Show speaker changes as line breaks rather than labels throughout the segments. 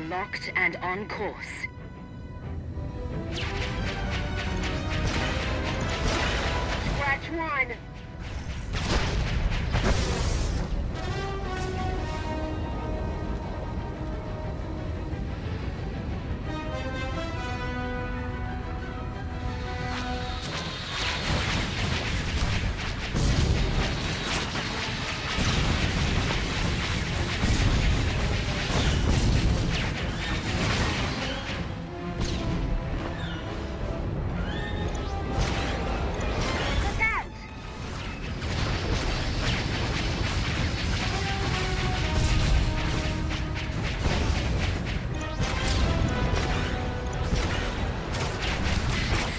Locked and on course. Scratch one.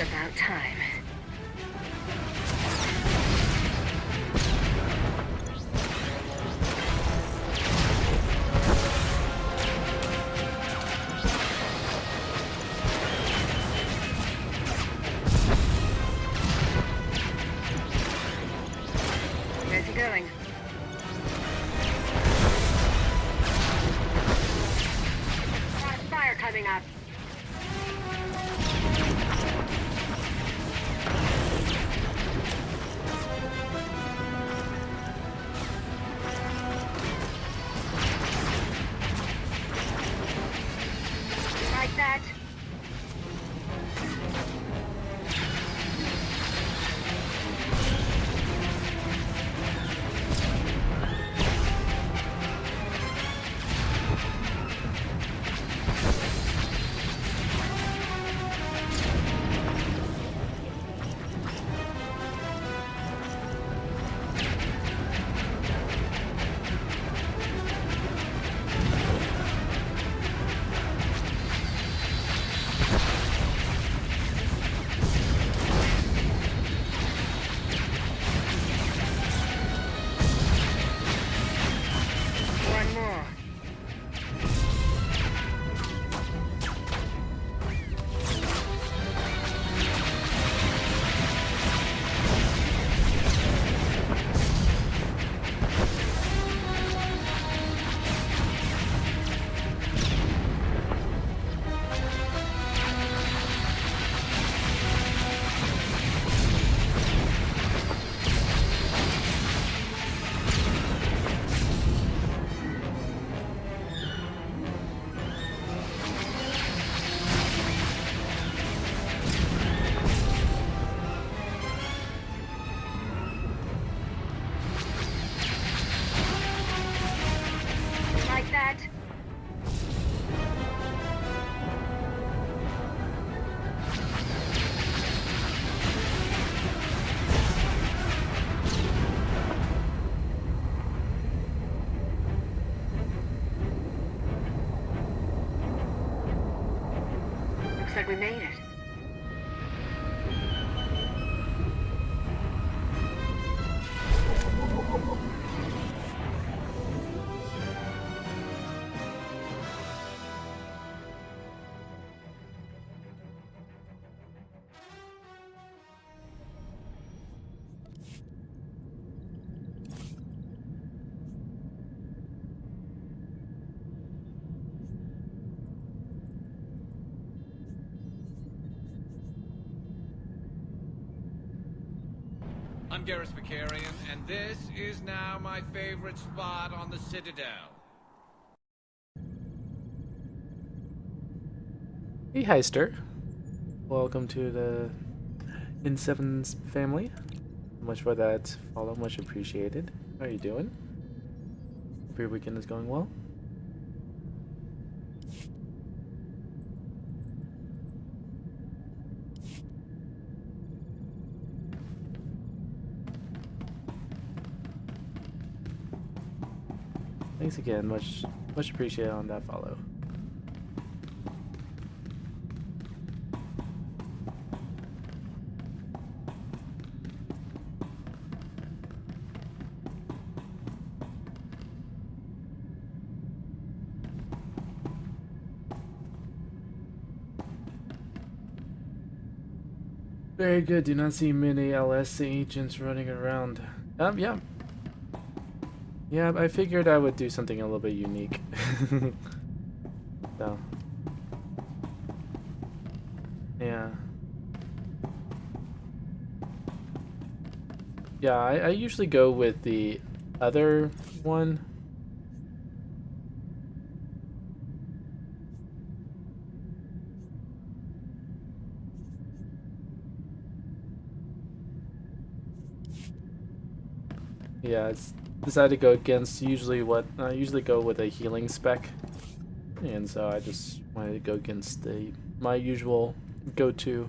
About time. Where's he going? A lot of fire coming up. Like that. One more. Like that. Looks like we made it.
I'm Garrus Vicarian, and this is now my favorite spot on the Citadel.
Hey Heister, welcome to the In7's family. Much for that follow, much appreciated. How are you doing? Hope your weekend is going well. Thanks again, much appreciated on that follow. Very good. Do not see many LS agents running around. Yeah. Yeah, I figured I would do something a little bit unique. So yeah. Yeah, I usually go with the other one. Yeah, it's decided to go against usually what I usually go with a healing spec, and so I just wanted to go against my usual go-to.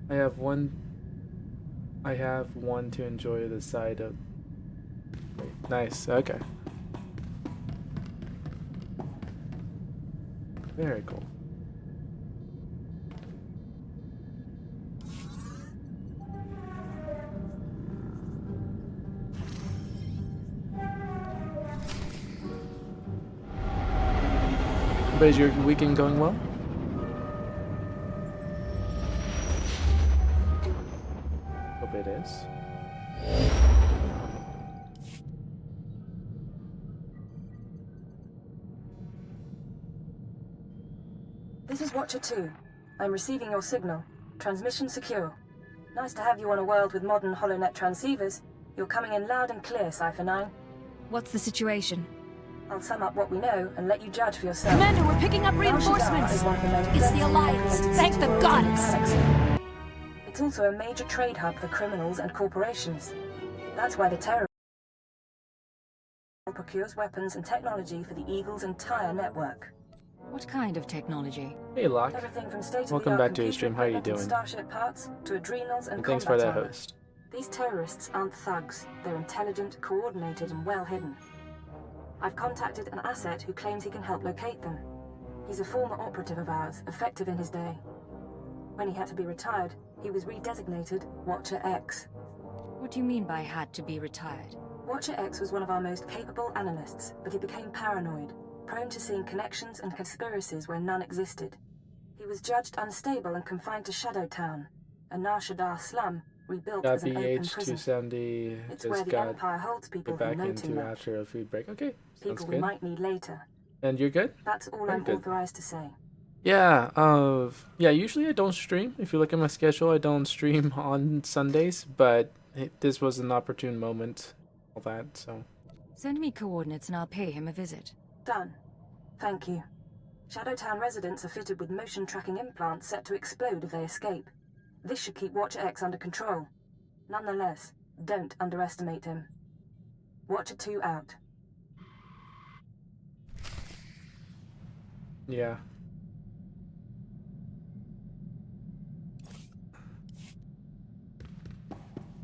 I have one. I have one to enjoy the side of. Nice. Okay. Very cool. But is your weekend going well? Hope it is.
This is Watcher 2. I'm receiving your signal. Transmission secure. Nice to have you on a world with modern HoloNet transceivers. You're coming in loud and clear, Cypher 9.
What's the situation?
I'll sum up what we know and let you judge for yourself.
Commander, we're picking up reinforcements! It's the Alliance! Thank the goddess!
It's also a major trade hub for criminals and corporations. That's why the terror procures weapons and technology for the Eagle's entire network.
What kind of technology?
Hey, Locke.
Everything from state-of-the-art
Welcome back to the
computer
stream. How are you
equipment and
doing?
Starship parts to adrenals and
Thanks for
combat
that
armor.
host.
These terrorists aren't thugs. They're intelligent, coordinated, and well hidden. I've contacted an asset who claims he can help locate them. He's a former operative of ours, effective in his day. When he had to be retired, he was redesignated Watcher X.
What do you mean by had to be retired?
Watcher X was one of our most capable analysts, but he became paranoid, prone to seeing connections and conspiracies where none existed. He was judged unstable and confined to Shadow Town, a Nar Shaddaa slum rebuilt as an open prison.
BH270
It's where
just
the
got
Empire holds people
get
who
back
know too
into
much.
after a food break. Okay, sounds
People we
good.
might need later.
And you're good?
That's all
Very
I'm
good.
authorized to say.
Yeah, yeah, usually I don't stream. If you look at my schedule, I don't stream on Sundays, but this was an opportune moment, all that, so.
Send me coordinates and I'll pay him a visit.
Done. Thank you. Shadowtown residents are fitted with motion tracking implants set to explode if they escape. This should keep Watcher X under control. Nonetheless, don't underestimate him. Watcher 2 out.
Yeah.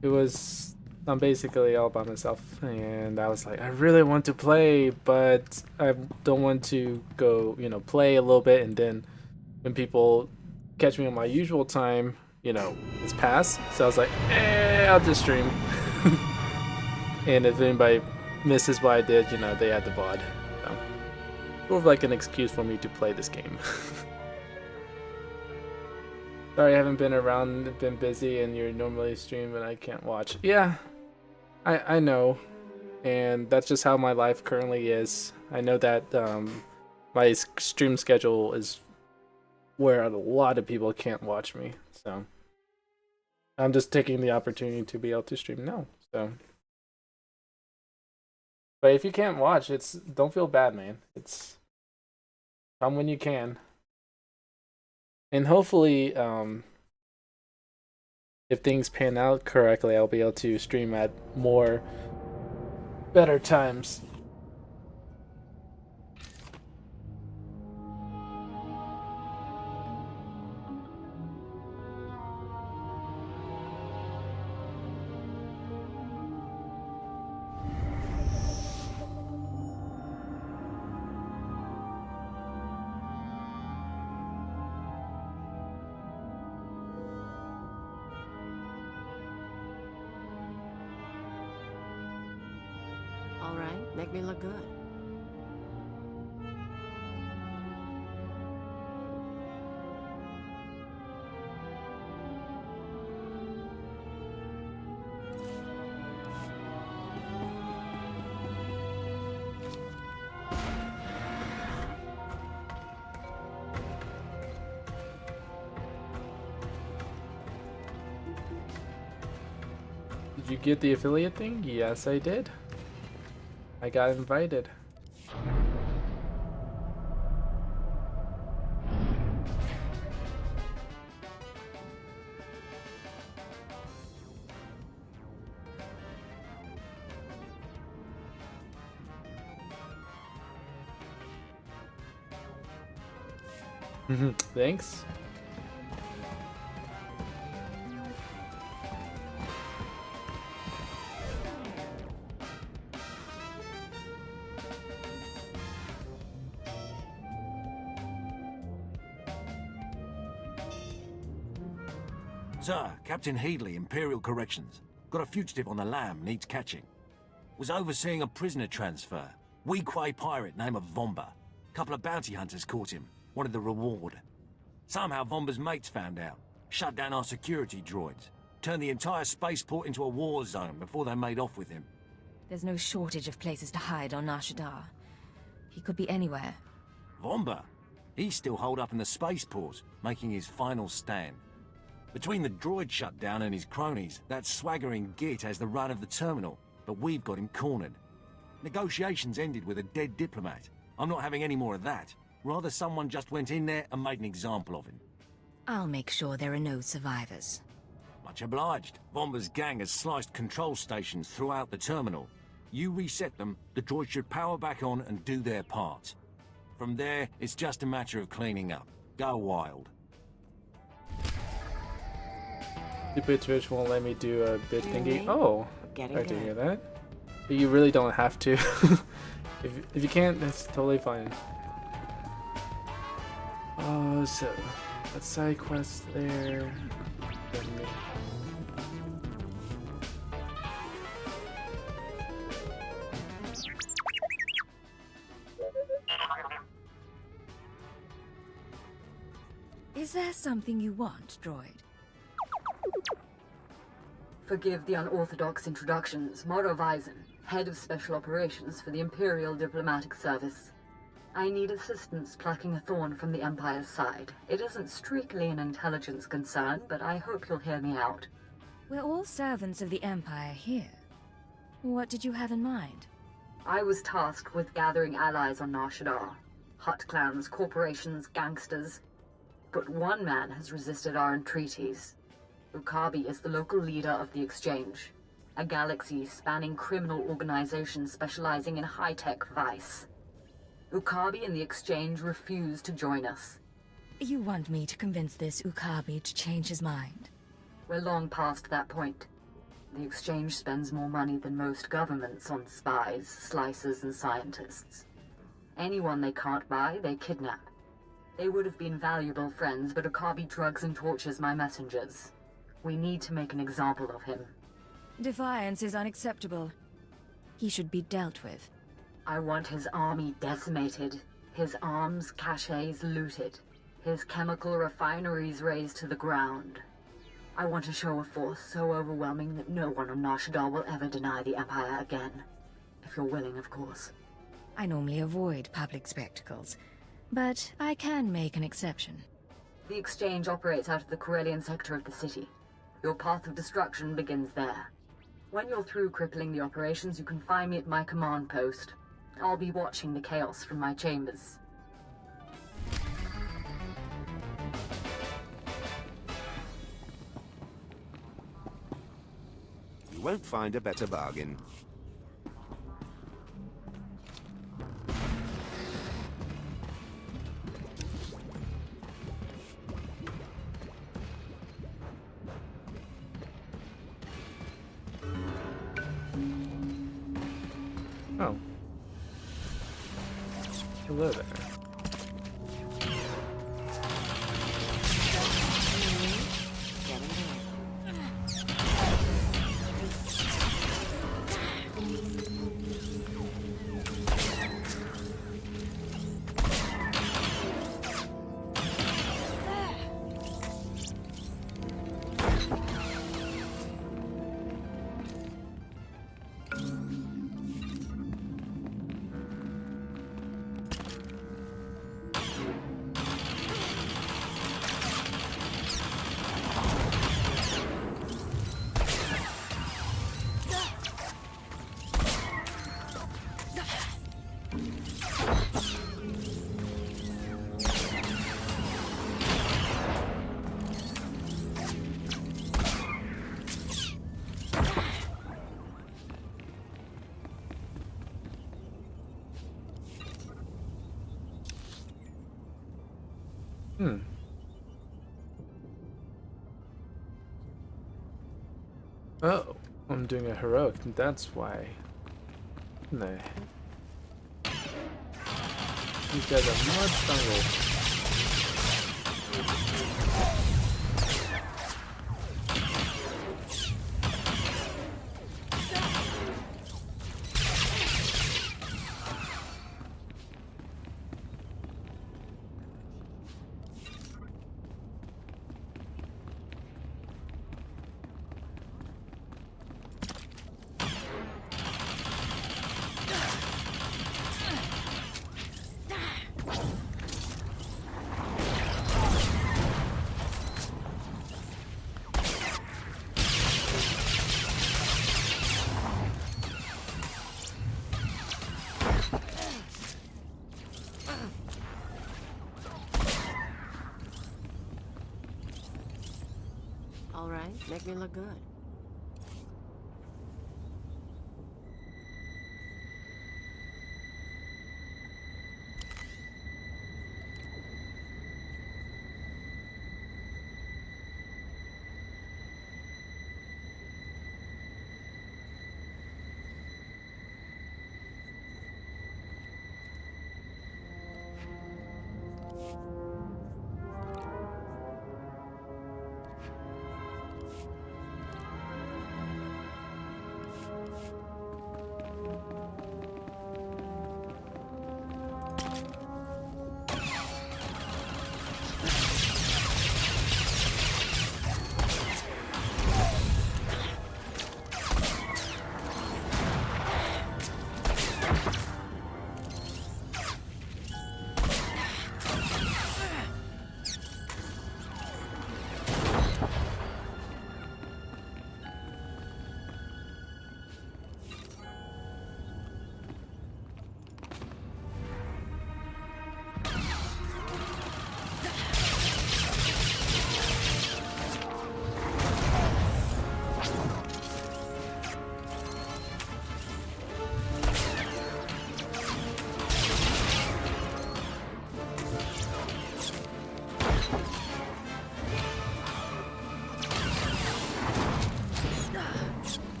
It was, I'm basically all by myself, and I was like, I really want to play, but I don't want to go, play a little bit, and then when people catch me on my usual time, it's past. So I was like, I'll just stream. And if anybody misses what I did, they had the VOD. So, sort of like an excuse for me to play this game. Sorry, I haven't been around, been busy, and you're normally stream, and I can't watch. Yeah, I know, and that's just how my life currently is. I know that my stream schedule is where a lot of people can't watch me, so I'm just taking the opportunity to be able to stream now. So, but if you can't watch, don't feel bad, man. It's come when you can. And hopefully, if things pan out correctly, I'll be able to stream at better times.
All right, make me look good.
Did you get the affiliate thing? Yes, I did. I got invited. Thanks.
Sir, Captain Headley, Imperial Corrections. Got a fugitive on the lam, needs catching. Was overseeing a prisoner transfer. Weequay pirate name of Vomba. Couple of bounty hunters caught him. Wanted the reward. Somehow Vomba's mates found out. Shut down our security droids. Turned the entire spaceport into a war zone before they made off with him.
There's no shortage of places to hide on Nar Shaddaa. He could be anywhere.
Vomba? He's still holed up in the spaceport, making his final stand. Between the droid shutdown and his cronies, that swaggering git has the run of the terminal, but we've got him cornered. Negotiations ended with a dead diplomat. I'm not having any more of that. Rather someone just went in there and made an example of him.
I'll make sure there are no survivors.
Much obliged. Vomba's gang has sliced control stations throughout the terminal. You reset them, the droids should power back on and do their part. From there, it's just a matter of cleaning up. Go wild.
Stupid Twitch won't let me do a bit
You
thingy.
mean?
Oh,
Getting
I do
good.
hear that. But you really don't have to. if you can't, that's totally fine. Oh, so that side quest there.
Is there something you want, droid?
Forgive the unorthodox introductions. Moro Vizon, head of special operations for the Imperial Diplomatic Service. I need assistance plucking a thorn from the Empire's side. It isn't strictly an intelligence concern, but I hope you'll hear me out.
We're all servants of the Empire here. What did you have in mind?
I was tasked with gathering allies on Nar Shaddaa. Hut clans, corporations, gangsters. But one man has resisted our entreaties. Ukabi is the local leader of the Exchange, a galaxy-spanning criminal organization specializing in high-tech vice. Ukabi and the Exchange refuse to join us.
You want me to convince this Ukabi to change his mind?
We're long past that point. The Exchange spends more money than most governments on spies, slicers, and scientists. Anyone they can't buy, they kidnap. They would have been valuable friends, but Ukabi drugs and tortures my messengers. We need to make an example of him.
Defiance is unacceptable. He should be dealt with.
I want his army decimated, his arms caches looted, his chemical refineries razed to the ground. I want a show of force so overwhelming that no one on Nar Shaddaa will ever deny the Empire again. If you're willing, of course.
I normally avoid public spectacles, but I can make an exception.
The Exchange operates out of the Corellian sector of the city. Your path of destruction begins there. When you're through crippling the operations, you can find me at my command post. I'll be watching the chaos from my chambers.
You won't find a better bargain.
Oh. Hello there.
Getting good.
Hmm. Oh, I'm doing a heroic, that's why. No. These guys are much stronger.
All right, make me look good.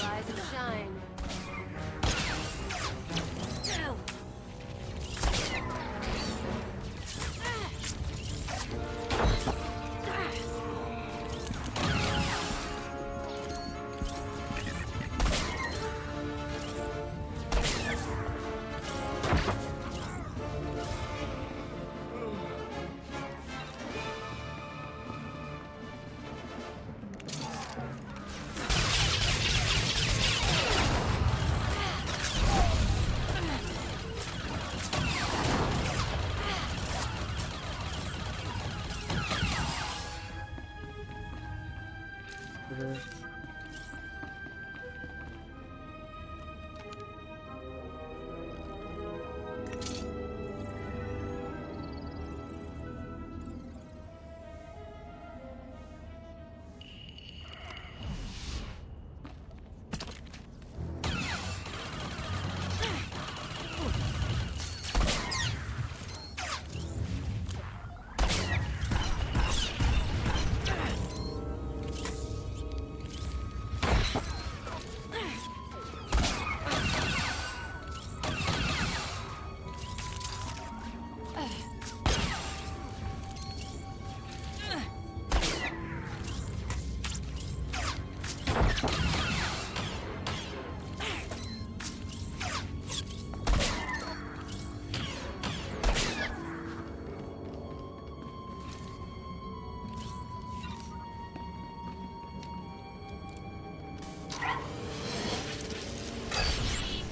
Rise and shine.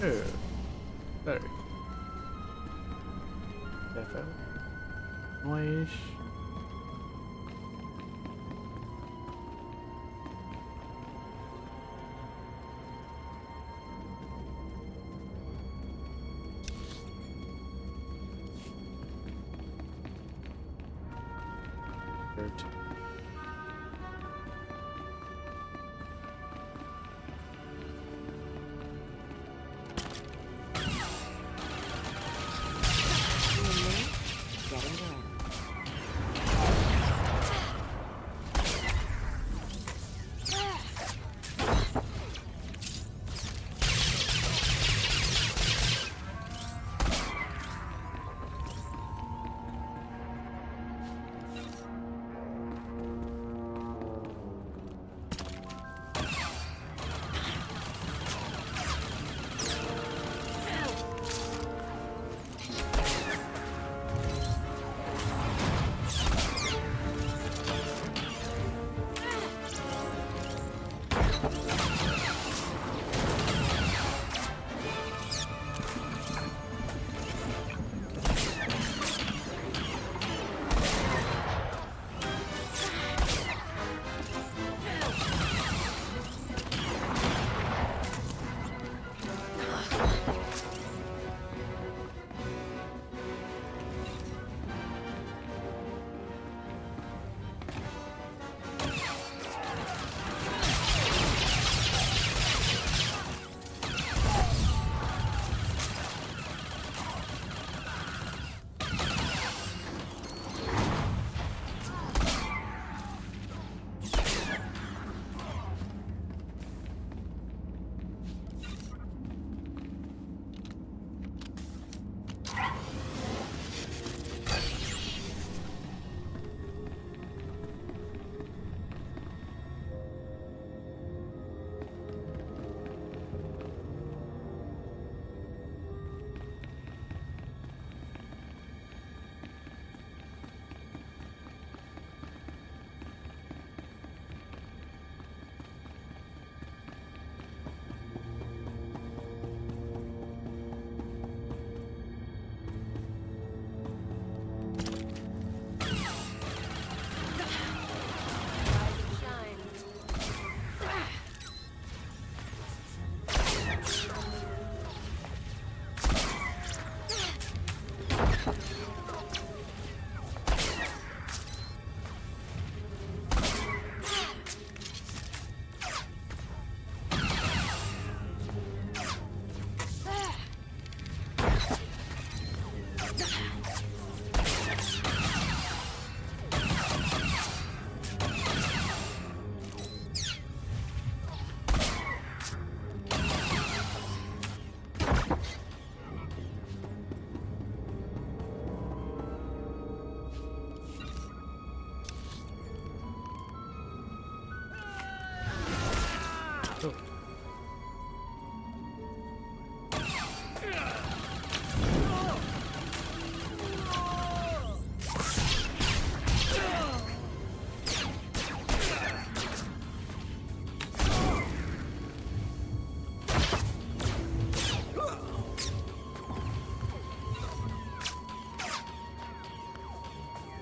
Oh, sorry. FL. Noise. Hurt.
Getting there.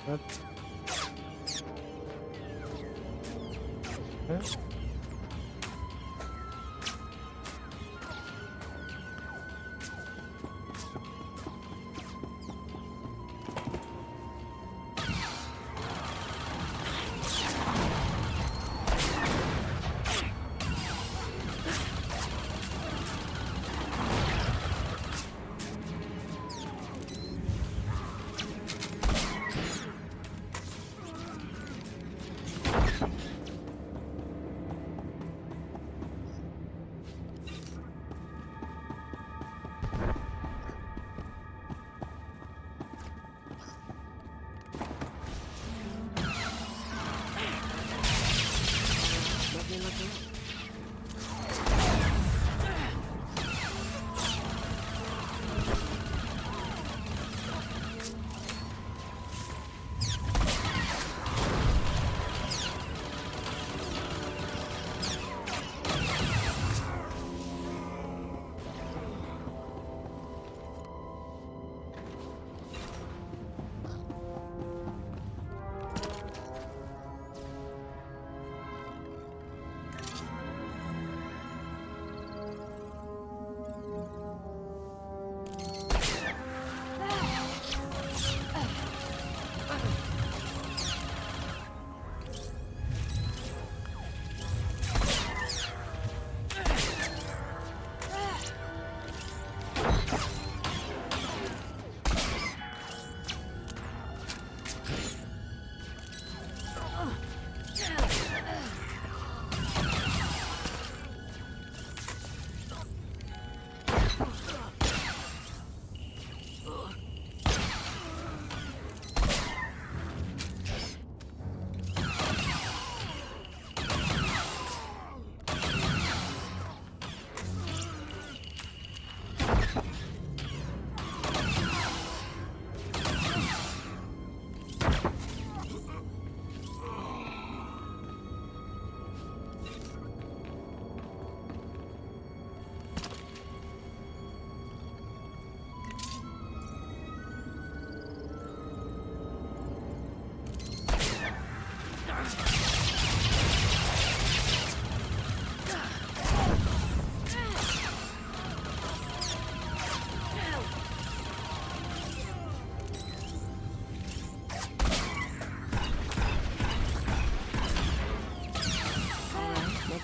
What? Huh?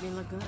Make me look good.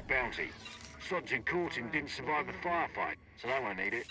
bounty. Sods in Courtin didn't survive the firefight, so they won't need it.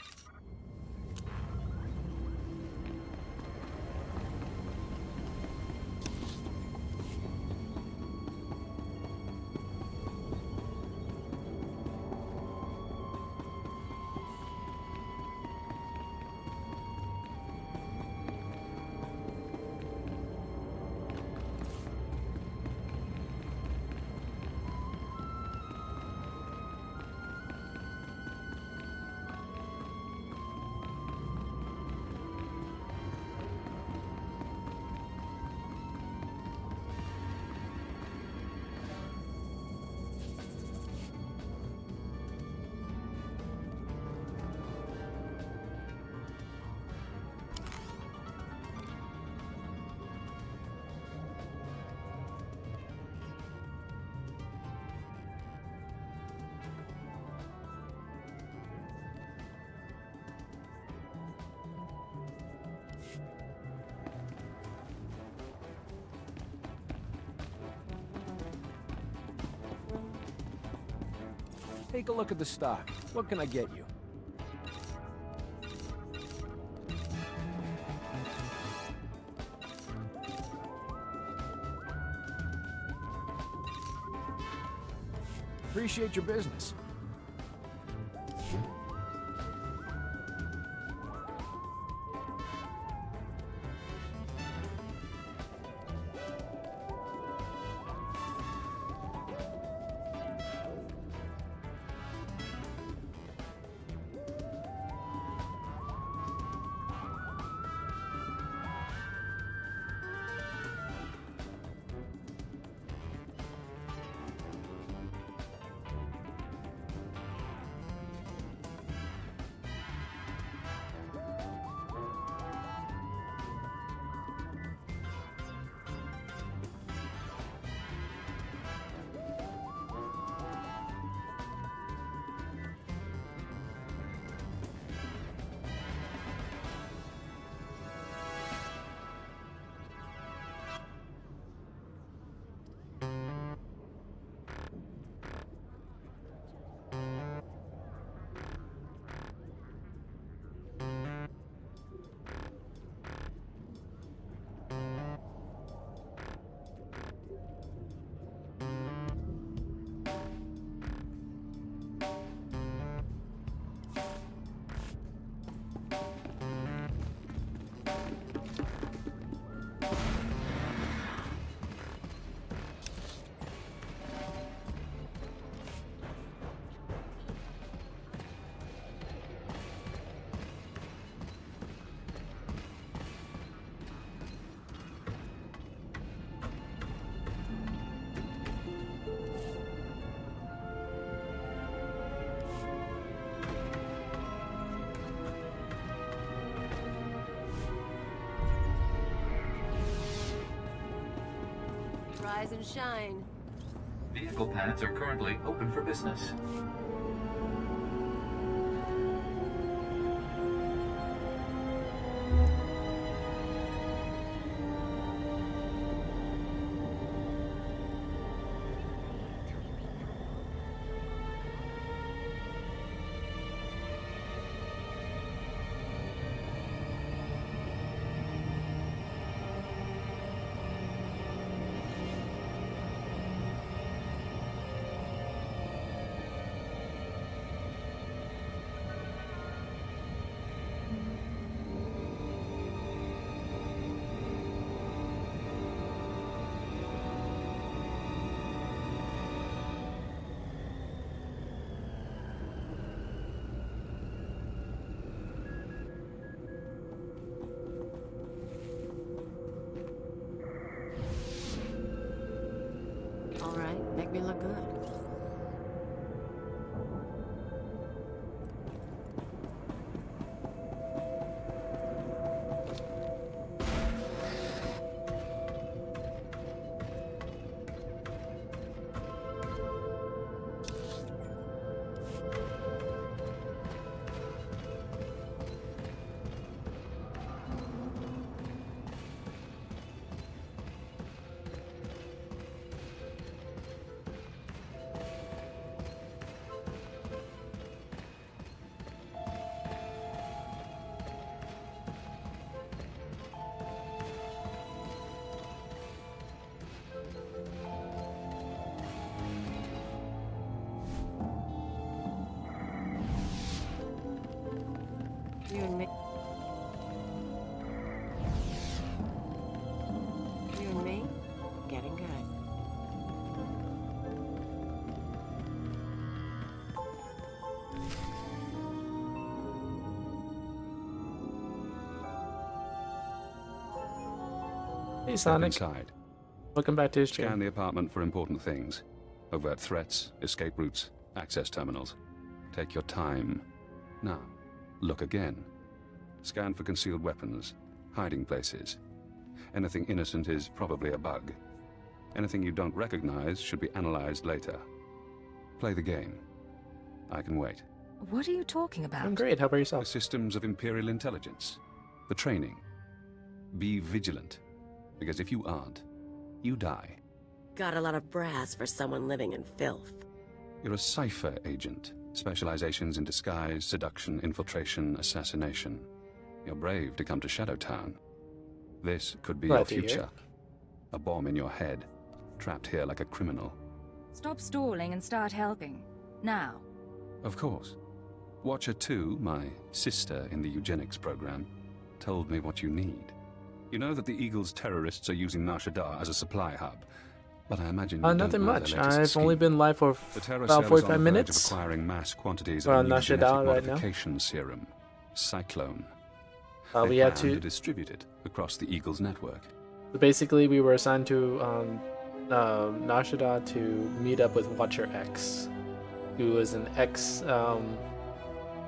Take a look at the stock. What can I get you? Appreciate your business.
Rise and shine.
Vehicle paths are currently open for business.
All right, make me look good. You and me. You and me, getting good.
Hey,
Step
Sonic.
inside.
Welcome back to his stream.
Scan the apartment for important things. Overt threats, escape routes, access terminals. Take your time. Now, look again. Scan for concealed weapons, hiding places. Anything innocent is probably a bug. Anything you don't recognize should be analyzed later. Play the game. I can wait.
What are you talking about?
I'm great. How about
The
yourself?
systems of Imperial intelligence. The training. Be vigilant. Because if you aren't, you die.
Got a lot of brass for someone living in filth.
You're a cipher agent. Specializations in disguise, seduction, infiltration, assassination. You're brave to come to Shadowtown. This could be your future. A bomb in your head, trapped here like a criminal.
Stop stalling and start helping. Now.
Of course. Watcher 2, my sister in the eugenics program, told me what you need. You know that the Eagle's terrorists are using Nar Shaddaa as a supply hub, but I imagine you
nothing
don't know
much.
their latest
I've only
scheme.
been live for about 45 minutes.
Acquiring mass quantities
We're
of
on
a new
Nar
genetic
Shaddaa right now.
modification serum, Cyclone.
We had to
distribute it across the Eagle's network.
So basically, we were assigned to Nar Shaddaa to meet up with Watcher X, who is an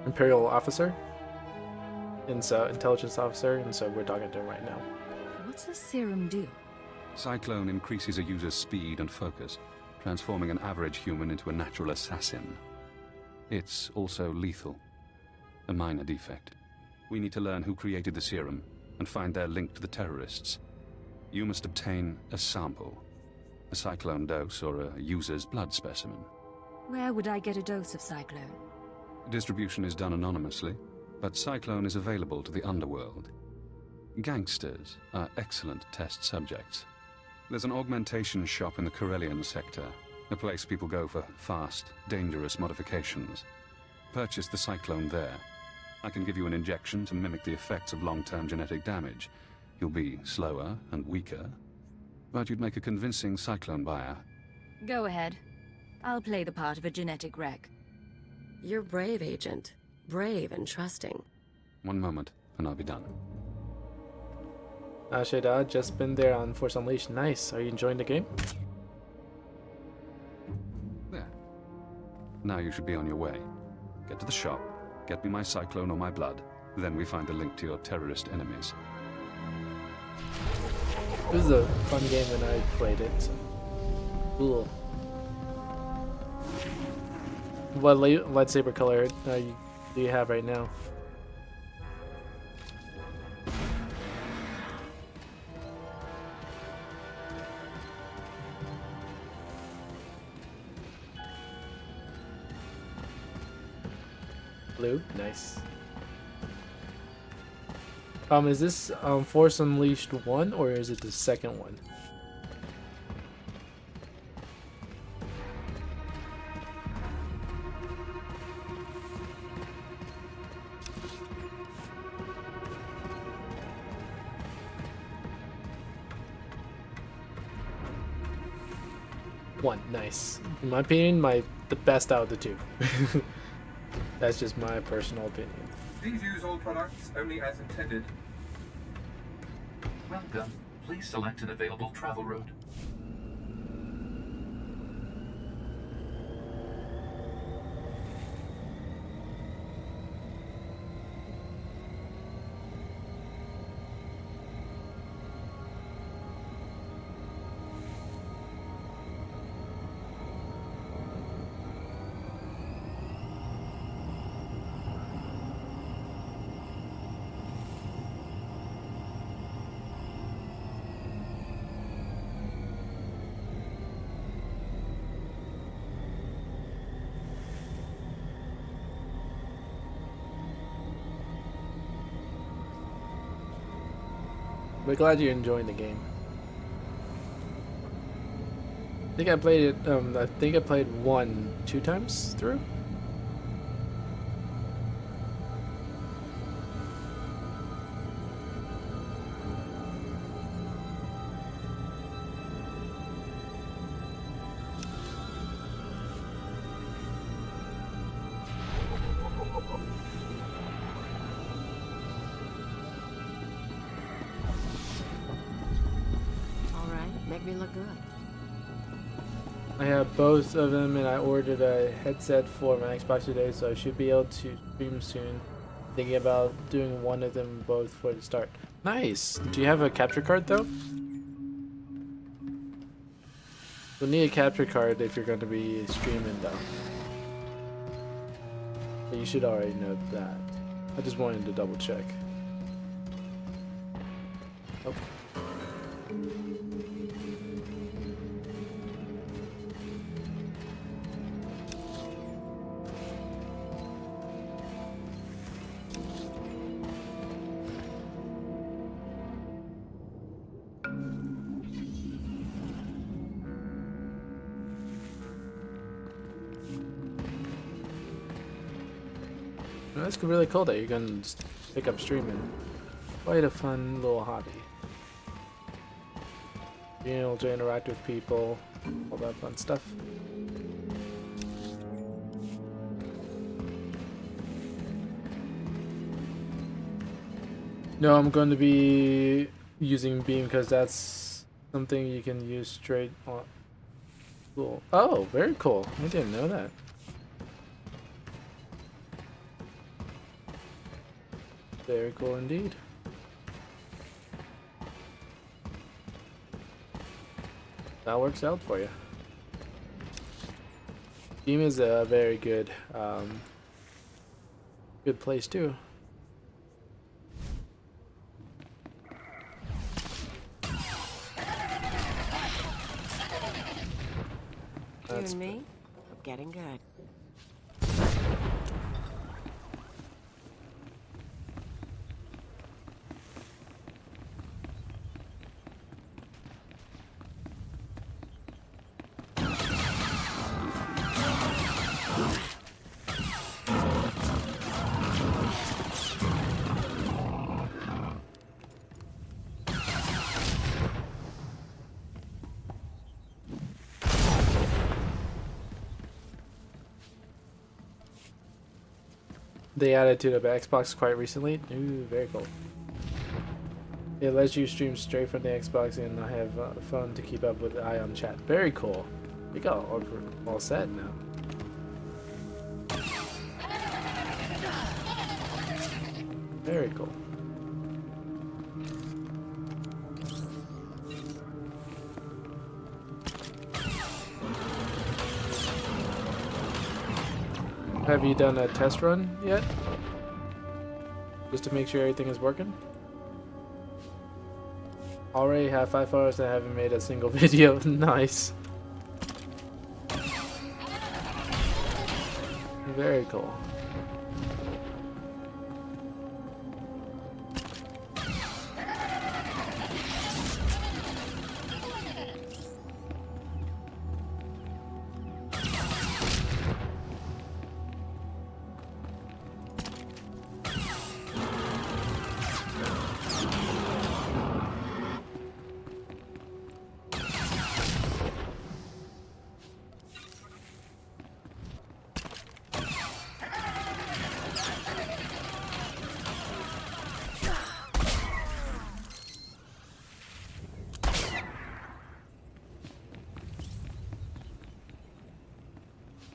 Imperial officer, and so intelligence officer, and so we're talking to him right now.
What's the serum do?
Cyclone increases a user's speed and focus, transforming an average human into a natural assassin. It's also lethal. A minor defect. We need to learn who created the serum and find their link to the terrorists. You must obtain a sample. A Cyclone dose or a user's blood specimen.
Where would I get a dose of Cyclone?
Distribution is done anonymously, but Cyclone is available to the underworld. Gangsters are excellent test subjects. There's an augmentation shop in the Corellian sector, a place people go for fast, dangerous modifications. Purchase the Cyclone there. I can give you an injection to mimic the effects of long-term genetic damage. You'll be slower and weaker, but you'd make a convincing Cyclone buyer.
Go ahead. I'll play the part of a genetic wreck.
You're brave, Agent. Brave and trusting.
One moment, and I'll be done.
Shaddaa, just been there on Force Unleashed. Nice. Are you enjoying the game?
There. Now you should be on your way. Get to the shop, get me my Cyclone or my blood, then we find the link to your terrorist enemies.
It was a fun game when I played it. So. Cool. What lightsaber color do you have right now? Blue, nice. Is this Force Unleashed 1 or is it the second one? One, nice. In my opinion, the best out of the two. That's just my personal opinion.
Please use all products only as intended. Welcome. Please select an available travel route.
We're glad you're enjoying the game. I think I played it, I think I played 2 times through.
Make me look good.
I have both of them, and I ordered a headset for my Xbox today, so I should be able to stream soon. Thinking about doing one of them both for the start. Nice! Do you have a capture card, though? You'll need a capture card if you're going to be streaming, though. But you should already know that. I just wanted to double check. Oh. That's really cool that you're gonna just pick up streaming. Quite a fun little hobby. Being able to interact with people, all that fun stuff. No, I'm going to be using Beam because that's something you can use straight on. Cool. Oh, very cool. I didn't know that. Very cool indeed. That works out for you. Beam is a very good, good place too.
You and me, we're getting good.
They added to the Xbox quite recently. Ooh, very cool. It lets you stream straight from the Xbox and I have a phone to keep up with Ion chat. Very cool. We got all set now. Very cool. Have you done a test run yet? Just to make sure everything is working? Already have 5 hours and I haven't made a single video. Nice. Very cool.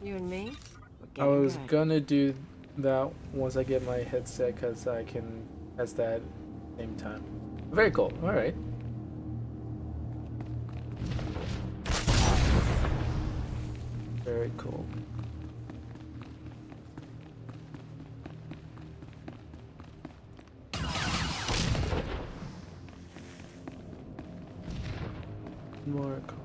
You and me, we're
I
getting
was
good.
gonna do that once I get my headset because I can test that at the same time. Very cool. Alright. Very cool. More cool.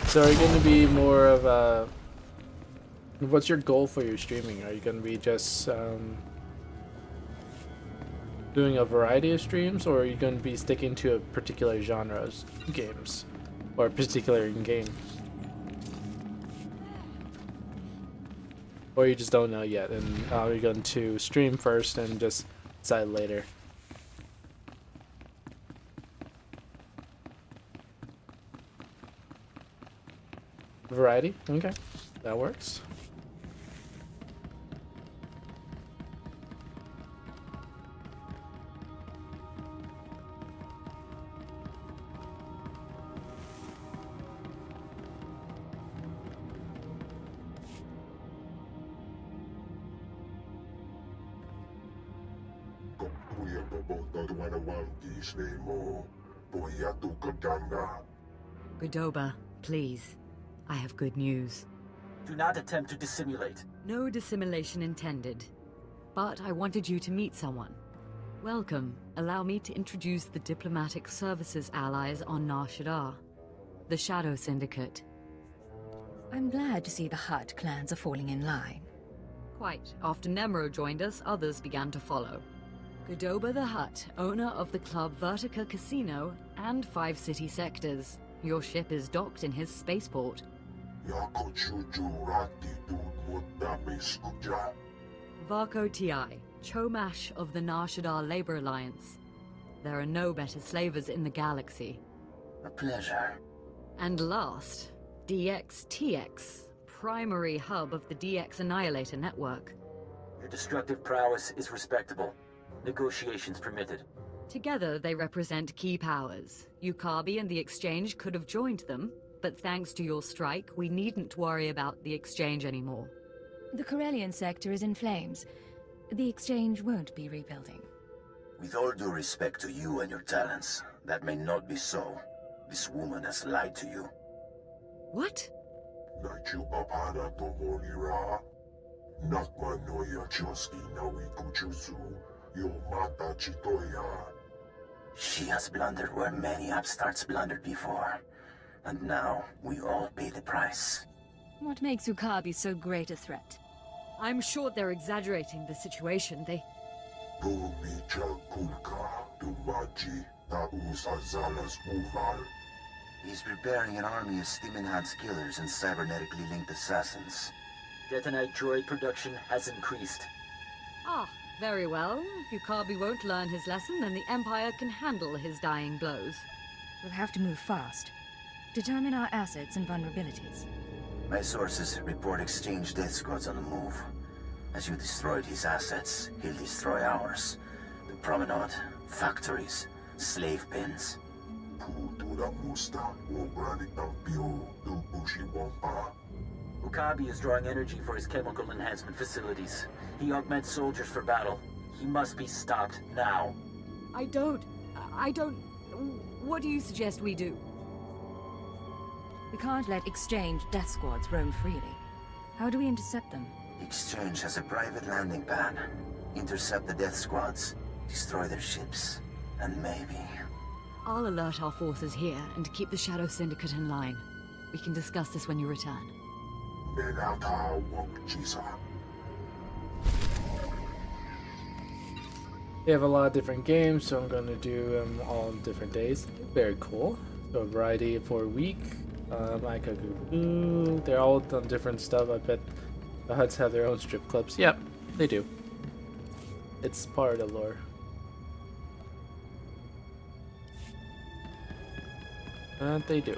So are you going to be more of a... What's your goal for your streaming? Are you going to be just doing a variety of streams, or are you going to be sticking to a particular genre's games? Or a particular game? Or you just don't know yet, and you're going to stream first and just decide later? Variety? Okay. That works.
Godoba, please. I have good news.
Do not attempt to dissimulate.
No dissimulation intended. But I wanted you to meet someone. Welcome. Allow me to introduce the Diplomatic Services allies on Nar Shaddaa. The Shadow Syndicate.
I'm glad to see the Hutt clans are falling in line.
Quite. After Nemro joined us, others began to follow. Godoba the Hutt, owner of the club Vertica Casino and 5 city sectors. Your ship is docked in his spaceport. Varko Ti, Chomash of the Nar Shaddaa Labor Alliance. There are no better slavers in the galaxy.
A pleasure.
And last, DXTX, primary hub of the DX Annihilator network.
Your destructive prowess is respectable. Negotiations permitted.
Together, they represent key powers. Yukabi and the Exchange could have joined them, but thanks to your strike, we needn't worry about the Exchange anymore.
The Corellian sector is in flames. The Exchange won't be rebuilding.
With all due respect to you and your talents, that may not be so. This woman has lied to you.
What?
She has blundered where many upstarts blundered before. And now, we all pay the price.
What makes Yukabi so great a threat?
I'm sure they're exaggerating the situation. They...
He's preparing an army of Stimenhad's killers and cybernetically linked assassins.
Detonite droid production has increased.
Ah, very well. If Yukabi won't learn his lesson, then the Empire can handle his dying blows.
We'll have to move fast. Determine our assets and vulnerabilities.
My sources report Exchange death squads on the move. As you destroyed his assets, he'll destroy ours. The promenade, factories, slave pens.
Yukabi is drawing energy for his chemical enhancement facilities. He augments soldiers for battle. He must be stopped now.
I don't... What do you suggest we do?
We can't let Exchange death squads roam freely. How do we intercept them?
Exchange has a private landing pad. Intercept the death squads, destroy their ships, and maybe...
I'll alert our forces here and keep the Shadow Syndicate in line. We can discuss this when you return.
They have a lot of different games, so I'm going to do them all on different days. Very cool. So a variety for a week. They're all on different stuff. I bet the Hutts have their own strip clubs. Yep, they do. It's part of the lore. They do.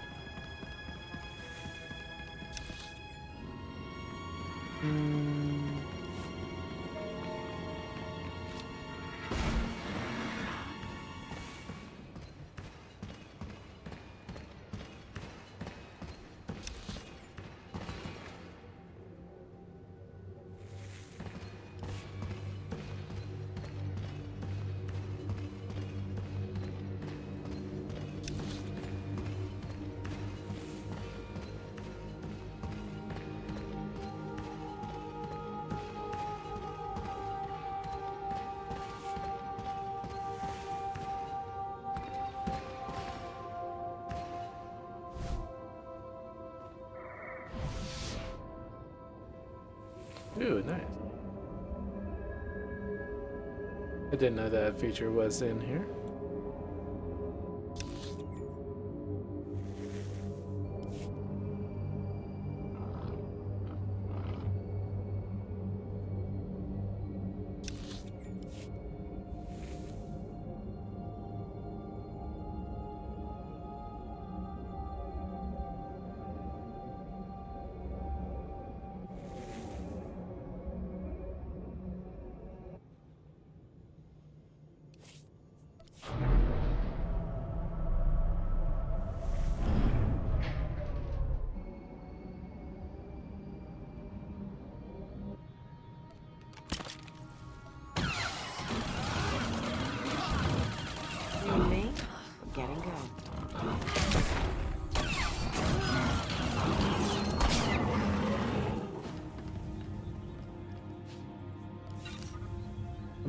Ooh, nice. I didn't know that feature was in here.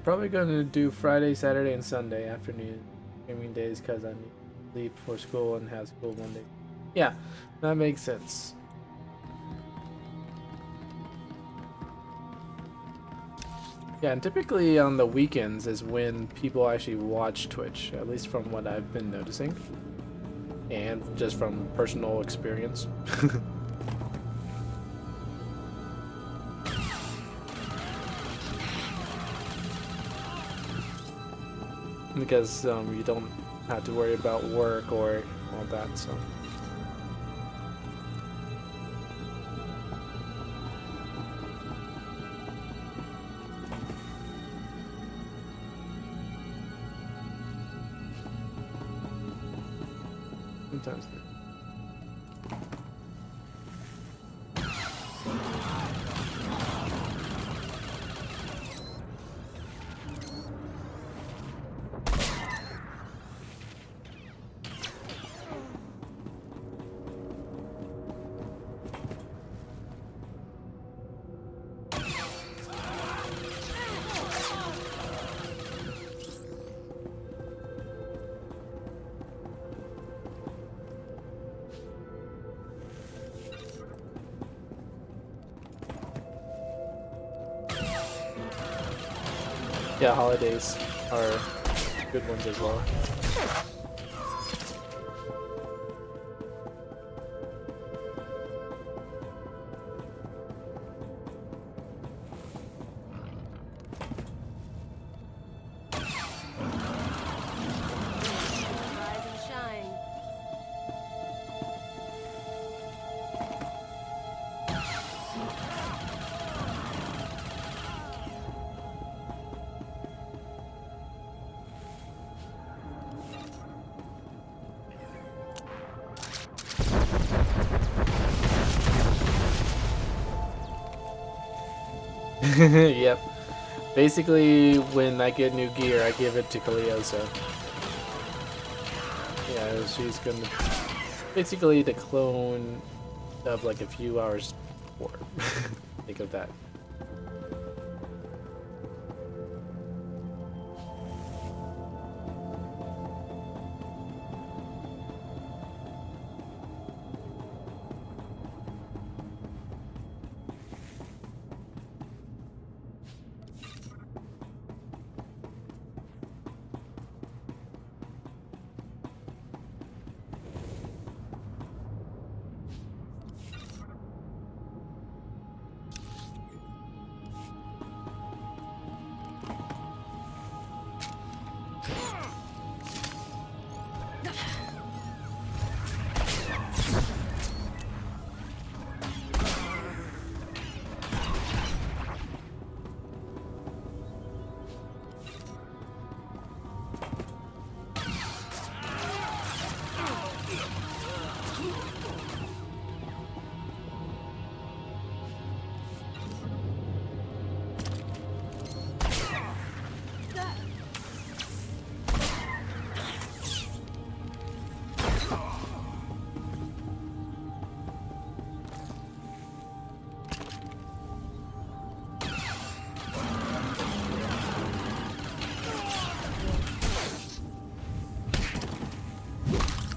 Probably going to do Friday, Saturday, and Sunday afternoon gaming days because I need to leave for school and have school Monday. Yeah, that makes sense. Yeah, and typically on the weekends is when people actually watch Twitch, at least from what I've been noticing. And just from personal experience. Because you don't have to worry about work or all that, so. Sometimes. Yeah, holidays are good ones as well.
Rise and shine.
Yep. Basically, when I get new gear, I give it to Kaleo, so. Yeah, she's gonna. Basically, the clone of like a few hours before. Think of that.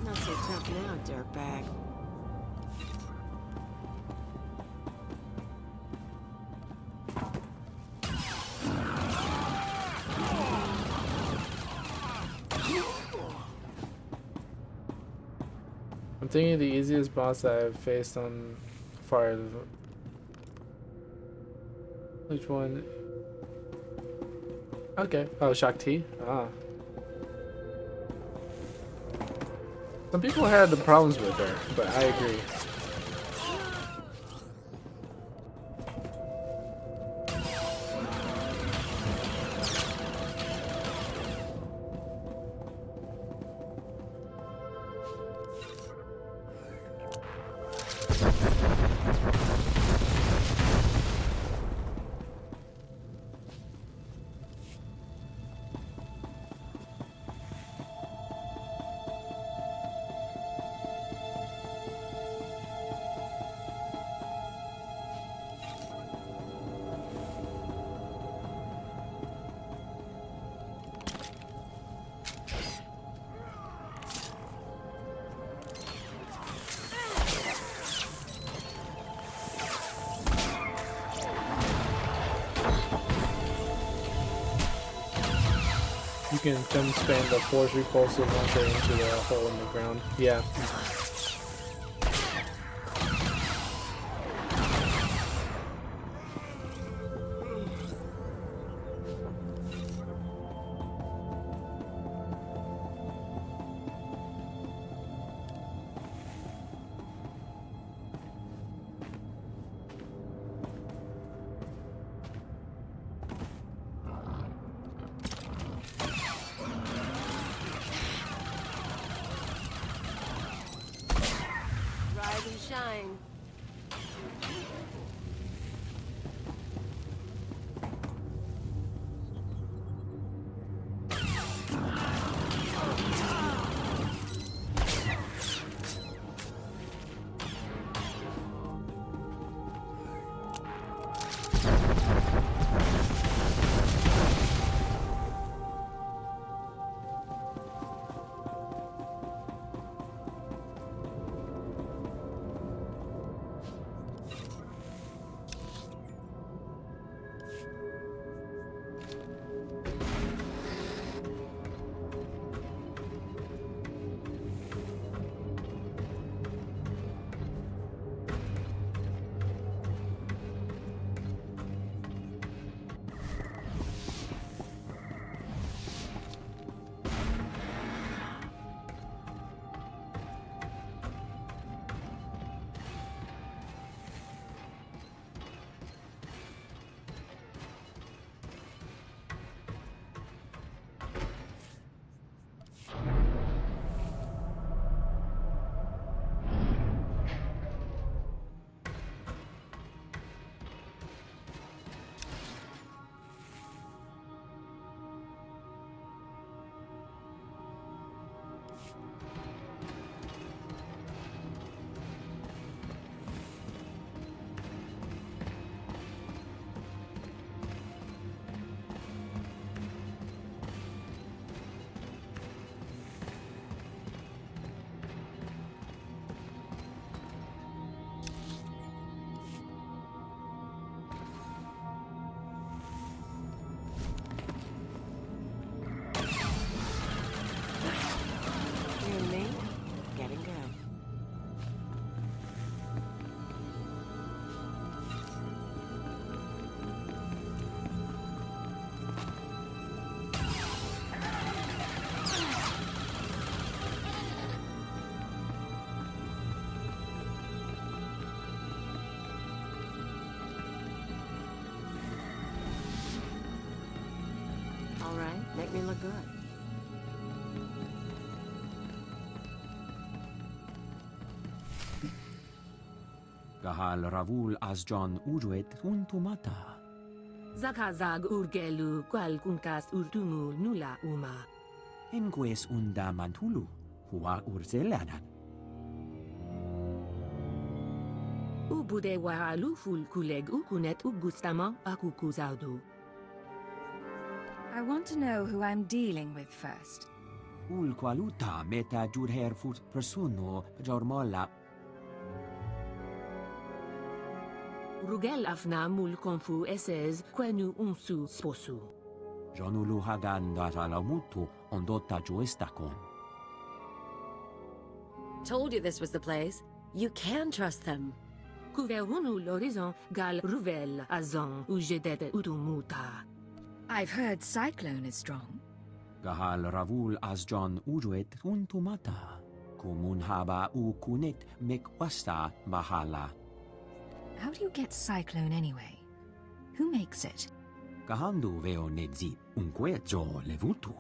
Not so tough now, dirtbag.
I'm thinking the easiest boss I've faced on far as which one? Okay. Oh, Shakti. Ah. Some people had the problems with her, but I agree. You can come spam the force repulsive launcher into the hole in the ground. Yeah.
Rise and shine. All right, make me look good.
Gahal Ravul Asjon Uruet Untumata.
Zakazag urgelu qual kunkas urtumu nula uma.
Enques unda mantulu, hua urzelanan.
Ubude wahalu ful kuleg ukunet ugustama akukuzaudu.
I want to know who I'm dealing with first.
Ul qualuta meta jurher fut persono jormola.
Rugel afna mul konfu esez quenu unsu sposu.
Jonulu hagan datala mutu ondotta juestakon.
Told you this was the place. You can trust them. Kuverunu l'horizon gal ruvel azon ujedet utumuta.
I've heard Cyclone is strong.
Gahal Ravul Asjon Uruet Untumata. Kumun haba ukunet mekwasta mahala.
How do you get Cyclone anyway? Who makes it?
Gahandu veo nedzi unquejo levutu.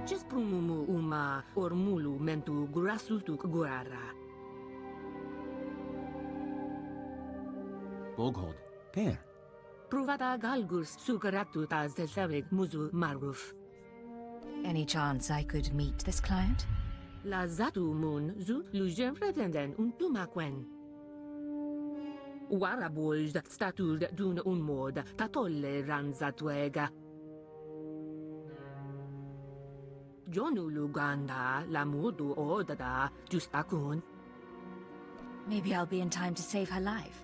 Just prumumu uma ormulu mentu grasutuk guara.
Boghod, per.
Pruvata galgus sukaratut as delfabrik muzu maruf.
Any chance I could meet this client?
La zatu mun zu lujem pretenden untumakwen. Warabold statud dun unmod tatolle ranzatuega. Jonu luganda la mudu odada justakun.
Maybe I'll be in time to save her life.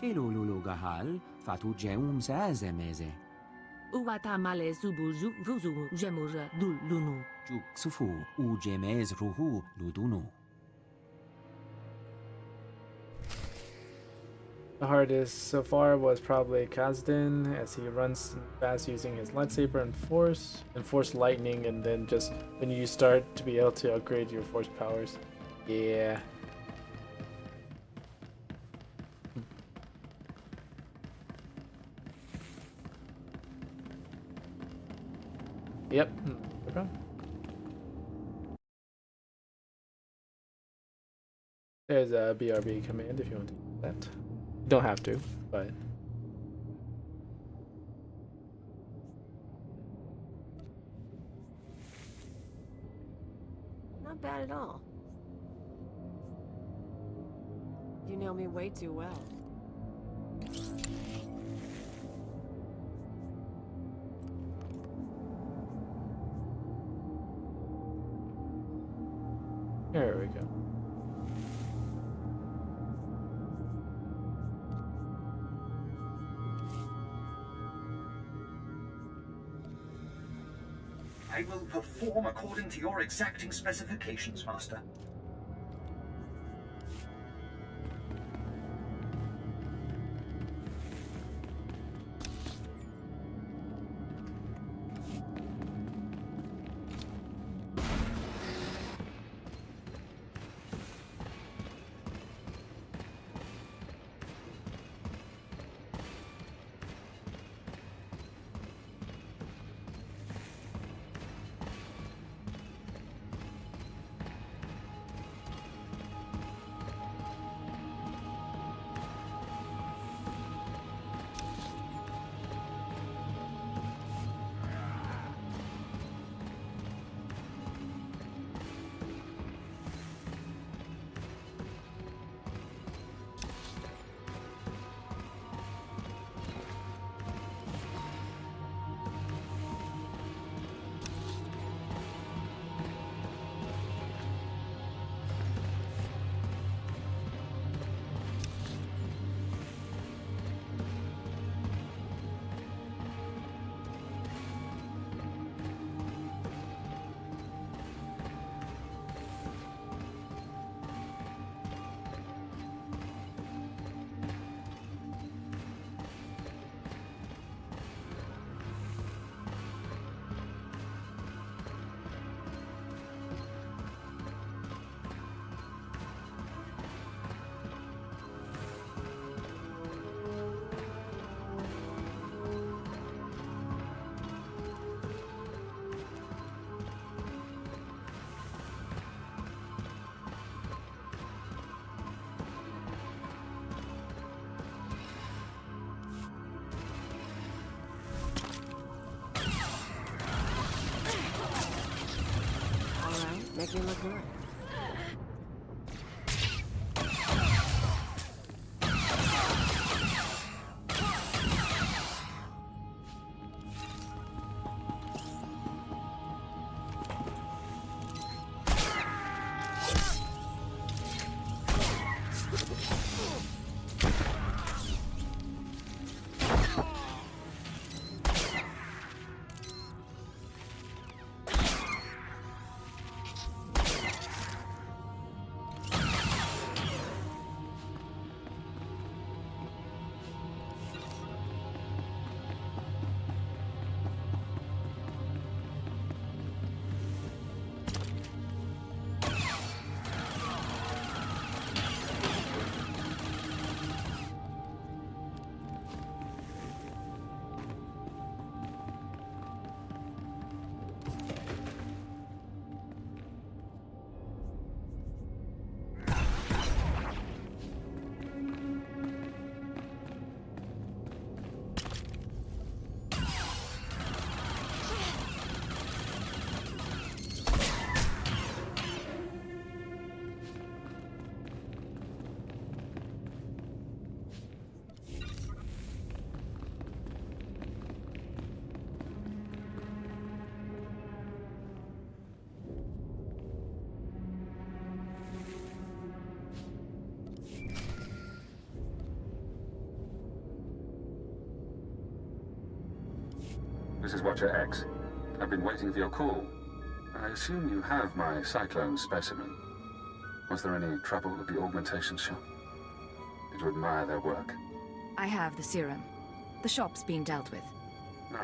Kelululu gahal fatu jeum sazemeze.
Uwata male subu vuzu jemura dul lunu.
Juk sufu u jemez ruhu ludunu.
The hardest so far was probably Kazdan, as he runs fast using his lightsaber and force lightning, and then just when you start to be able to upgrade your force powers. Yeah. Yep. No problem. There's a BRB command if you want to use that. You don't have to, but
Not bad at all. You know me way too well.
there we go.
I will perform according to your exacting specifications, Master.
Make me look good.
This is Watcher X. I've been waiting for your call. I assume you have my cyclone specimen. Was there any trouble at the augmentation shop? Did you admire their work?
I have the serum. The shop's been dealt with.
No.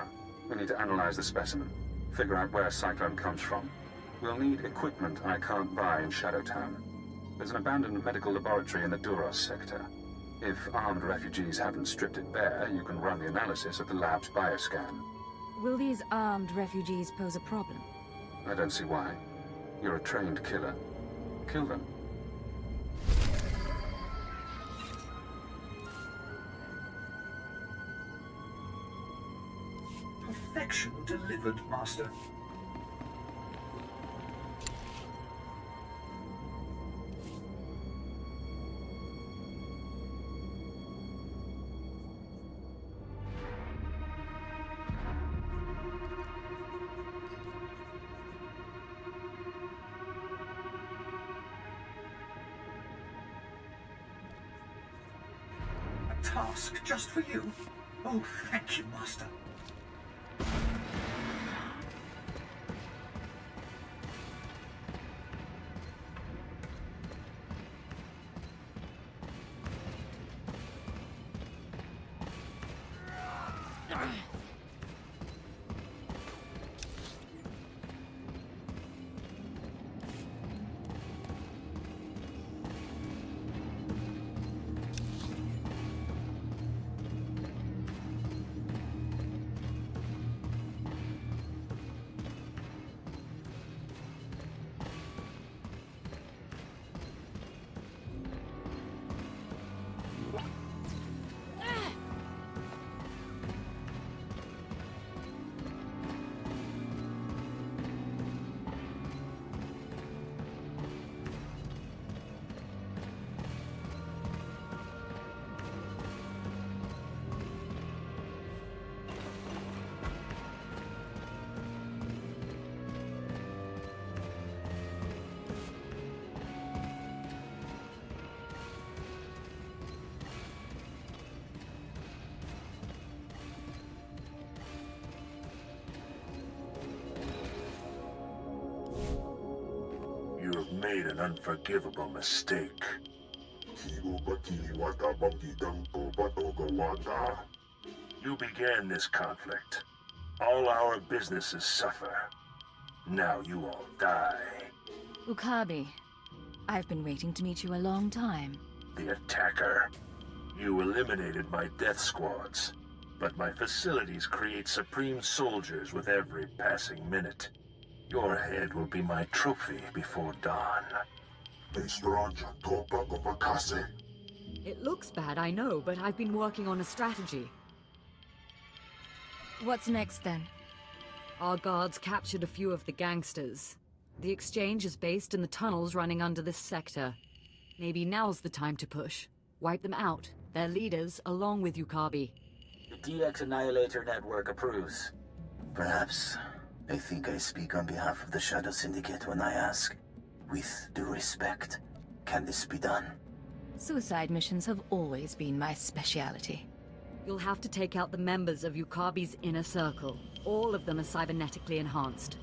We need to analyze the specimen. Figure out where cyclone comes from. We'll need equipment I can't buy in Shadowtown. There's an abandoned medical laboratory in the Duros sector. If armed refugees haven't stripped it bare, you can run the analysis of the lab's bioscan.
Will these armed refugees pose a problem?
I don't see why. You're a trained killer. Kill them.
Perfection delivered, Master. A task just for you? Oh, thank you, Master.
You have made an unforgivable mistake. You began this conflict. All our businesses suffer. Now you all die.
Ukabi, I've been waiting to meet you a long time.
The attacker. You eliminated my death squads, but my facilities create supreme soldiers with every passing minute. Your head will be my trophy before dawn.
It looks bad, I know, but I've been working on a strategy.
What's next, then?
Our guards captured a few of the gangsters. The exchange is based in the tunnels running under this sector. Maybe now's the time to push. Wipe them out, their leaders, along with Ukabi.
The DX Annihilator Network approves.
Perhaps. I think I speak on behalf of the Shadow Syndicate when I ask, with due respect, can this be done?
Suicide missions have always been my speciality.
You'll have to take out the members of Ukabi's inner circle. All of them are cybernetically enhanced.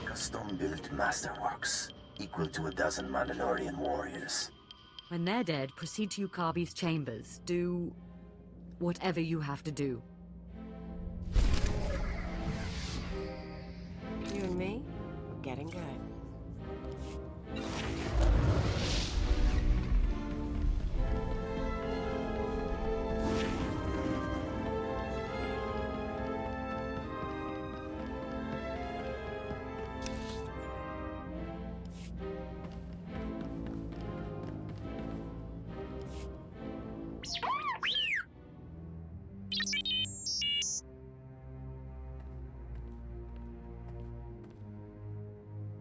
Custom-built masterworks, equal to 12 Mandalorian warriors.
When they're dead, proceed to Ukabi's chambers. Do whatever you have to do.
You and me, we're getting good.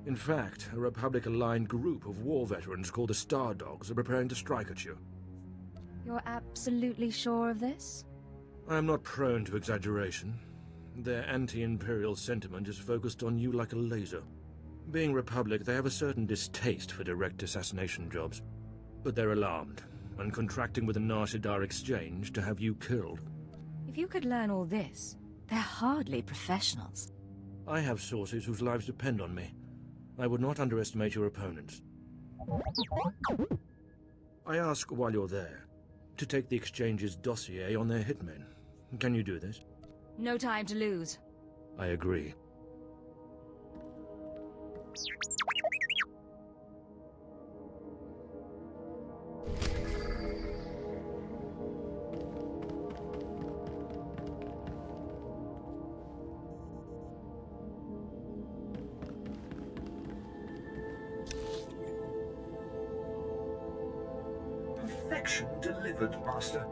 In fact, a Republic-aligned group of war veterans called the Star Dogs are preparing to strike at you.
You're absolutely sure of this?
I am not prone to exaggeration. Their anti-Imperial sentiment is focused on you like a laser. Being Republic, they have a certain distaste for direct assassination jobs. But they're alarmed, and contracting with the Nar Shaddaa Exchange to have you killed.
If you could learn all this, They're hardly professionals.
I have sources whose lives depend on me. I would not underestimate your opponents. I ask while you're there to take the Exchange's dossier on their hitmen. Can you do this?
No time to lose.
I agree.
Perfection delivered, Master.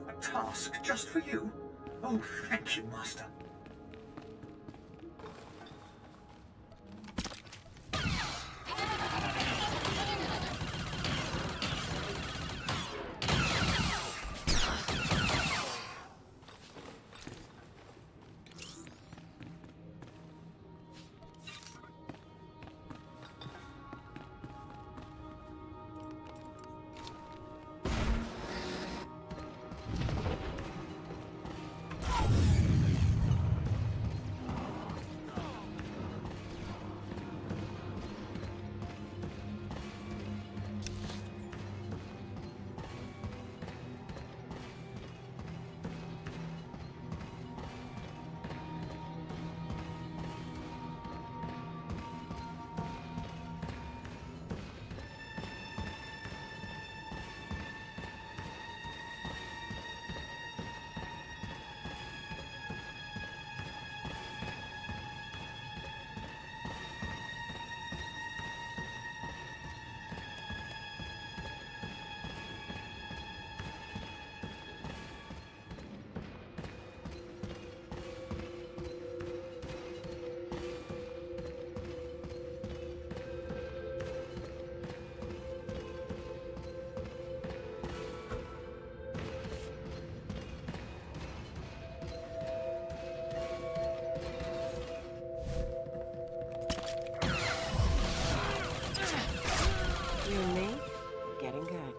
A task just for you? Oh, thank you, Master.
You and me, getting good.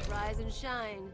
Rise and shine.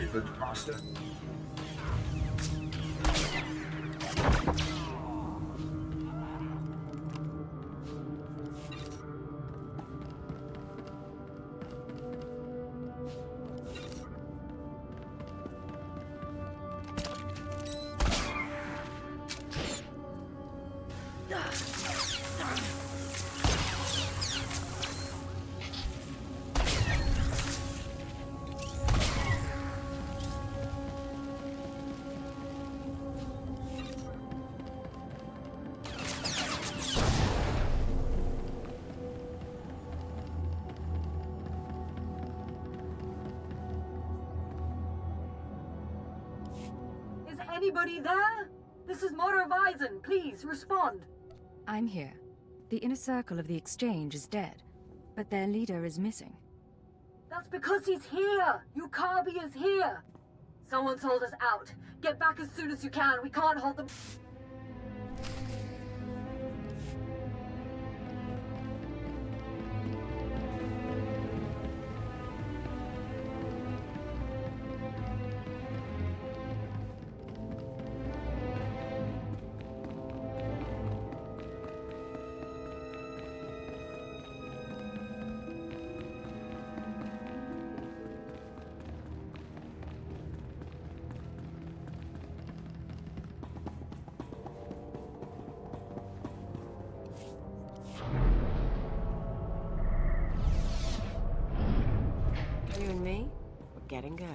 delivered, Master.
Is anybody there? This is Mora Weizen. Please, respond.
I'm here. The inner circle of the exchange is dead, but their leader is missing.
That's because he's here! Yukabi is here! Someone sold us out. Get back as soon as you can. We can't hold them.
You and me, we're getting good.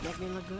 Make me look good.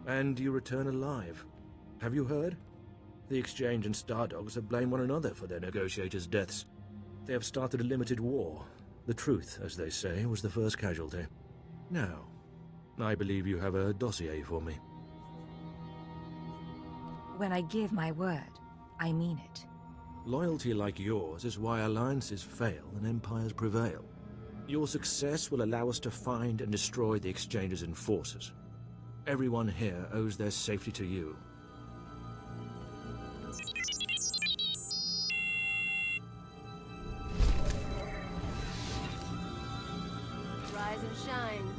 And you return alive. Have you heard? The Exchange and Stardogs have blamed one another for their negotiators' deaths. They have started a limited war. The truth, as they say, was the first casualty. Now, I believe you have a dossier for me.
When I give my word, I mean it.
Loyalty like yours is why alliances fail and empires prevail. Your success will allow us to find and destroy the Exchange's enforcers. Everyone here owes their safety to you.
Rise and shine.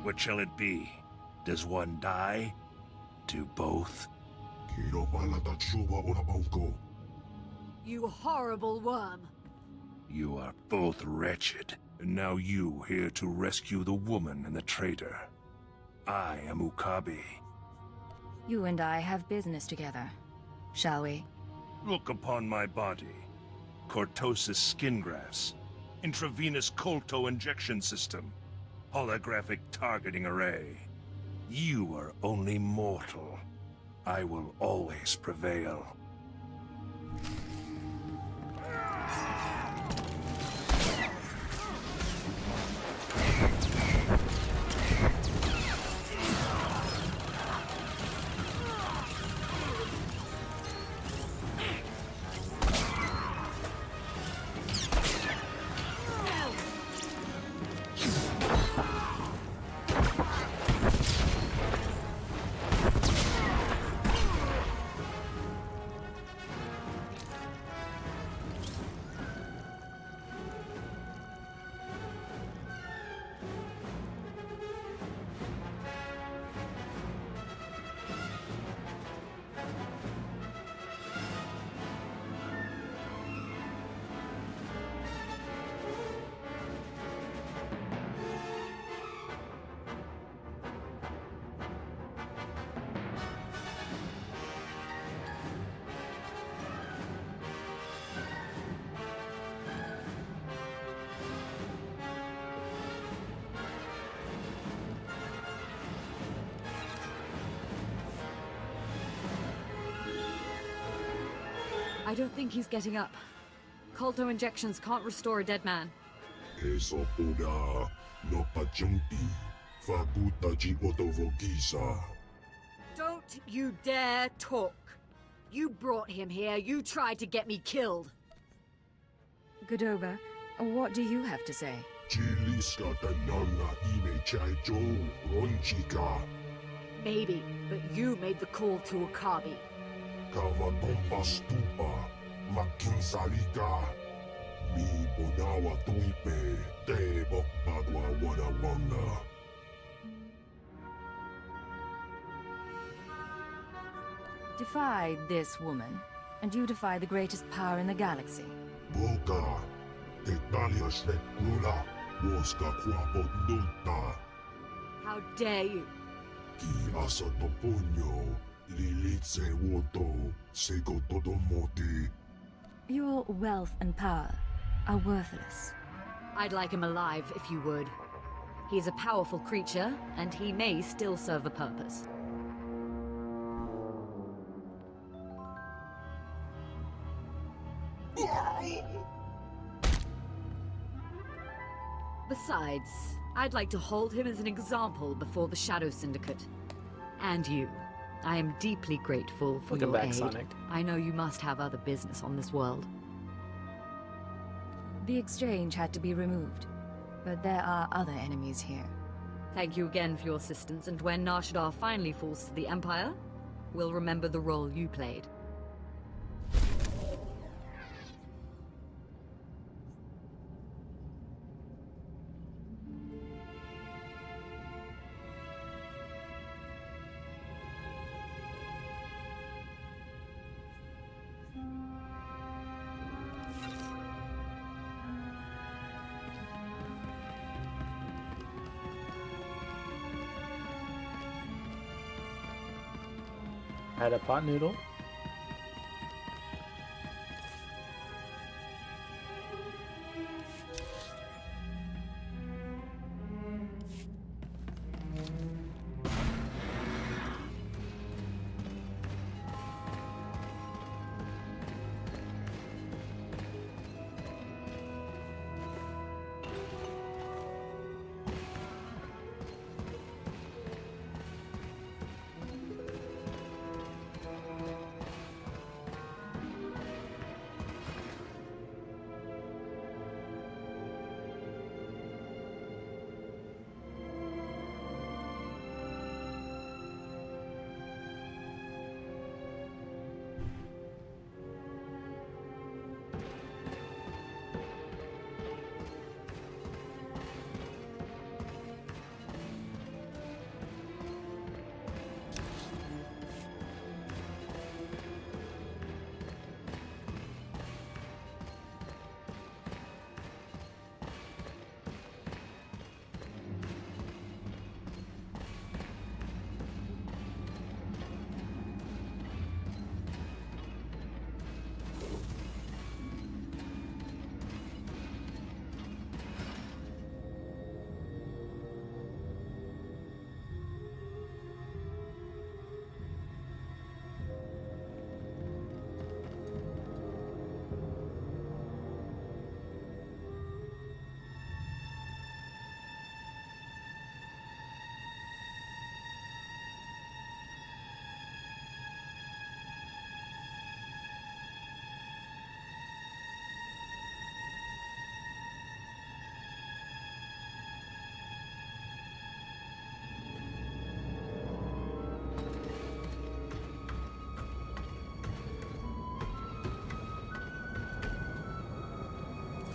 What shall it be? Does one die? Do both?
You horrible worm.
You are both wretched, and now you here to rescue the woman and the traitor. I am Ukabi.
You and I have business together, shall we?
Look upon my body. Cortosis skin grafts, intravenous colto injection system, holographic targeting array. You are only mortal. I will always prevail.
I don't think he's getting up. Colto injections can't restore a dead man. Don't you dare talk. You brought him here. You tried to get me killed.
Godoba, what do you have to say?
Maybe, but you made the call to Okabe.
Defy this woman, and you defy the greatest power in the galaxy.
How dare you?
Your wealth and power are worthless.
I'd like him alive, if you would. He's a powerful creature, and he may still serve a purpose. Besides, I'd like to hold him as an example before the Shadow Syndicate. And you. I am deeply grateful for
Welcome
your
back,
aid.
Sonic.
I know you must have other business on this world.
The exchange had to be removed, but there are other enemies here.
Thank you again for your assistance, and when Nar Shaddaa finally falls to the Empire, we'll remember the role you played.
Had a pot noodle.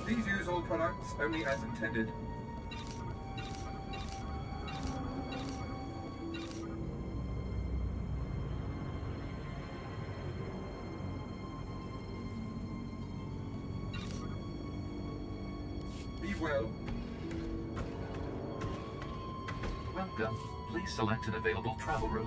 Please use all products only as intended. Be well.
Welcome. Please select an available travel route.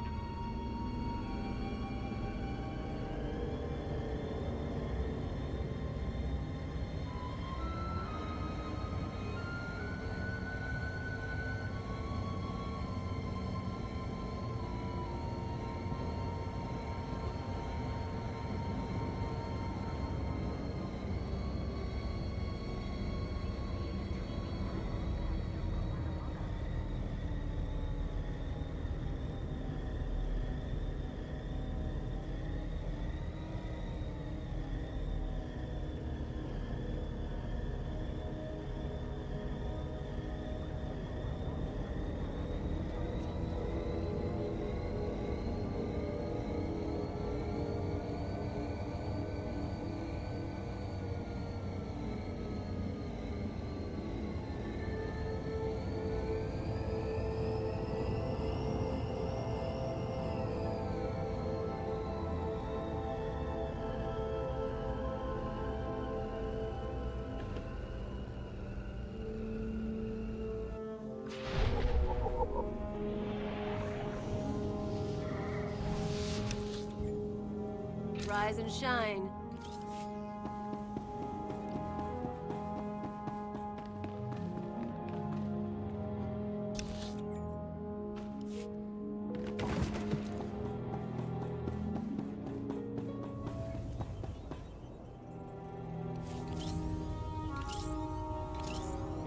Rise and shine.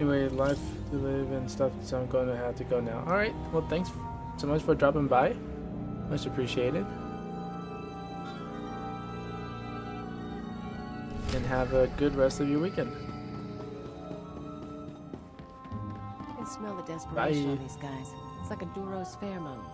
Anyway, life to live and stuff, so I'm going to have to go now. Alright, well thanks so much for dropping by. Much appreciated. And have a good rest of your weekend.
It's smell the desperation
Bye.
on these guys. It's like a Duro's pheromone.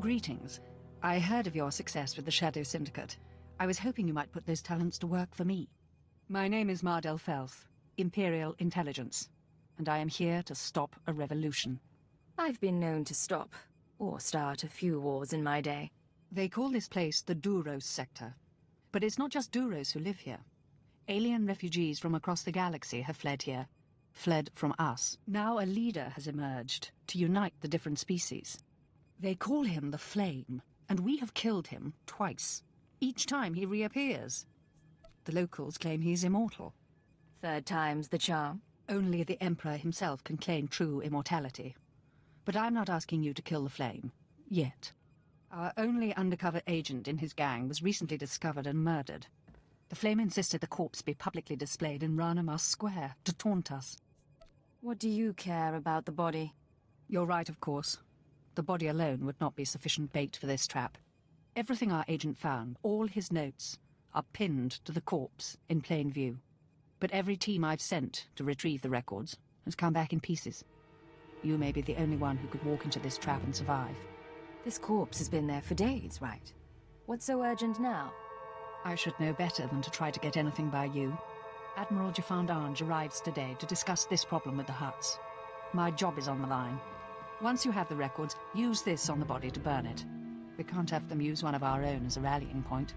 Greetings. I heard of your success with the Shadow Syndicate. I was hoping you might put those talents to work for me. My name is Mardel Felth, Imperial Intelligence, and I am here to stop a revolution.
I've been known to stop, or start a few wars in my day.
They call this place the Duros sector. But it's not just Duros who live here. Alien refugees from across the galaxy have fled here. Fled from us. Now a leader has emerged to unite the different species. They call him the Flame, and we have killed him twice. Each time he reappears. The locals claim he's immortal.
Third time's the charm.
Only the Emperor himself can claim true immortality. But I'm not asking you to kill the Flame. Yet. Our only undercover agent in his gang was recently discovered and murdered. The Flame insisted the corpse be publicly displayed in Ranamas Square to taunt us.
What do you care about the body?
You're right, of course. The body alone would not be sufficient bait for this trap. Everything our agent found, all his notes, are pinned to the corpse in plain view. But every team I've sent to retrieve the records has come back in pieces. You may be the only one who could walk into this trap and survive.
This corpse has been there for days, right? What's so urgent now?
I should know better than to try to get anything by you. Admiral Jaffandange arrives today to discuss this problem with the Hutts. My job is on the line. Once you have the records, use this on the body to burn it. We can't have them use one of our own as a rallying point.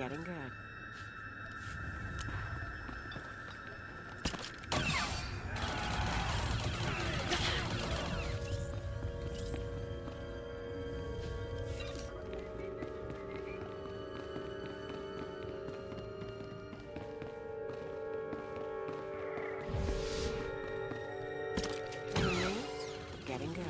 Getting good. Getting good.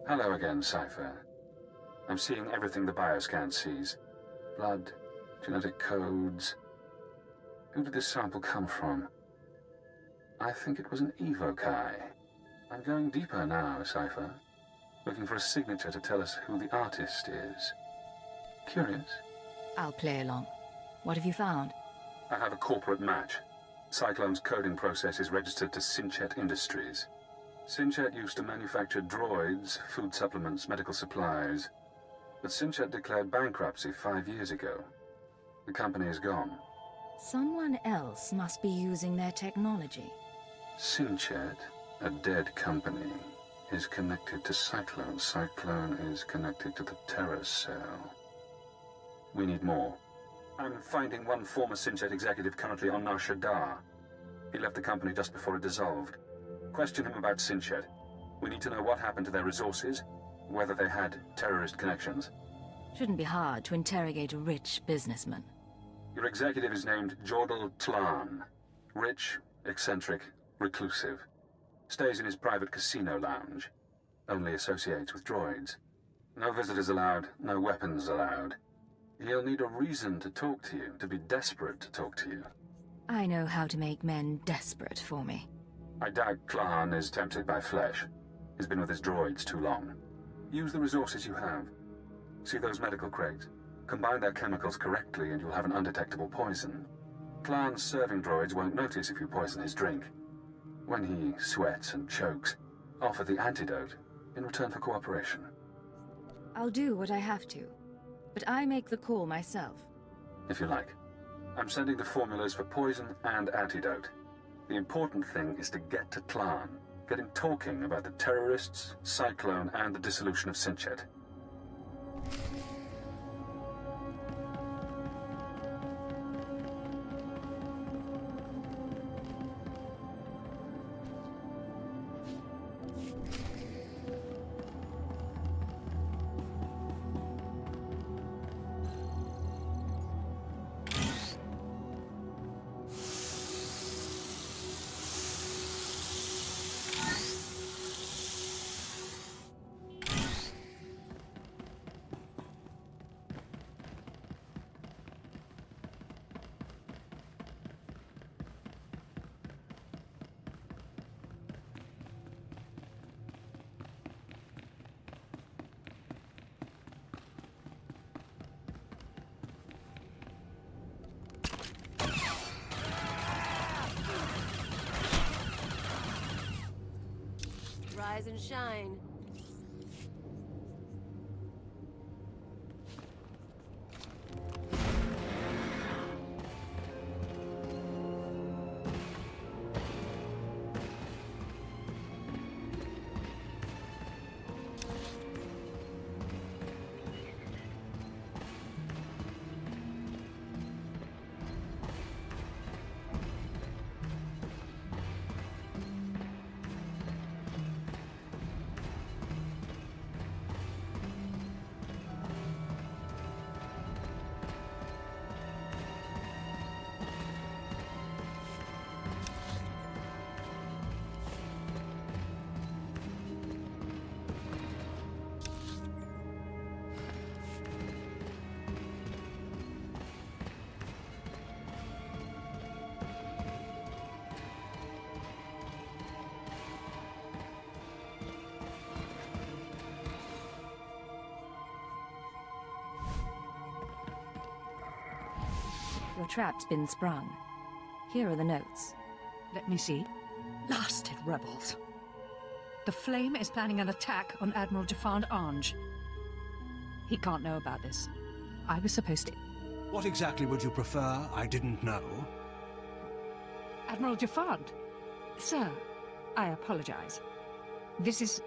Hello again, Cypher. I'm seeing everything the bioscan sees. Blood, genetic codes. Who did this sample come from? I think it was an evokai. I'm going deeper now, Cypher. Looking for a signature to tell us who the artist is. Curious?
I'll play along. What have you found?
I have a corporate match. Cyclone's coding process is registered to Sinchet Industries. Sinchet used to manufacture droids, food supplements, medical supplies. But Sinchet declared bankruptcy 5 years ago. The company is gone.
Someone else must be using their technology.
Sinchet, a dead company, is connected to Cyclone. Cyclone is connected to the Terror Cell. We need more. I'm finding one former Sinchet executive currently on Nar Shaddaa. He left the company just before it dissolved. Question him about Sinchet. We need to know what happened to their resources, whether they had terrorist connections.
Shouldn't be hard to interrogate a rich businessman.
Your executive is named Jordal Tlan. Rich, eccentric, reclusive. Stays in his private casino lounge. Only associates with droids. No visitors allowed, no weapons allowed. He'll need a reason to talk to you, to be desperate to talk to you.
I know how to make men desperate for me.
I doubt Tlan is tempted by flesh. He's been with his droids too long. Use the resources you have. See those medical crates? Combine their chemicals correctly and you'll have an undetectable poison. Tlan's serving droids won't notice if you poison his drink. When he sweats and chokes, offer the antidote in return for cooperation.
I'll do what I have to, but I make the call myself.
If you like. I'm sending the formulas for poison and antidote. The important thing is to get to Tlan. Get him talking about the terrorists, Cyclone, and the dissolution of Sinchet.
rise and shine.
Your trap's been sprung. Here are the notes.
Let me see. Blasted rebels. The Flame is planning an attack on Admiral Jafand Ange. He can't know about this. I was supposed to...
What exactly would you prefer? I didn't know.
Admiral Jafand? Sir, I apologize. This is...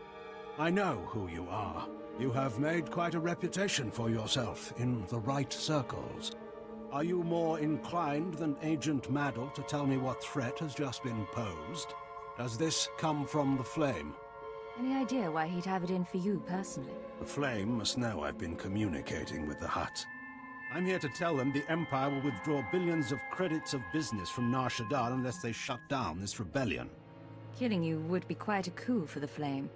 I know who you are. You have made quite a reputation for yourself in the right circles. Are you more inclined than Agent Maddle to tell me what threat has just been posed? Does this come from the Flame?
Any idea why he'd have it in for you personally?
The Flame must know I've been communicating with the Hutt. I'm here to tell them the Empire will withdraw billions of credits of business from Nar Shaddaa unless they shut down this rebellion.
Killing you would be quite a coup for the Flame.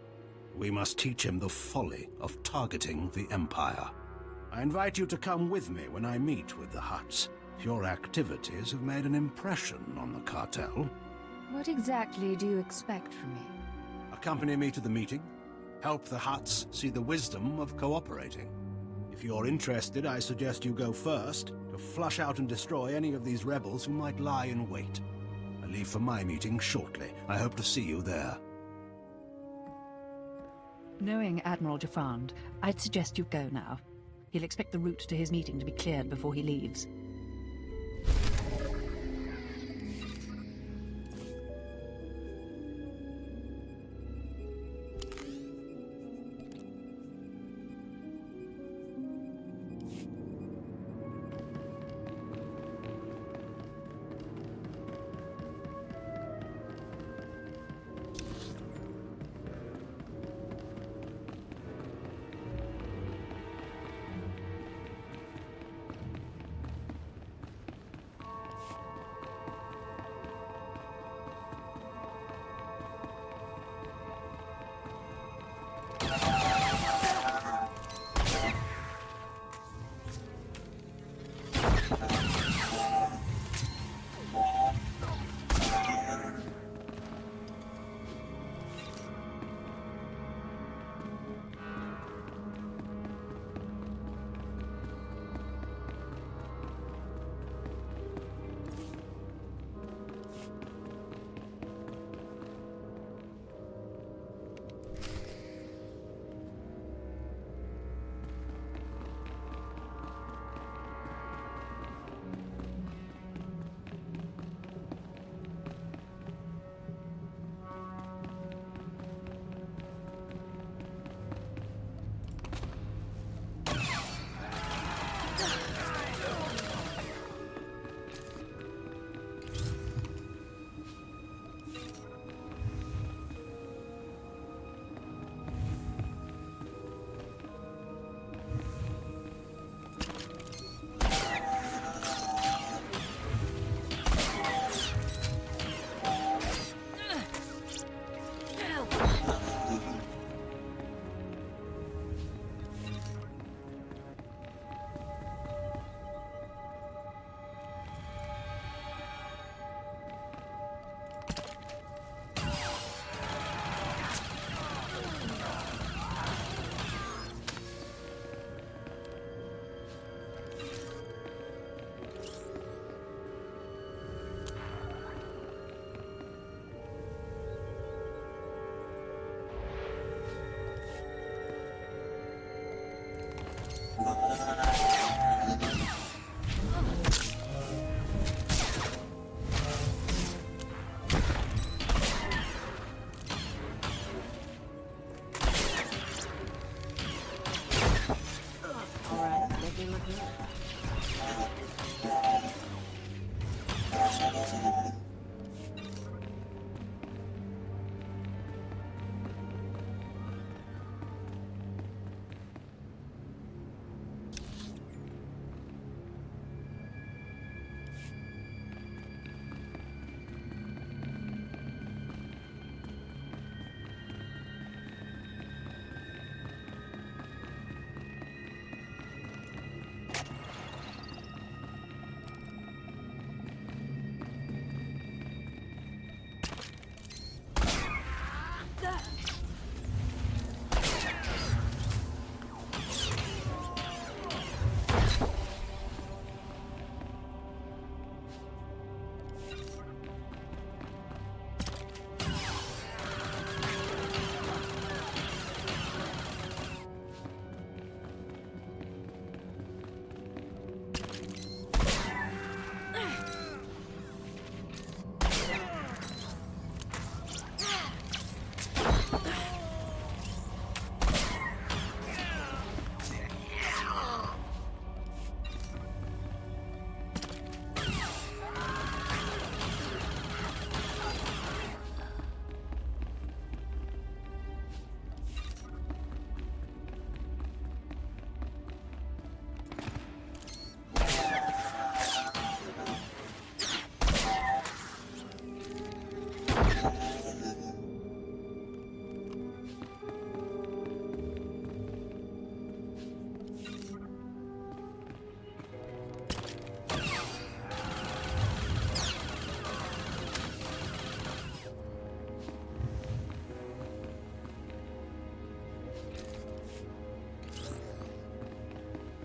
We must teach him the folly of targeting the Empire. I invite you to come with me when I meet with the Hutts. Your activities have made an impression on the cartel.
What exactly do you expect from me?
Accompany me to the meeting. Help the Hutts see the wisdom of cooperating. If you're interested, I suggest you go first to flush out and destroy any of these rebels who might lie in wait. I leave for my meeting shortly. I hope to see you there.
Knowing Admiral Jafand, I'd suggest you go now. He'll expect the route to his meeting to be cleared before he leaves.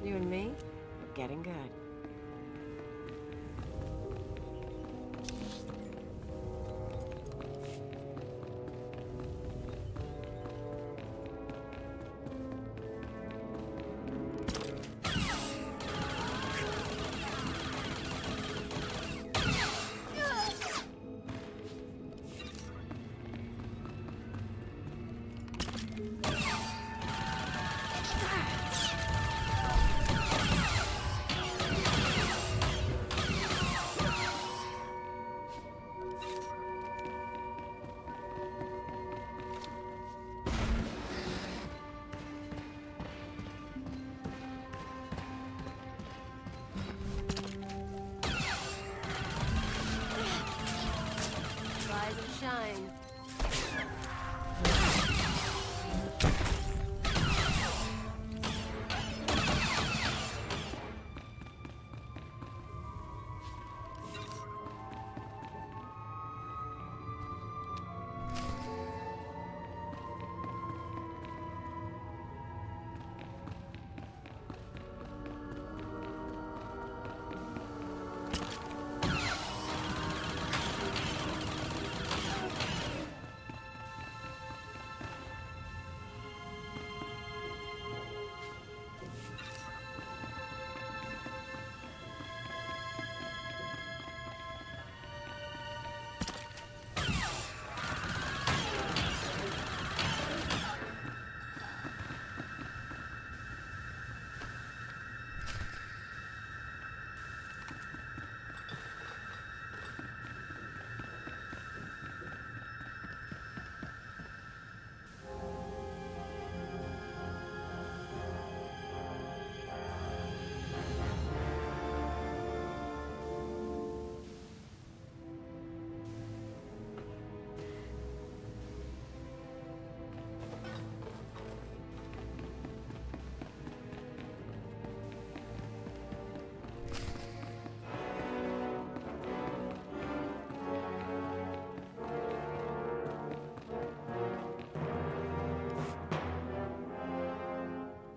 You and me, we're getting good. Rise and shine.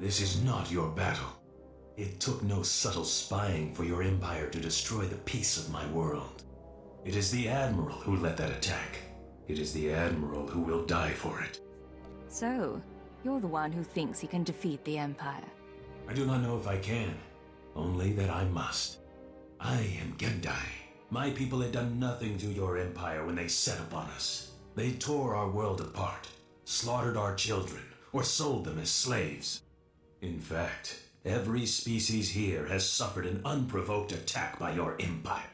This is not your battle. It took no subtle spying for your empire to destroy the peace of my world. It is the Admiral who led that attack. It is the Admiral who will die for it.
So, you're the one who thinks he can defeat the Empire.
I do not know if I can, only that I must. I am Gendai. My people had done nothing to your empire when they set upon us. They tore our world apart, slaughtered our children, or sold them as slaves. In fact, every species here has suffered an unprovoked attack by your empire.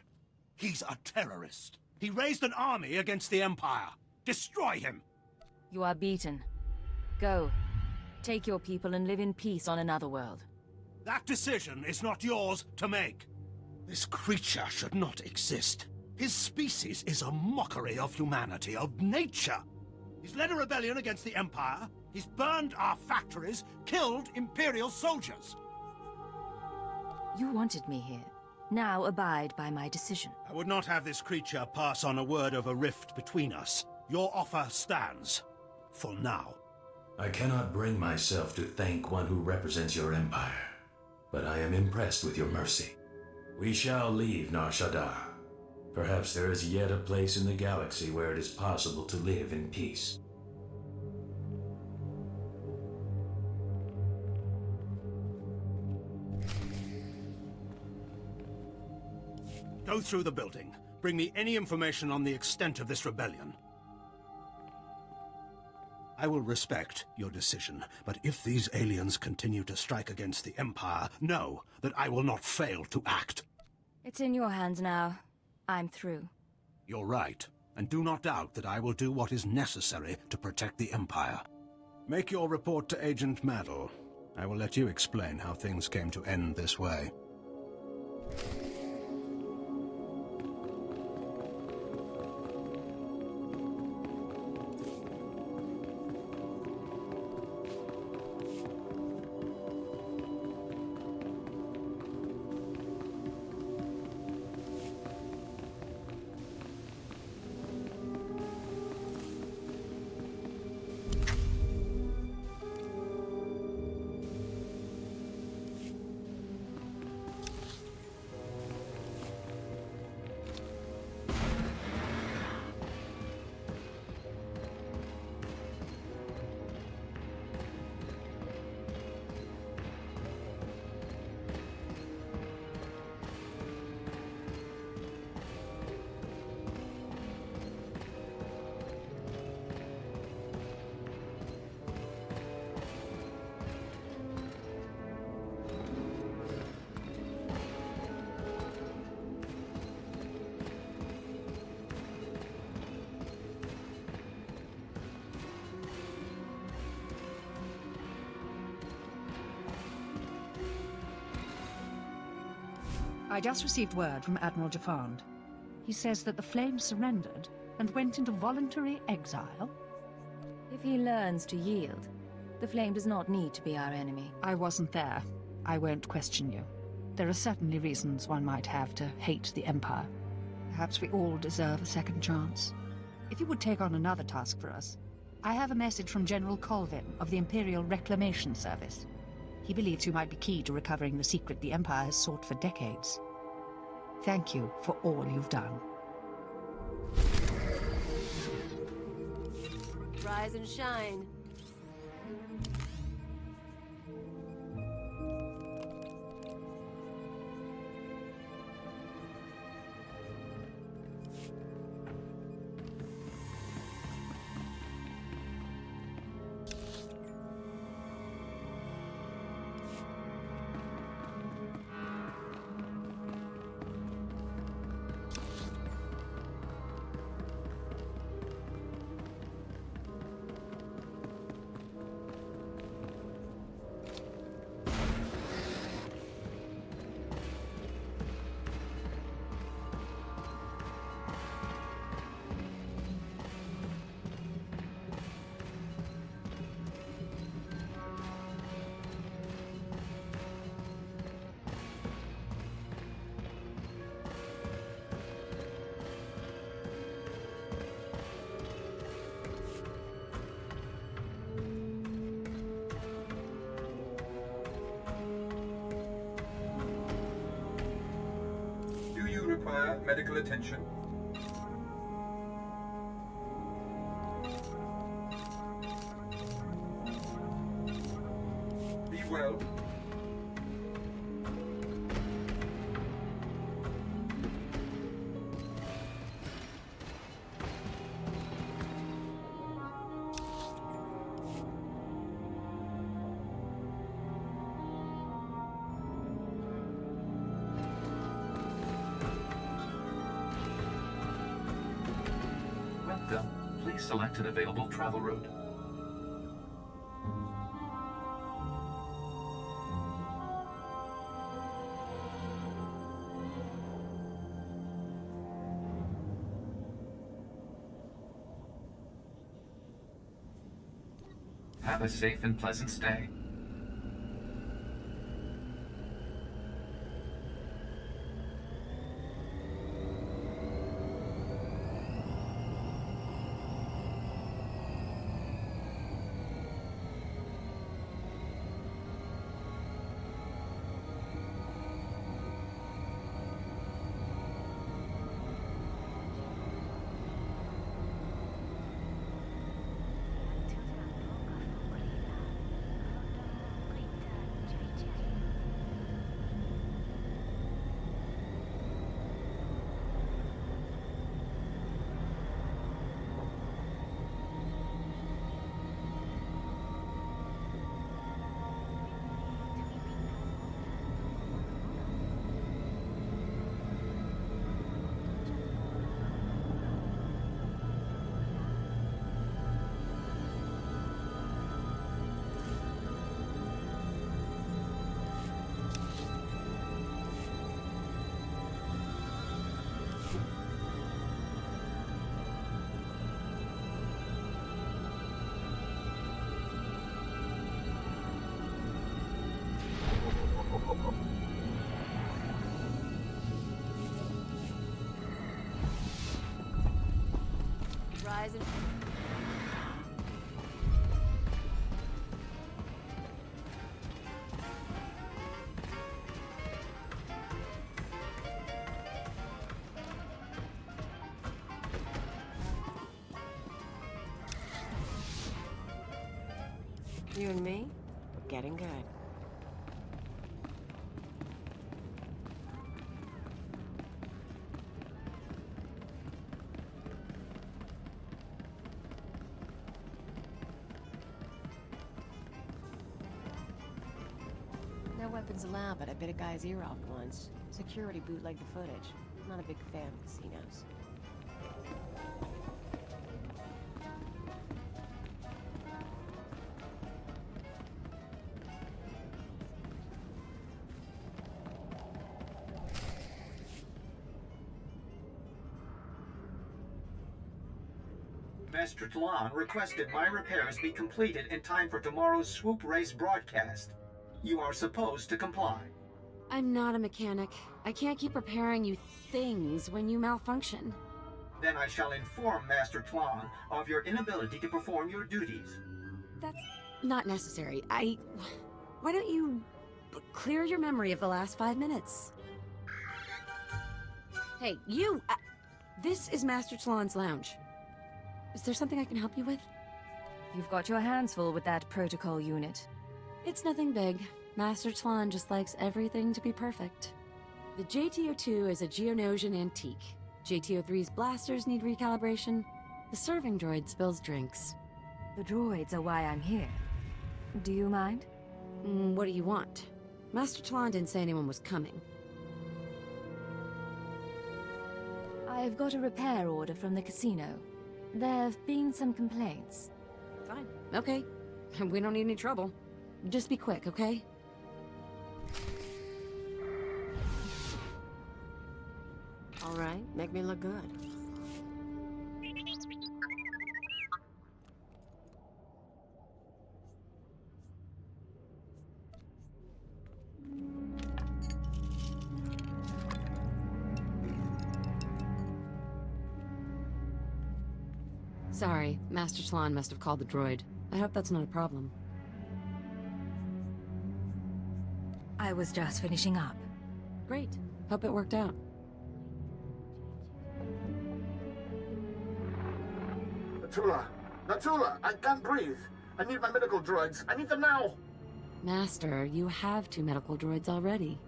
He's a terrorist. He raised an army against the Empire. Destroy him!
You are beaten. Go. Take your people and live in peace on another world.
That decision is not yours to make. This creature should not exist. His species is a mockery of humanity, of nature. He's led a rebellion against the Empire. He's burned our factories, killed Imperial soldiers.
You wanted me here. Now abide by my decision.
I would not have this creature pass on a word of a rift between us. Your offer stands. For now.
I cannot bring myself to thank one who represents your empire, but I am impressed with your mercy. We shall leave Nar Shaddaa. Perhaps there is yet a place in the galaxy where it is possible to live in peace.
Go through the building. Bring me any information on the extent of this rebellion. I will respect your decision, but if these aliens continue to strike against the Empire, know that I will not fail to act.
It's in your hands now. I'm through.
You're right, and do not doubt that I will do what is necessary to protect the Empire. Make your report to Agent Maddle. I will let you explain how things came to end this way.
I just received word from Admiral Jafand. He says that the Flames surrendered and went into voluntary exile.
If he learns to yield, the Flame does not need to be our enemy.
I wasn't there. I won't question you. There are certainly reasons one might have to hate the Empire. Perhaps we all deserve a second chance. If you would take on another task for us, I have a message from General Colvin of the Imperial Reclamation Service. He believes you might be key to recovering the secret the Empire has sought for decades. Thank you for all you've done.
Rise and shine.
Require medical attention. Be well. Please select an available travel route. Have a safe and pleasant stay.
Rise and... You and me, we're getting good. No weapons allowed, but I bit a guy's ear off once. Security bootlegged the footage. I'm not a big fan of casinos.
Master Tlan requested my repairs be completed in time for tomorrow's swoop race broadcast. You are supposed to comply.
I'm not a mechanic. I can't keep repairing you things when you malfunction.
Then I shall inform Master Tlan of your inability to perform your duties.
That's not necessary. Why don't you clear your memory of the last 5 minutes? Hey, you! This is Master Tlan's lounge. Is there something I can help you with?
You've got your hands full with that protocol unit.
It's nothing big. Master Tlan just likes everything to be perfect. The JTO-2 is a Geonosian antique. JTO-3's blasters need recalibration. The serving droid spills drinks.
The droids are why I'm here. Do you mind?
What do you want? Master Tlan didn't say anyone was coming.
I've got a repair order from the casino. There have been some complaints.
Fine. Okay. We don't need any trouble. Just be quick, okay?
All right, make me look good.
Sorry, Master Tlan must have called the droid. I hope that's not a problem.
I was just finishing up.
Great. Hope it worked out.
Natula, I can't breathe. I need my medical droids. I need them now.
Master, you have 2 medical droids already.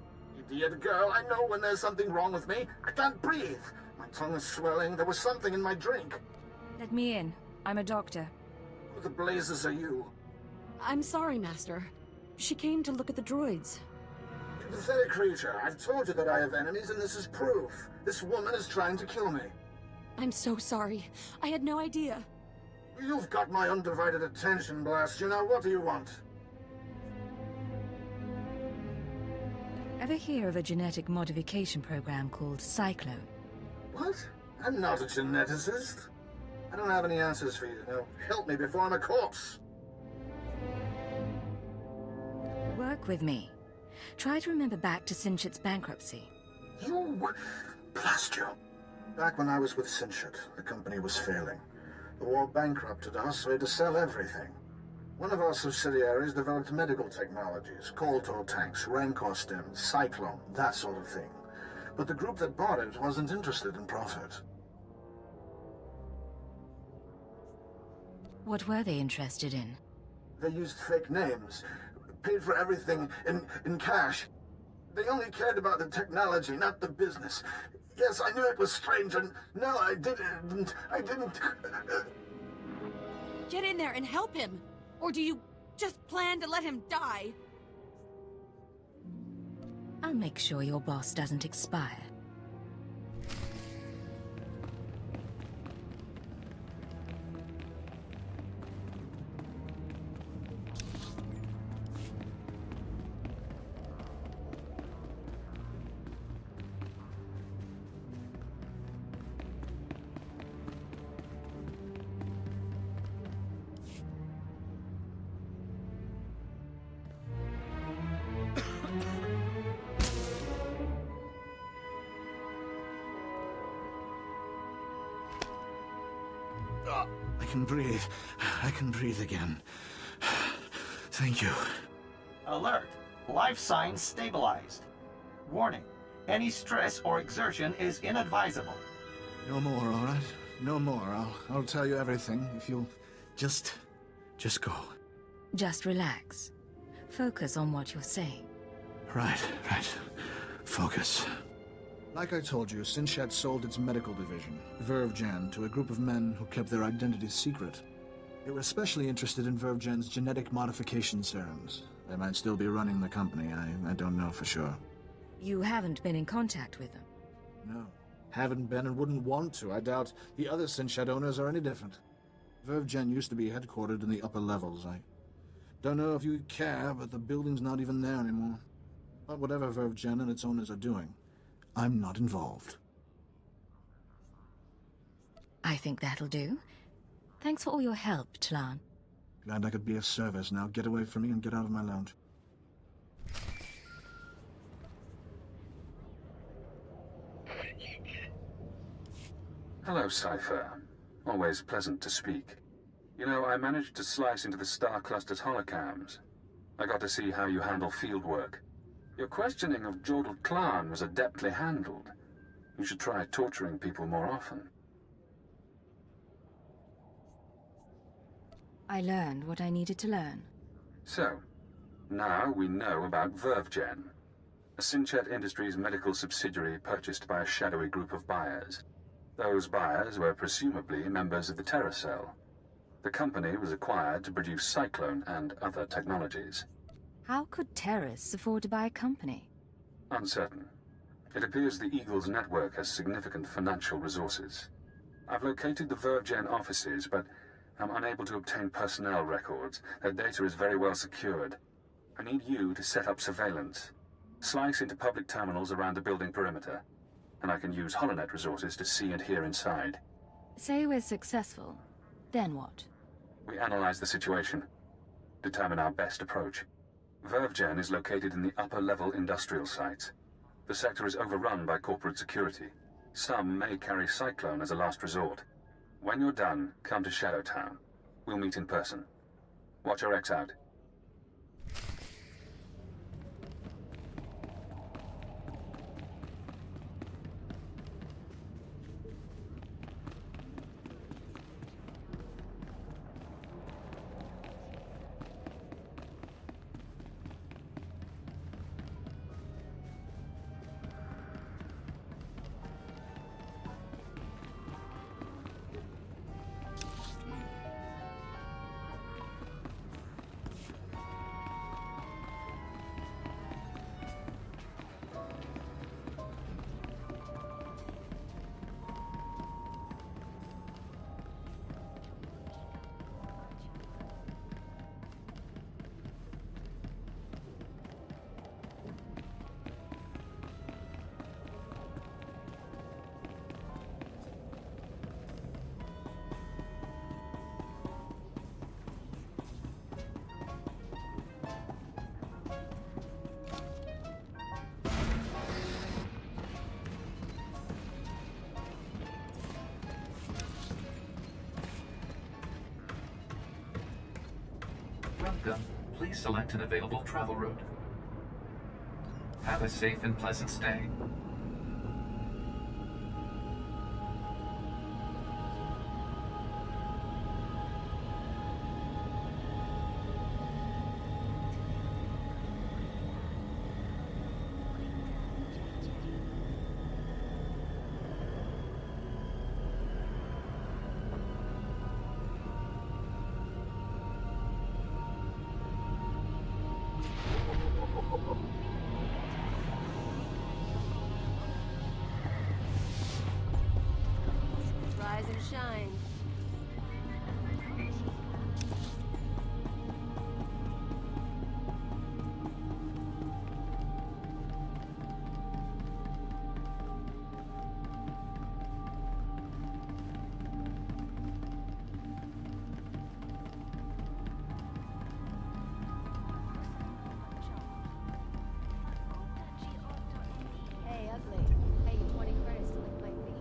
Idiot girl, I know when there's something wrong with me. I can't breathe. My tongue is swelling. There was something in my drink.
Let me in. I'm a doctor.
Who the blazes are you?
I'm sorry, Master. She came to look at the droids.
You pathetic creature. I've told you that I have enemies, and this is proof. This woman is trying to kill me.
I'm so sorry. I had no idea.
You've got my undivided attention, blast you. Now, what do you want?
Ever hear of a genetic modification program called Cyclone?
What? I'm not a geneticist. I don't have any answers for you. Now, help me before I'm a corpse.
Work with me. Try to remember back to Sinchit's bankruptcy.
You... blast you. Back when I was with Sinchit, the company was failing. The war bankrupted us, so we had to sell everything. One of our subsidiaries developed medical technologies, Koltor tanks, Rancor stems, Cyclone, that sort of thing. But the group that bought it wasn't interested in profit.
What were they interested in?
They used fake names, paid for everything in cash. They only cared about the technology, not the business. Yes, I knew it was strange, and no, I didn't.
Get in there and help him! Or do you just plan to let him die?
I'll make sure your boss doesn't expire.
I can breathe. I can breathe again. Thank you.
Alert! Life signs stabilized. Warning. Any stress or exertion is inadvisable.
No more, all right? No more. I'll tell you everything if you'll just go.
Just relax. Focus on what you're saying.
Right. Focus. Like I told you, Sinchat sold its medical division, Vervjan, to a group of men who kept their identities secret. They were especially interested in Vervjan's genetic modification serums. They might still be running the company, I don't know for sure.
You haven't been in contact with them?
No. Haven't been and wouldn't want to. I doubt the other Sinchat owners are any different. Vervjan used to be headquartered in the upper levels. I don't know if you care, but the building's not even there anymore. But whatever Vervjan and its owners are doing, I'm not involved.
I think that'll do.
Thanks for all your help, Tlan.
Glad I could be of service. Now get away from me and get out of my lounge.
Hello, Cypher. Always pleasant to speak. You know, I managed to slice into the Star Cluster's holocams. I got to see how you handle field work. Your questioning of Jordal Klan was adeptly handled. You should try torturing people more often.
I learned what I needed to learn.
So, now we know about VerveGen, a Sinchet Industries medical subsidiary purchased by a shadowy group of buyers. Those buyers were presumably members of the Terra Cell. The company was acquired to produce Cyclone and other technologies.
How could terrorists afford to buy a company?
Uncertain. It appears the Eagle's network has significant financial resources. I've located the VerveGen offices, but I'm unable to obtain personnel records. Their data is very well secured. I need you to set up surveillance. Slice into public terminals around the building perimeter, and I can use HoloNet resources to see and hear inside.
Say we're successful. Then what?
We analyze the situation, determine our best approach. VerveGen is located in the upper-level industrial sites. The sector is overrun by corporate security. Some may carry Cyclone as a last resort. When you're done, come to Shadowtown. We'll meet in person. Watch your X out.
Welcome. Please select an available travel route. Have a safe and pleasant stay.
Rise and shine. Hey, ugly. Pay you 20 credits to lick my feet.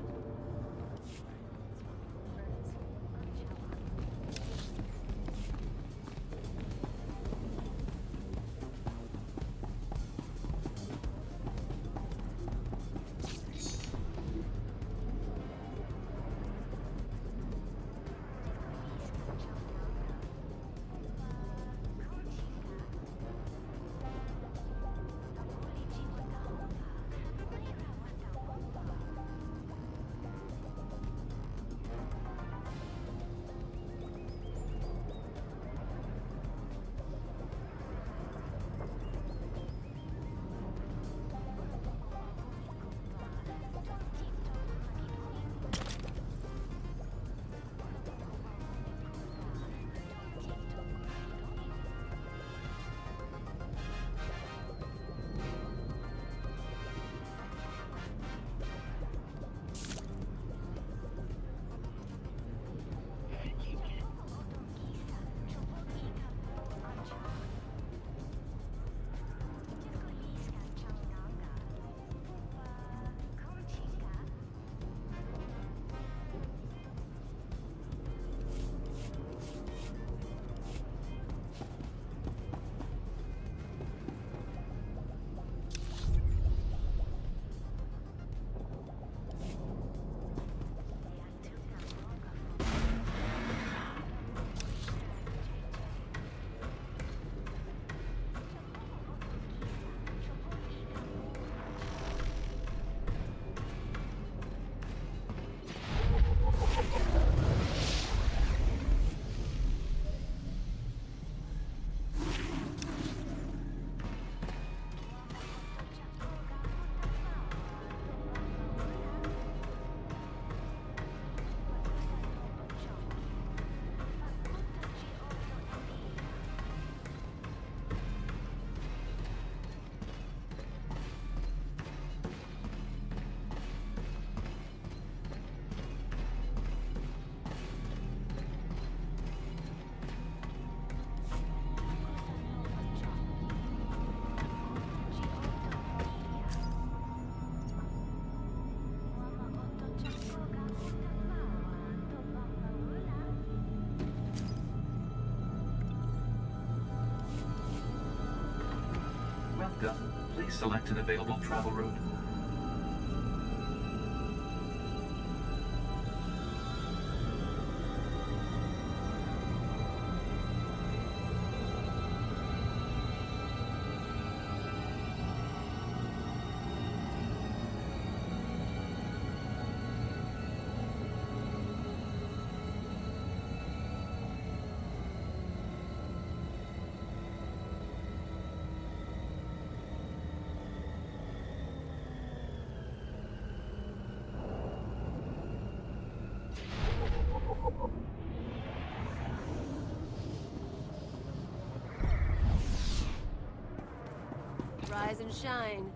done. Please select an available travel route.
Rise and shine.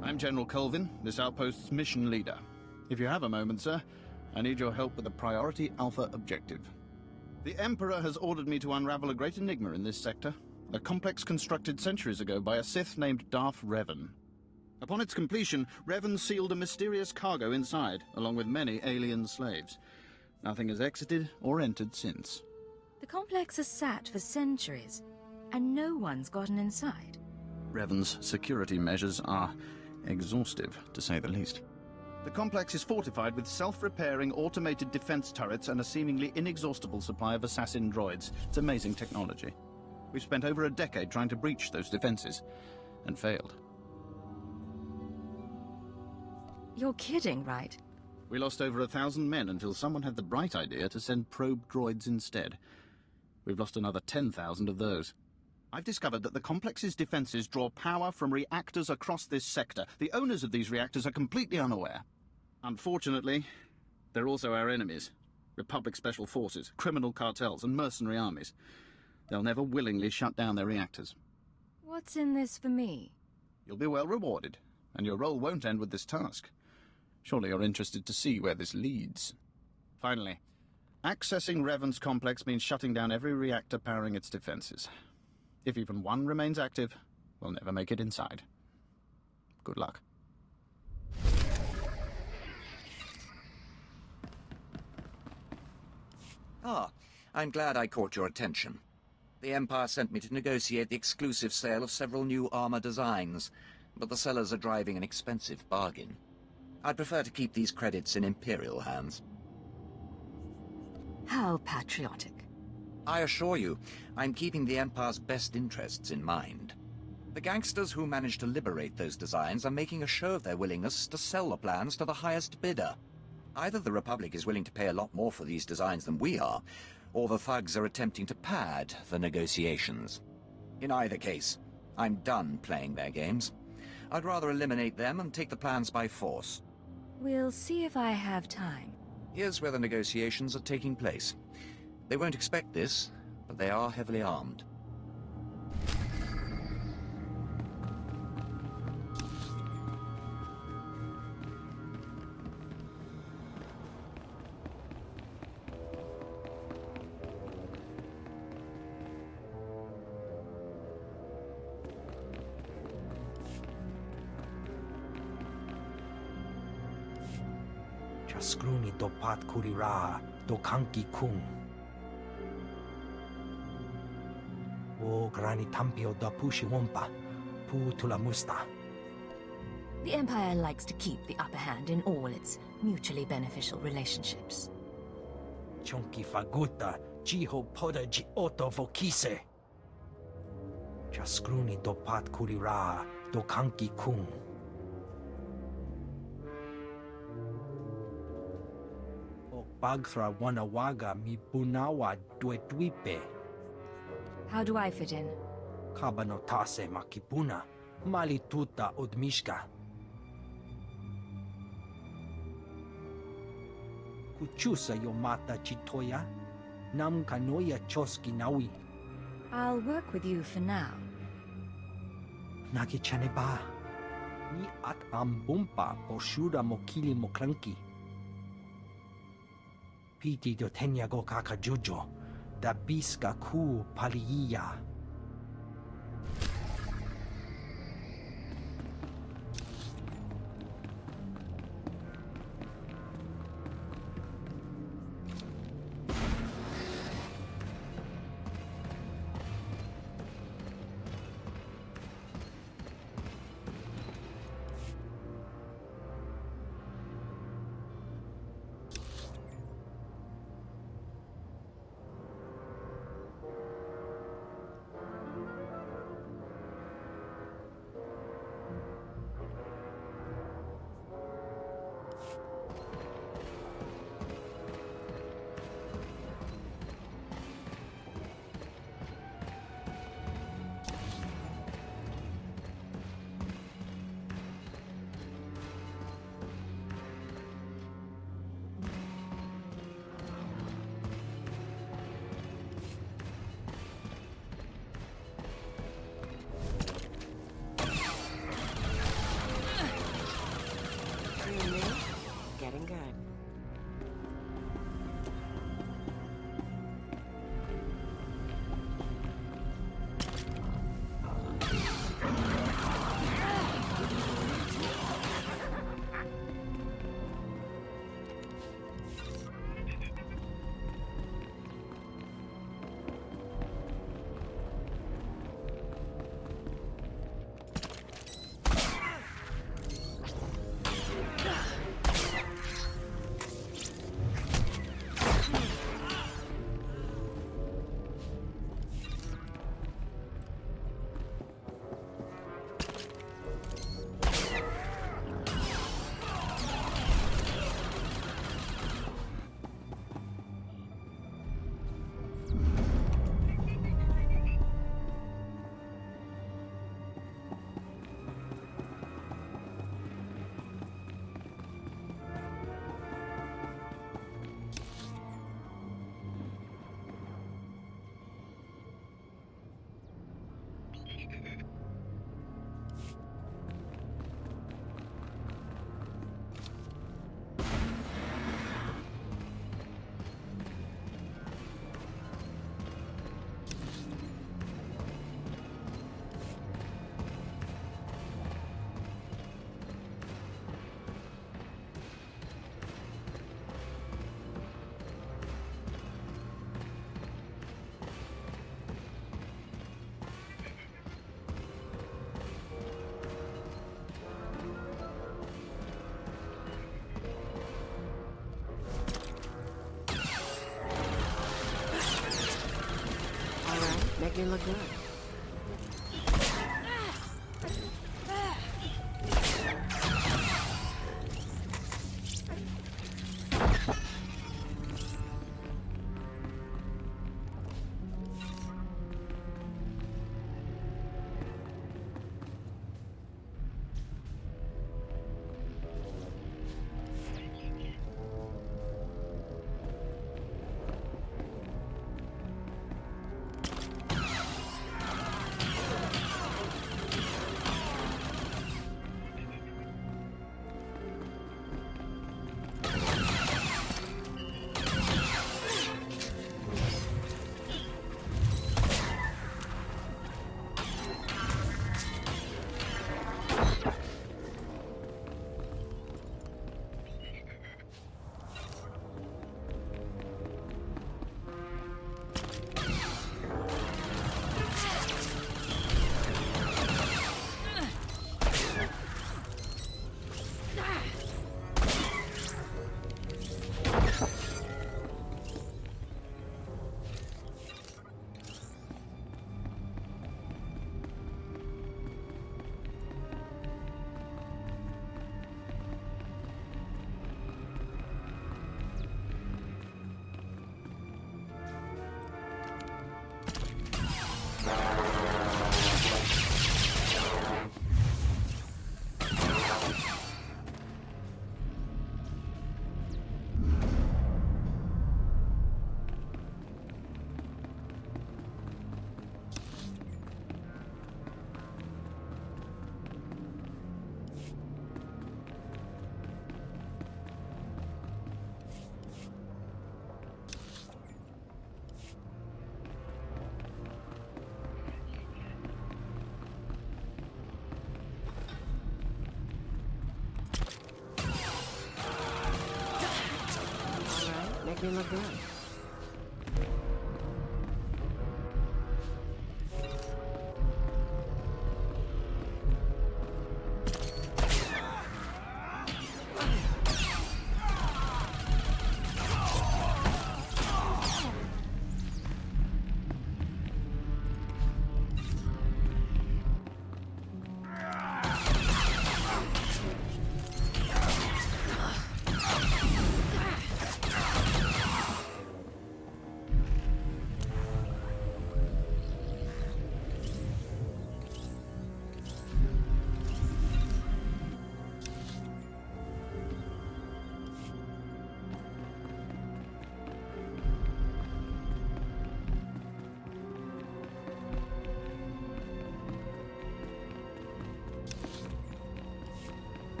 I'm General Colvin, this outpost's mission leader. If you have a moment, sir, I need your help with a priority Alpha objective. The Emperor has ordered me to unravel a great enigma in this sector, a complex constructed centuries ago by a Sith named Darth Revan. Upon its completion, Revan sealed a mysterious cargo inside, along with many alien slaves. Nothing has exited or entered since.
The complex has sat for centuries, and no one's gotten inside.
Revan's security measures are exhaustive, to say the least. The complex is fortified with self-repairing automated defense turrets and a seemingly inexhaustible supply of assassin droids. It's amazing technology. We've spent over a decade trying to breach those defenses, and failed.
You're kidding, right?
We lost over 1,000 men until someone had the bright idea to send probe droids instead. We've lost another 10,000 of those. I've discovered that the complex's defenses draw power from reactors across this sector. The owners of these reactors are completely unaware. Unfortunately, they're also our enemies. Republic Special Forces, criminal cartels, and mercenary armies. They'll never willingly shut down their reactors.
What's in this for me?
You'll be well rewarded, and your role won't end with this task. Surely you're interested to see where this leads. Finally, accessing Revan's complex means shutting down every reactor powering its defenses. If even one remains active, we'll never make it inside. Good luck.
Ah, I'm glad I caught your attention. The Empire sent me to negotiate the exclusive sale of several new armor designs, but the sellers are driving an expensive bargain. I'd prefer to keep these credits in Imperial hands.
How patriotic.
I assure you, I'm keeping the Empire's best interests in mind. The gangsters who managed to liberate those designs are making a show of their willingness to sell the plans to the highest bidder. Either the Republic is willing to pay a lot more for these designs than we are, or the thugs are attempting to pad the negotiations. In either case, I'm done playing their games. I'd rather eliminate them and take the plans by force.
We'll see if I have time.
Here's where the negotiations are taking place. They won't expect this, but they are heavily armed.
Chaskruni dopat kurira dokanki kung. O grani tampio da pushi wompa, pu tula musta.
The Empire likes to keep the upper hand in all its mutually beneficial relationships.
Chonki faguta, jiho podaji oto vokise. Chaskruni dopat kurira dokanki kung. O Bagthra wanawaga mi bunawa dwetuipe.
How do I fit in?
Kabanotase makipuna. Malituta odmishka. Kuchusa yomata chitoya. Nam kanoya choski nawi.
I'll work with you for now.
Nakichaneba. Ni at ambumpa poshura mokili mokranki. Piti dotenya go kakajujo. Da biska ku paliya.
Getting good. Make me look good. make me look good.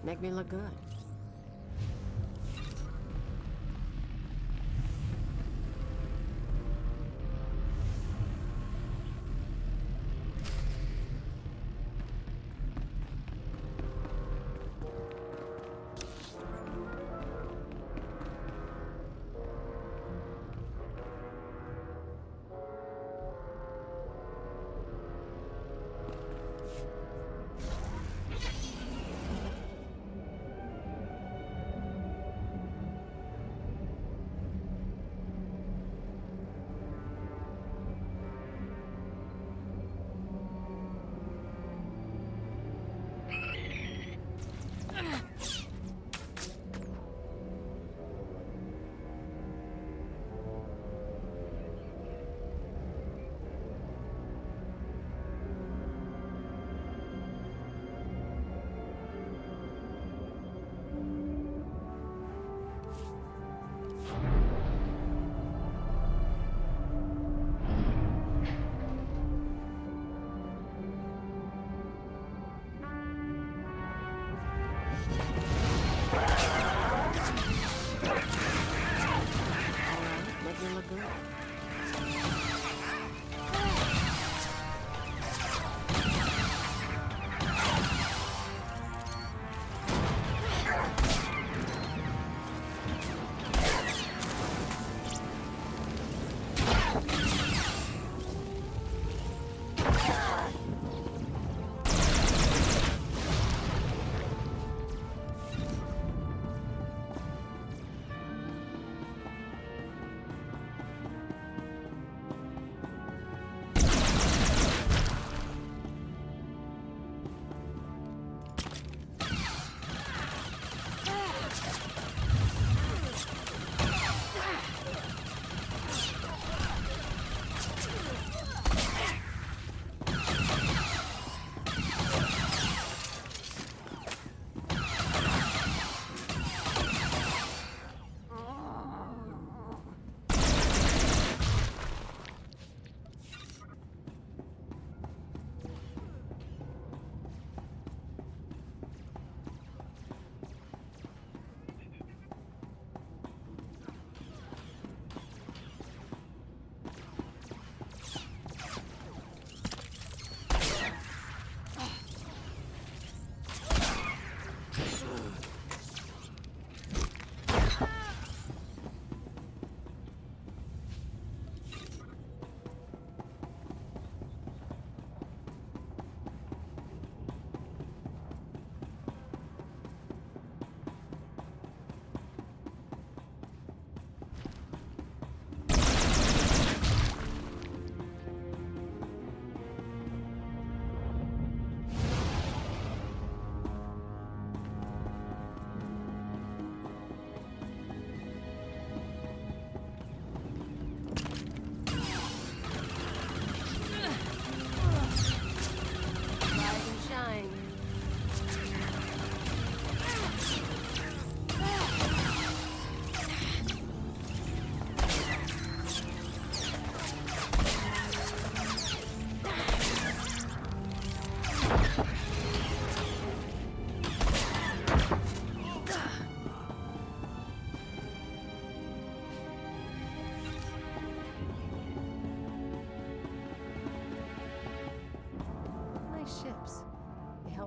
Make me look good.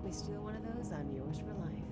me steal one of those, I'm yours for life.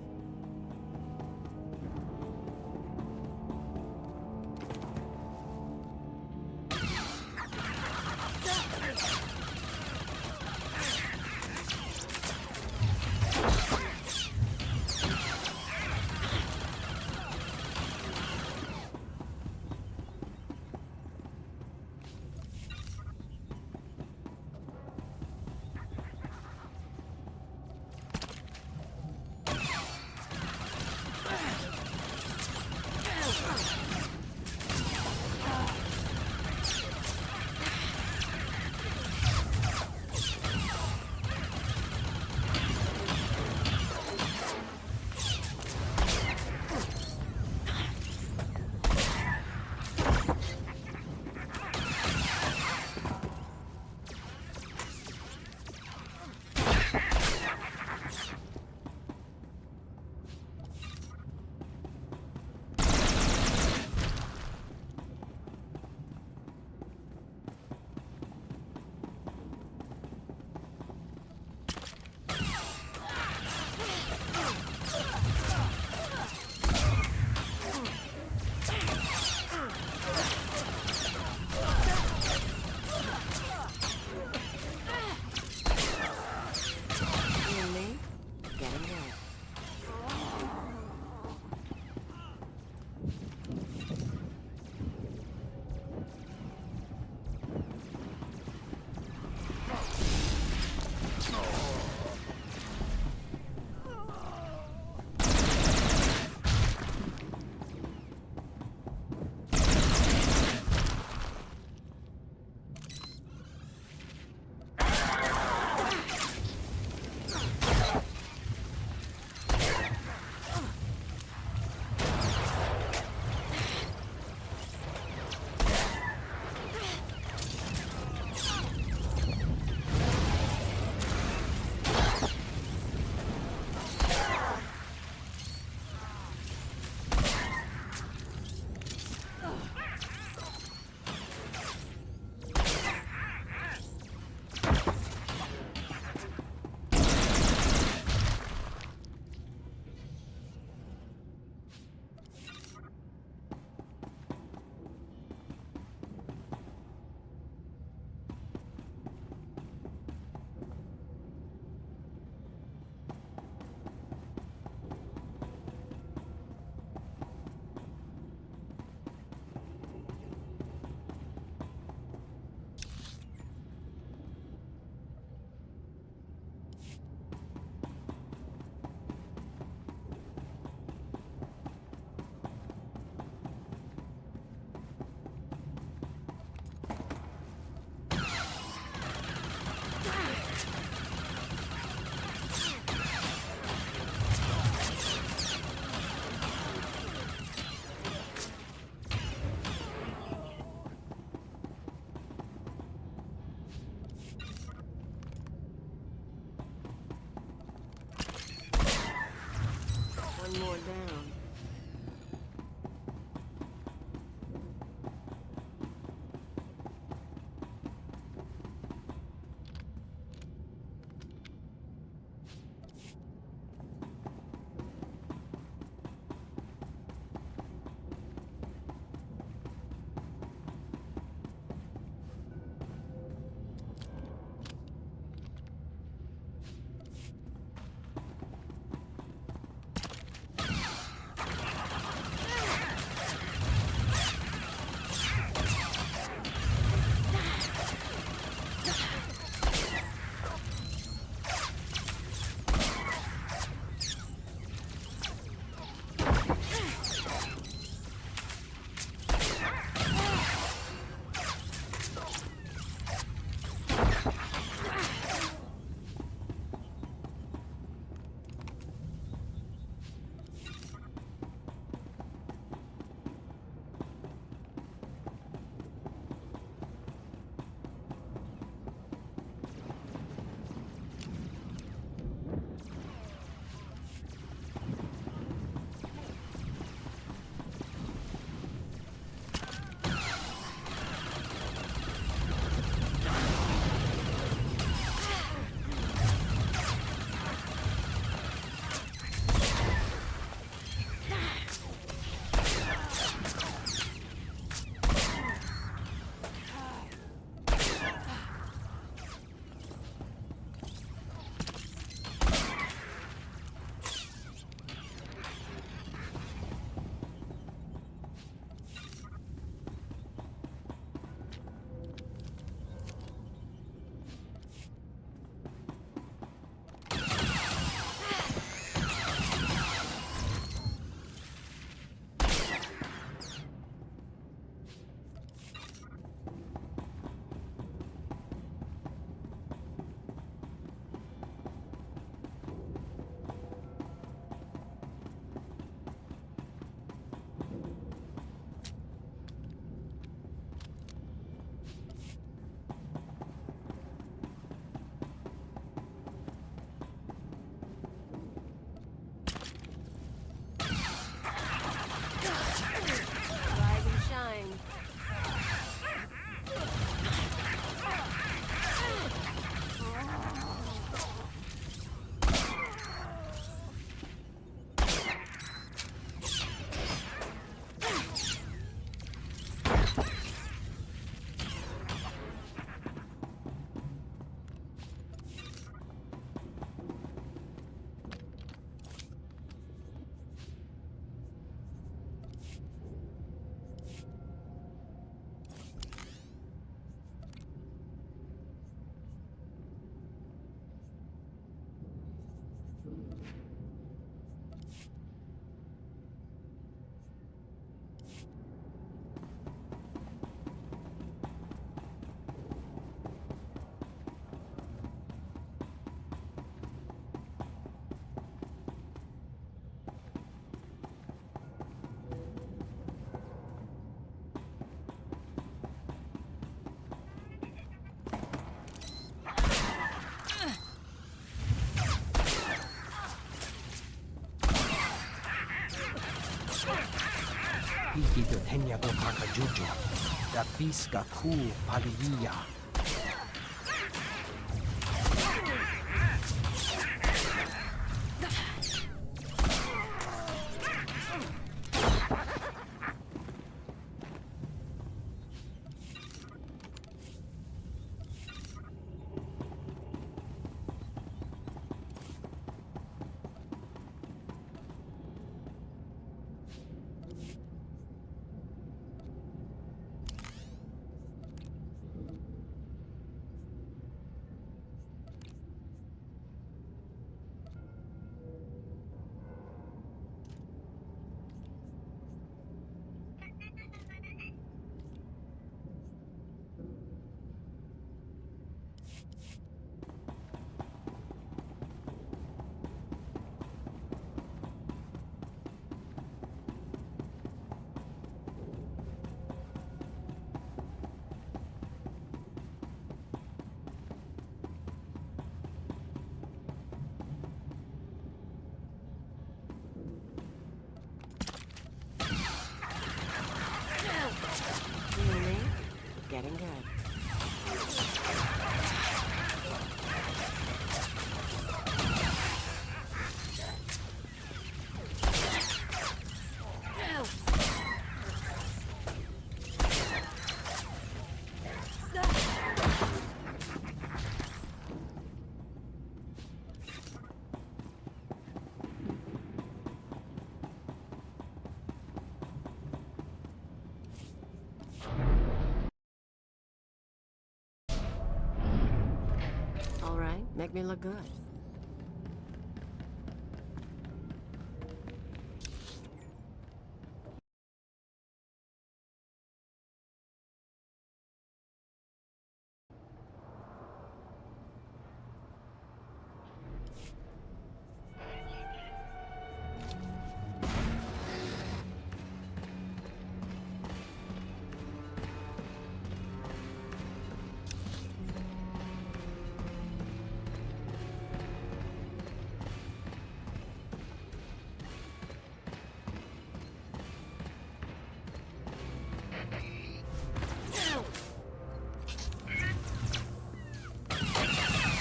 Sakajujo, da Pisca Ku Palivia.
Really? Getting good. All right, make me look good.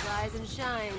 Rise and shine.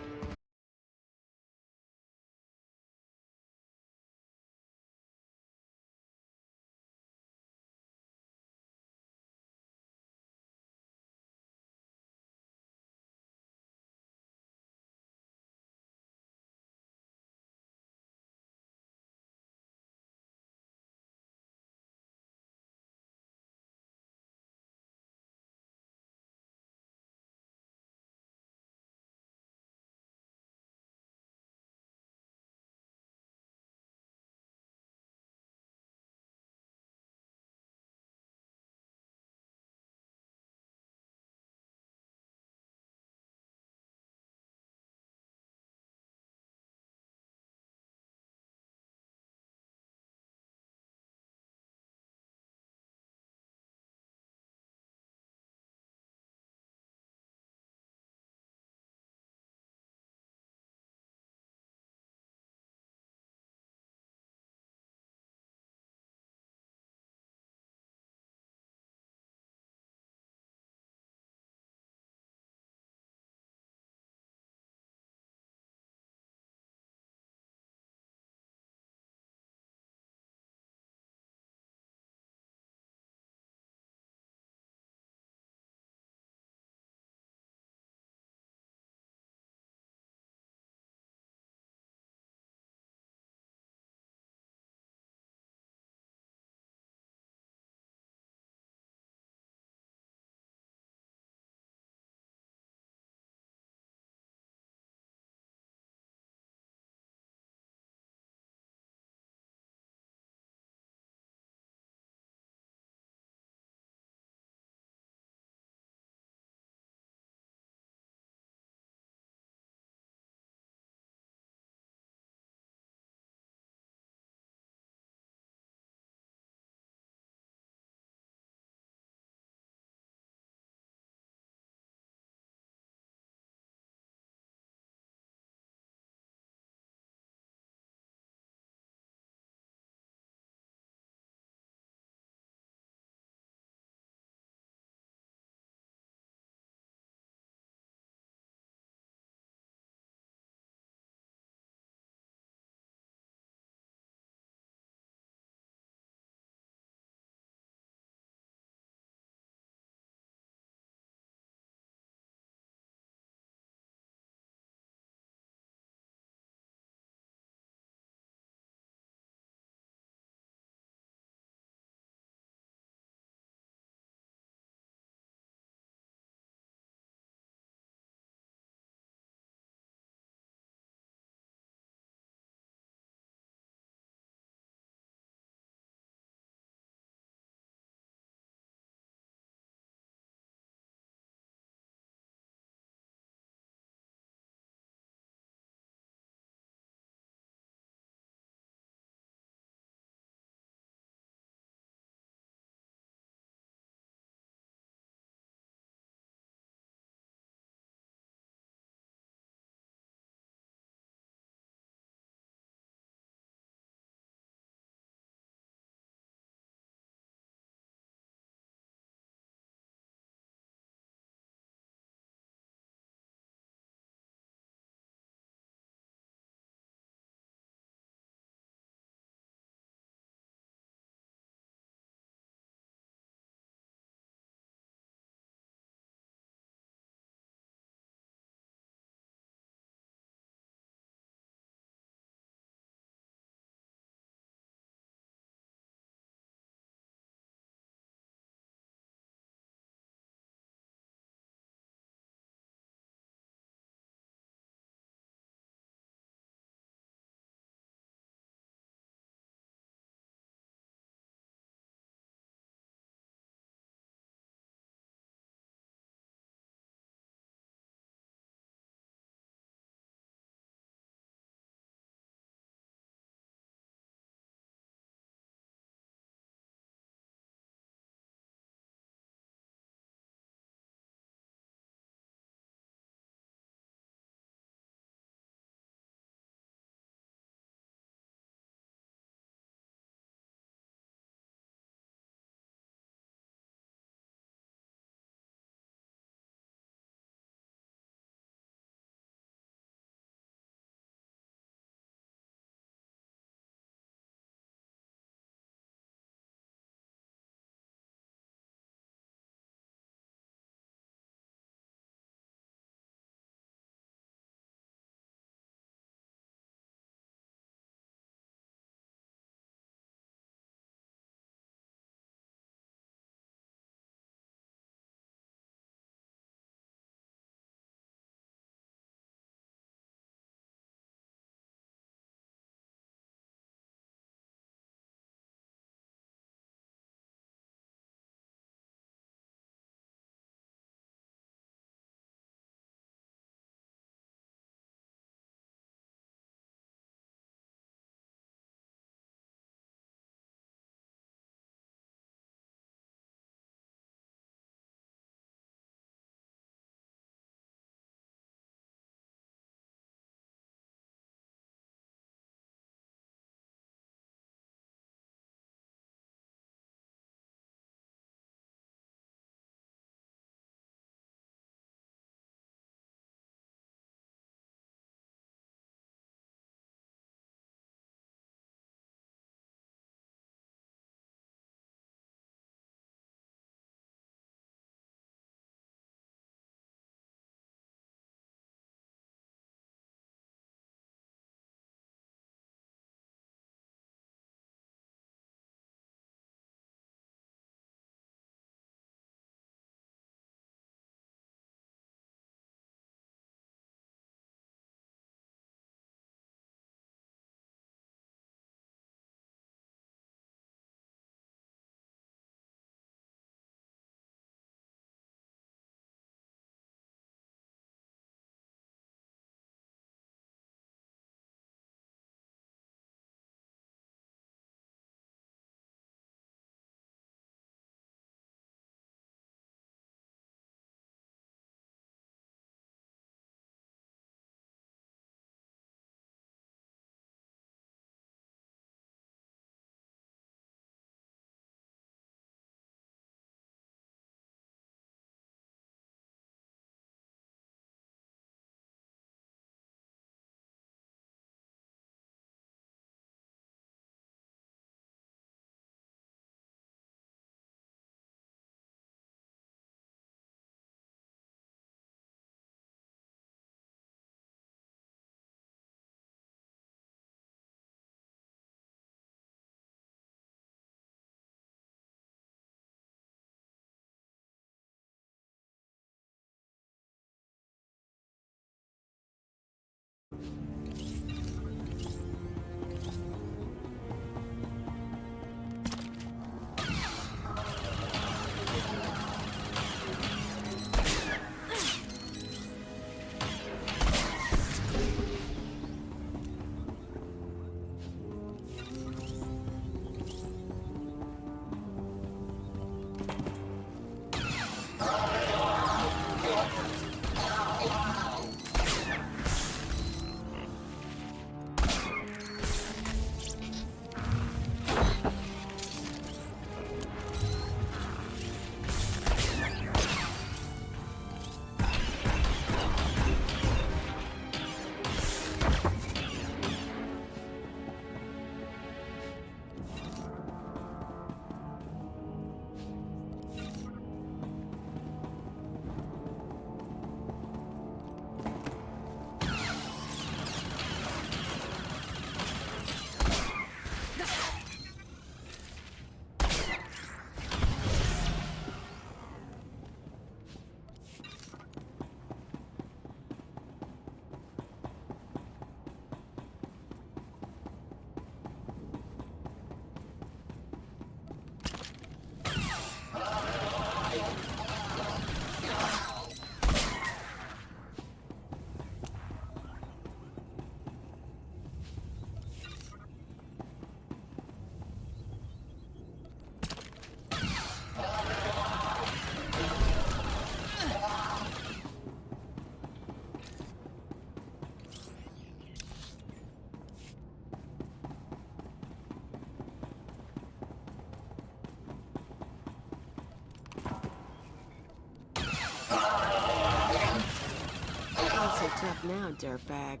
Tough now, dirtbag.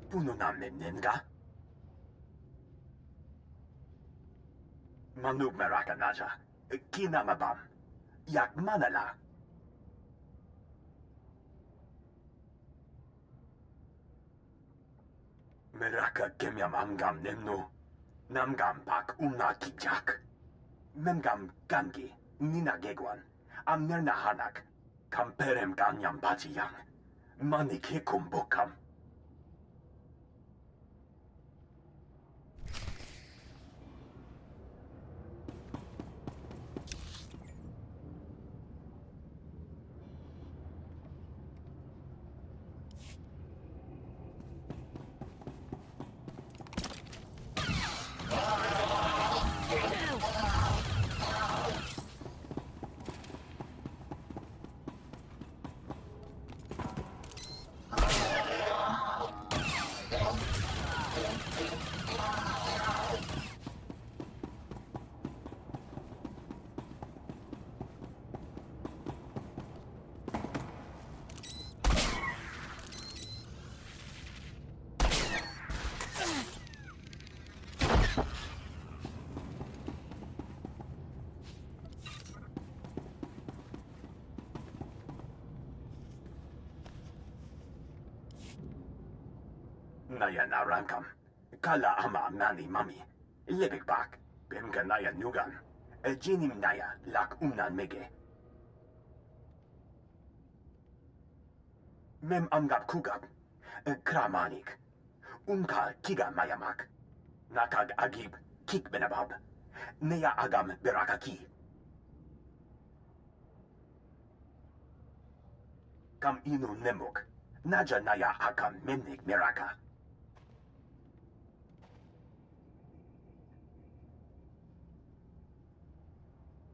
Puno namnenga? Manug meraka naja. Kinamabam. Yak manala. Meraka kemyam amgam nemno. Namgam pak kijak. Memgam gangi. Nina gegwan. Amnerna hanak. Kamperem ganyam bajiyang. Manik hikum bokam. Naya narankam. Kala ama mani mami. Libik bak. Bimka naya nugan. Jinim naya lak umnan mege. Mem amgab kugab. Kramanik. Unka kiga mayamak. Nakag agib kik benabab. Neya agam berakaki. Kam inu nemuk. Naja naya akam memnik miraka.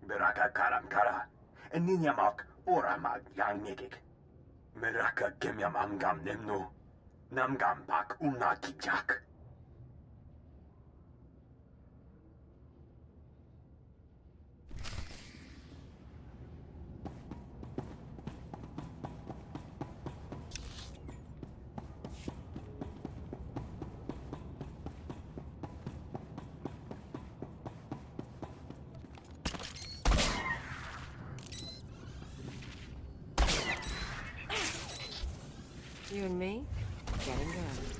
Beraka karam kara. Ninyamak oramag yang megik. Meraka gemyam amgam nemno. Namgam pak kijak.
You and me, getting good.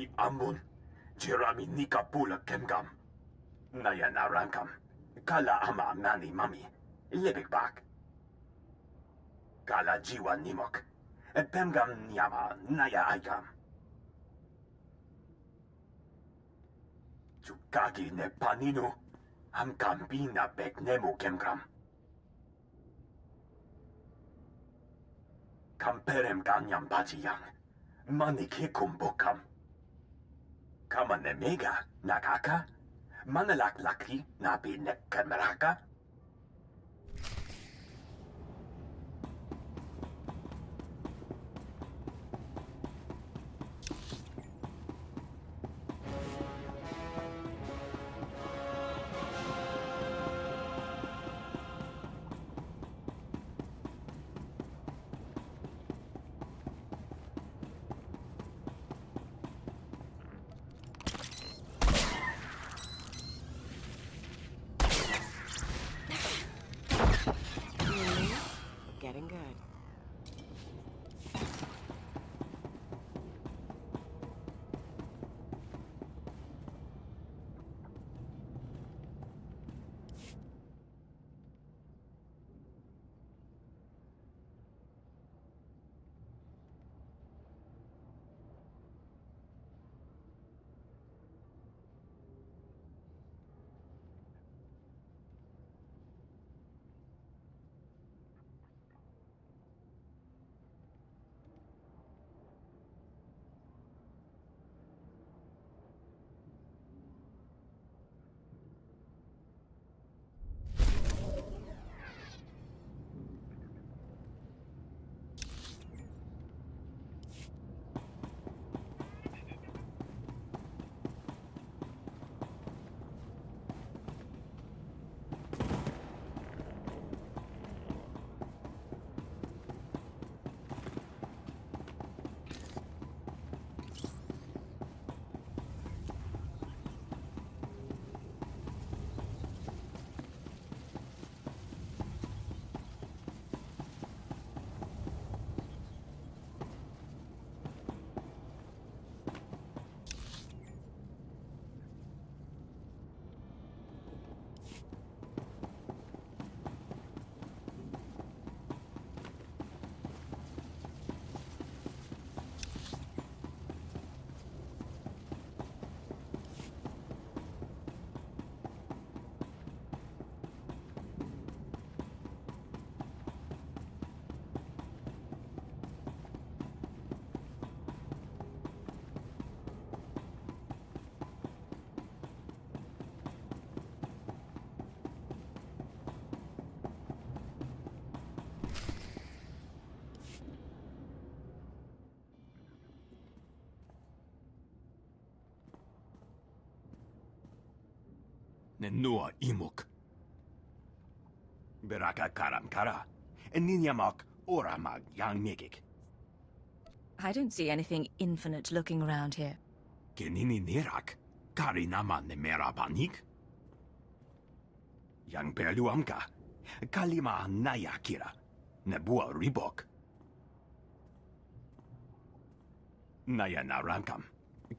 Jerami amun. Jerami nika pula kemgam. Naya narangam. Kala ama mani mami. Libik bak. Kala jiwa nimok. Pemgam nyama naya aikam. Chukagi ne paninu. Am kambina bek nemu kemgam. Kamperem kanyam bajiyang. Manik hikum bokam. Kama ne mega nakaka. Manalak laki nabi nekkameraka.
Getting good.
Nenua imuk. Beraka karam kara. Ninyamak oramag yang megik.
I don't see anything infinite looking around here.
Kenini nirak. Kari naman ne merabanik. Yang perluamka. Kalima naya kira. Nebua ribok. Naya narangkam.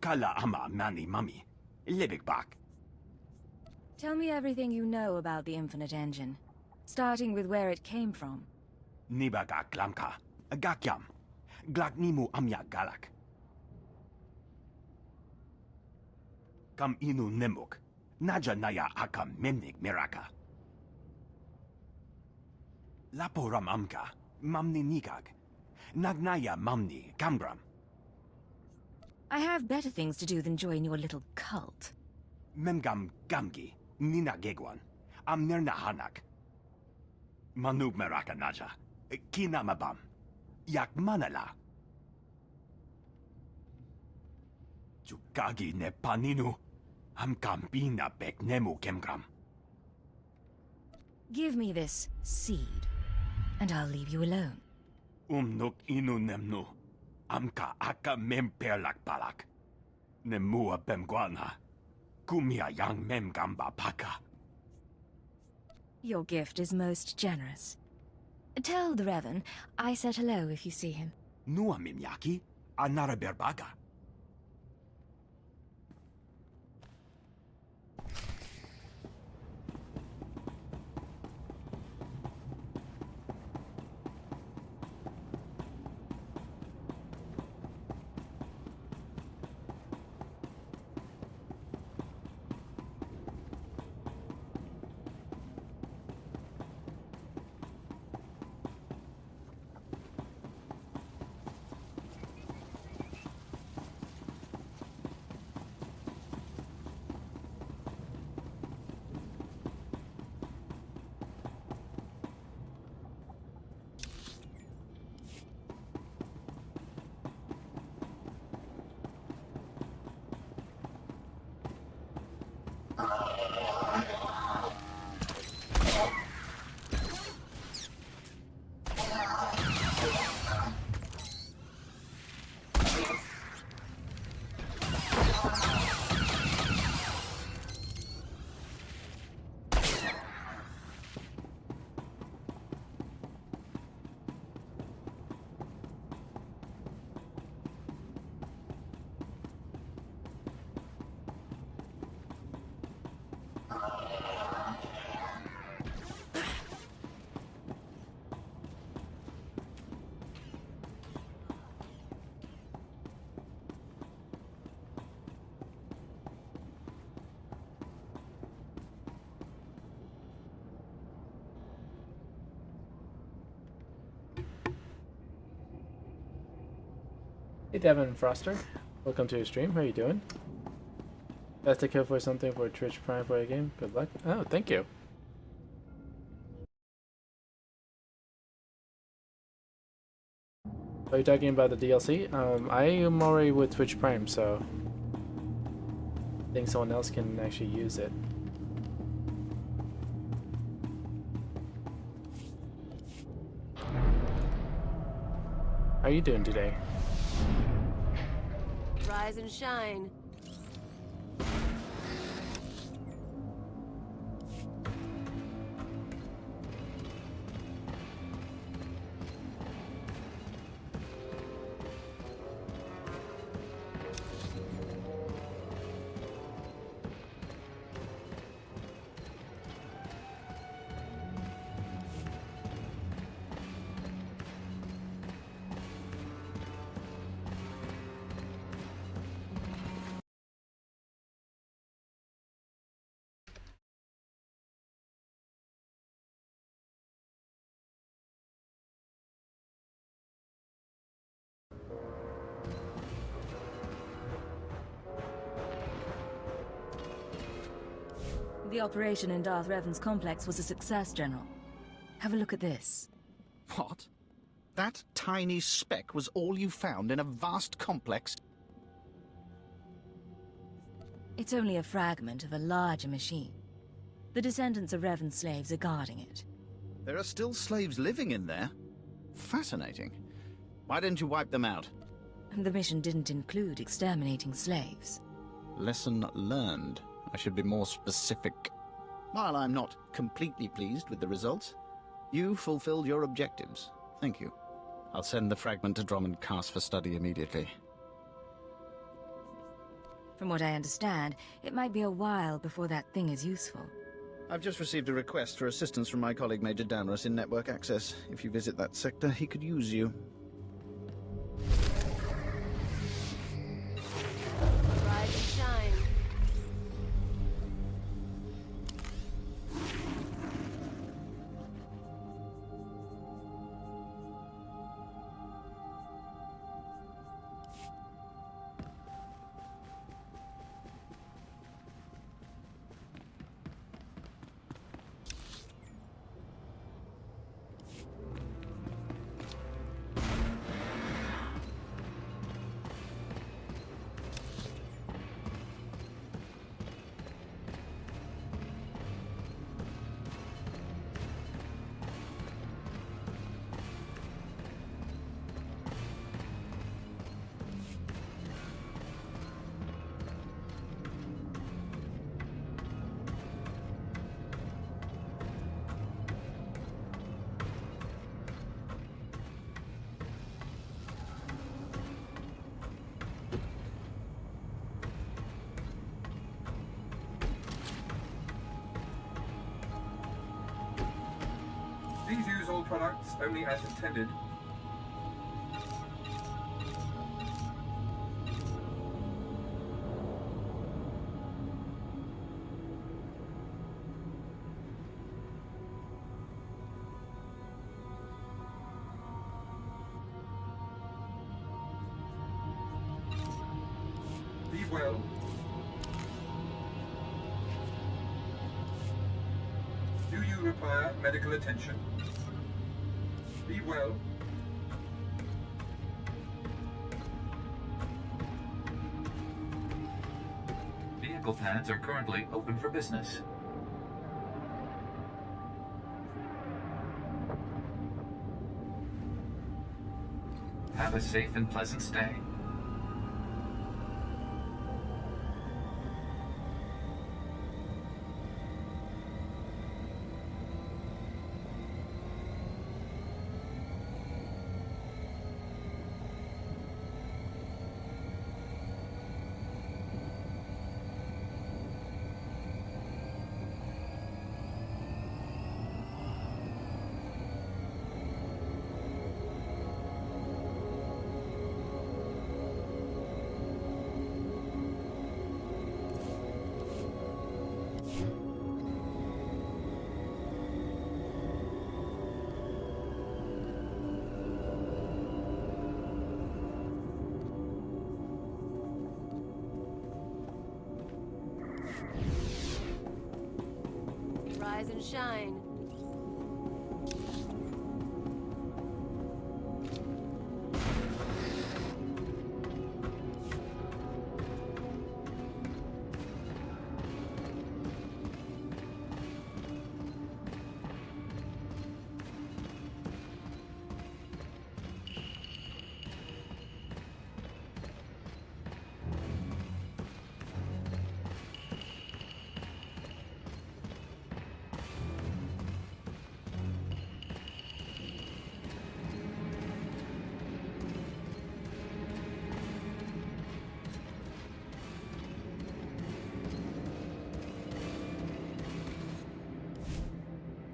Kala ama mani mami. Libik bak.
Tell me everything you know about the Infinite Engine, starting with where it came from.
Nibaga klamka. Gakyam. Glaknimu amya galak. Kam inu nemuk. Naja naya akam memnik miraka. Laporam amka. Mamni nikag. Nagnaya mamni kamgram.
I have better things to do than join your little cult.
Memgam gamgi. Nina gegwan. Amnerna hanak. Manub meraka naja. Kinamabam. Yak manala. Chukagi ne paninu. Am kampina bek nemu kemgram.
Give me this seed, and I'll leave you alone.
Nuk inu nemnu. Amka aka memperlak balak. Nemua bemguana. Kumia yang mem gamba paka.
Your gift is most generous. Tell the Revan I said hello if you see him.
Nua mimyaki, anara berbaga.
Hey Devin Froster, welcome to your stream. How you doing? That's the kill for something for Twitch Prime for a game. Good luck. Oh, thank you. Are you talking about the DLC? I am already with Twitch Prime, so I think someone else can actually use it. How are you doing today?
Rise and shine.
The operation in Darth Revan's complex was a success, General. Have a look at this.
What? That tiny speck was all you found in a vast complex?
It's only a fragment of a larger machine. The descendants of Revan slaves are guarding it.
There are still slaves living in there? Fascinating. Why didn't you wipe them out?
The mission didn't include exterminating slaves.
Lesson learned. I should be more specific. While I'm not completely pleased with the results, you fulfilled your objectives. Thank you. I'll send the fragment to Drummond Cass for study immediately.
From what I understand, it might be a while before that thing is useful.
I've just received a request for assistance from my colleague Major Danrus in network access. If you visit that sector, he could use you.
Rise and shine.
Please use all products only as intended. Be well. Do you require medical attention? Be well. Be Critical pads are currently open for business. Have a safe and pleasant stay.
Rise and shine.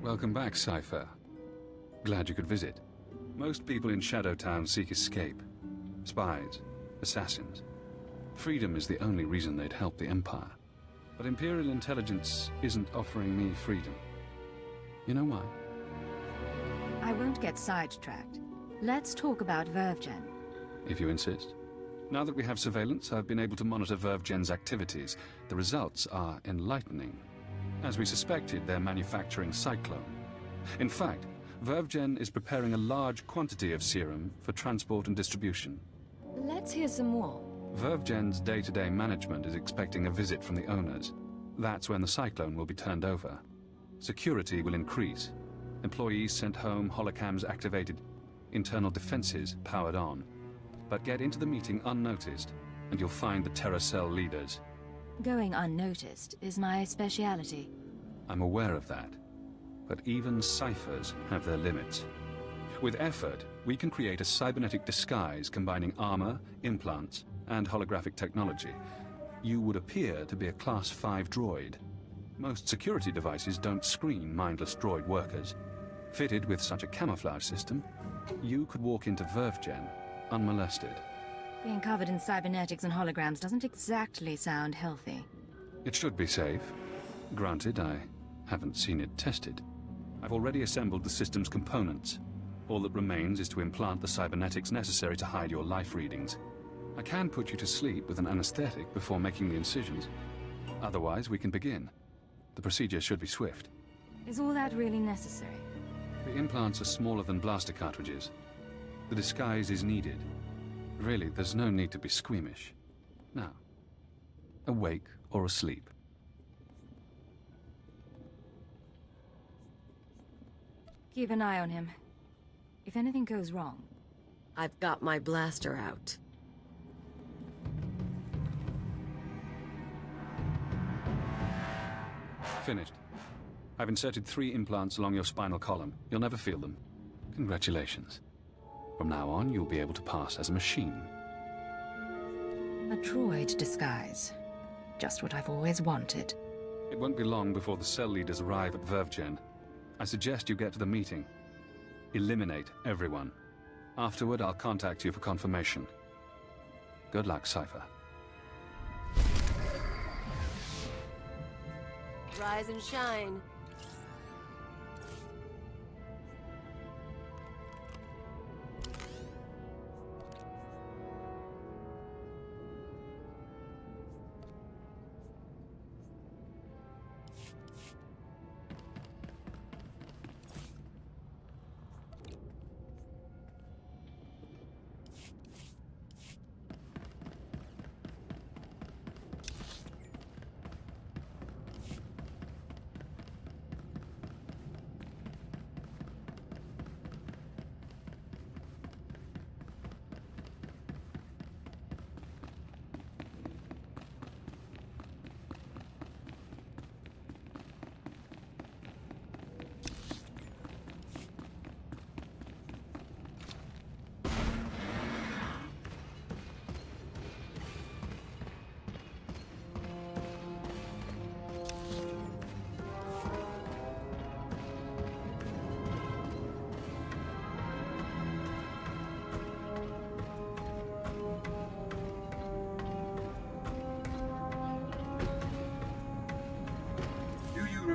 Welcome back, Cypher. Glad you could visit. Most people in Shadowtown seek escape. Spies, assassins. Freedom is the only reason they'd help the Empire. But Imperial intelligence isn't offering me freedom. You know why?
I won't get sidetracked. Let's talk about Vervgen.
If you insist. Now that we have surveillance, I've been able to monitor Vervgen's activities. The results are enlightening. As we suspected, they're manufacturing Cyclone. In fact, Vervgen is preparing a large quantity of serum for transport and distribution.
Let's hear some more.
Vervgen's day-to-day management is expecting a visit from the owners. That's when the Cyclone will be turned over. Security will increase. Employees sent home, holocams activated, internal defenses powered on. But get into the meeting unnoticed, and you'll find the Terra Cell leaders.
Going unnoticed is my speciality.
I'm aware of that. But even ciphers have their limits. With effort, we can create a cybernetic disguise combining armor, implants, and holographic technology. You would appear to be a Class 5 droid. Most security devices don't screen mindless droid workers. Fitted with such a camouflage system, you could walk into Vervgen unmolested.
Being covered in cybernetics and holograms doesn't exactly sound healthy.
It should be safe. Granted, I haven't seen it tested. I've already assembled the system's components. All that remains is to implant the cybernetics necessary to hide your life readings. I can put you to sleep with an anesthetic before making the incisions. Otherwise, we can begin. The procedure should be swift.
Is all that really necessary?
The implants are smaller than blaster cartridges. The disguise is needed. Really, there's no need to be squeamish. Now, awake or asleep?
Keep an eye on him. If anything goes wrong.
I've got my blaster out.
Finished. I've inserted 3 implants along your spinal column. You'll never feel them. Congratulations. From now on, you'll be able to pass as a machine.
A droid disguise. Just what I've always wanted.
It won't be long before the cell leaders arrive at Vervgen. I suggest you get to the meeting. Eliminate everyone. Afterward, I'll contact you for confirmation. Good luck, Cypher.
Rise and shine.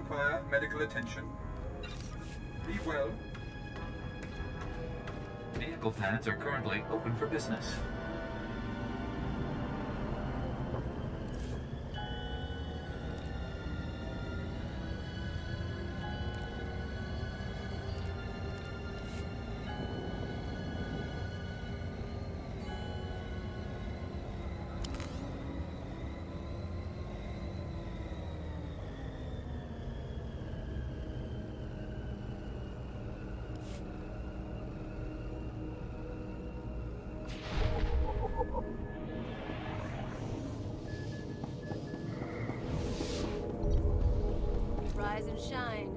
require medical attention. Be well.
Vehicle pads are currently open for business.
Rise and shine.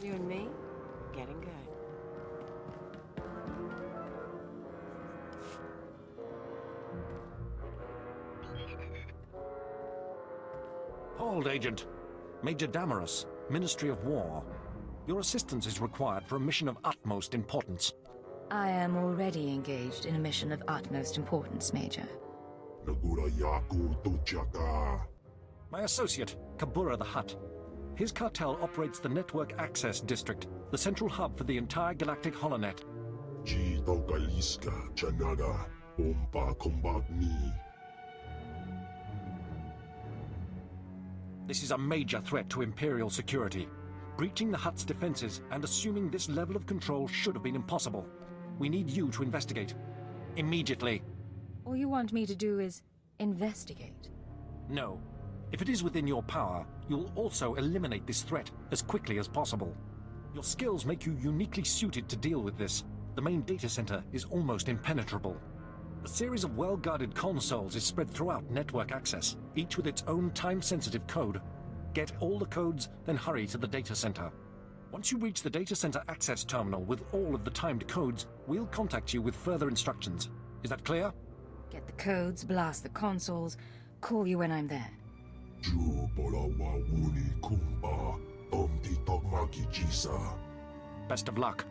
You and me, getting good.
Hold, Agent. Major Damaris, Ministry of War. Your assistance is required for a mission of utmost importance.
I am already engaged in a mission of utmost importance, Major.
My associate, Kabura the Hutt. His cartel operates the Network Access District, the central hub for the entire galactic holonet. This is a major threat to Imperial security. Breaching the Hutt's defenses and assuming this level of control should have been impossible. We need you to investigate. Immediately.
All you want me to do is investigate?
No. If it is within your power, you'll also eliminate this threat as quickly as possible. Your skills make you uniquely suited to deal with this. The main data center is almost impenetrable. A series of well-guarded consoles is spread throughout network access, each with its own time-sensitive code. Get all the codes, then hurry to the data center. Once you reach the data center access terminal with all of the timed codes, we'll contact you with further instructions. Is that clear?
Get the codes, blast the consoles, call you when I'm there.
Best of luck.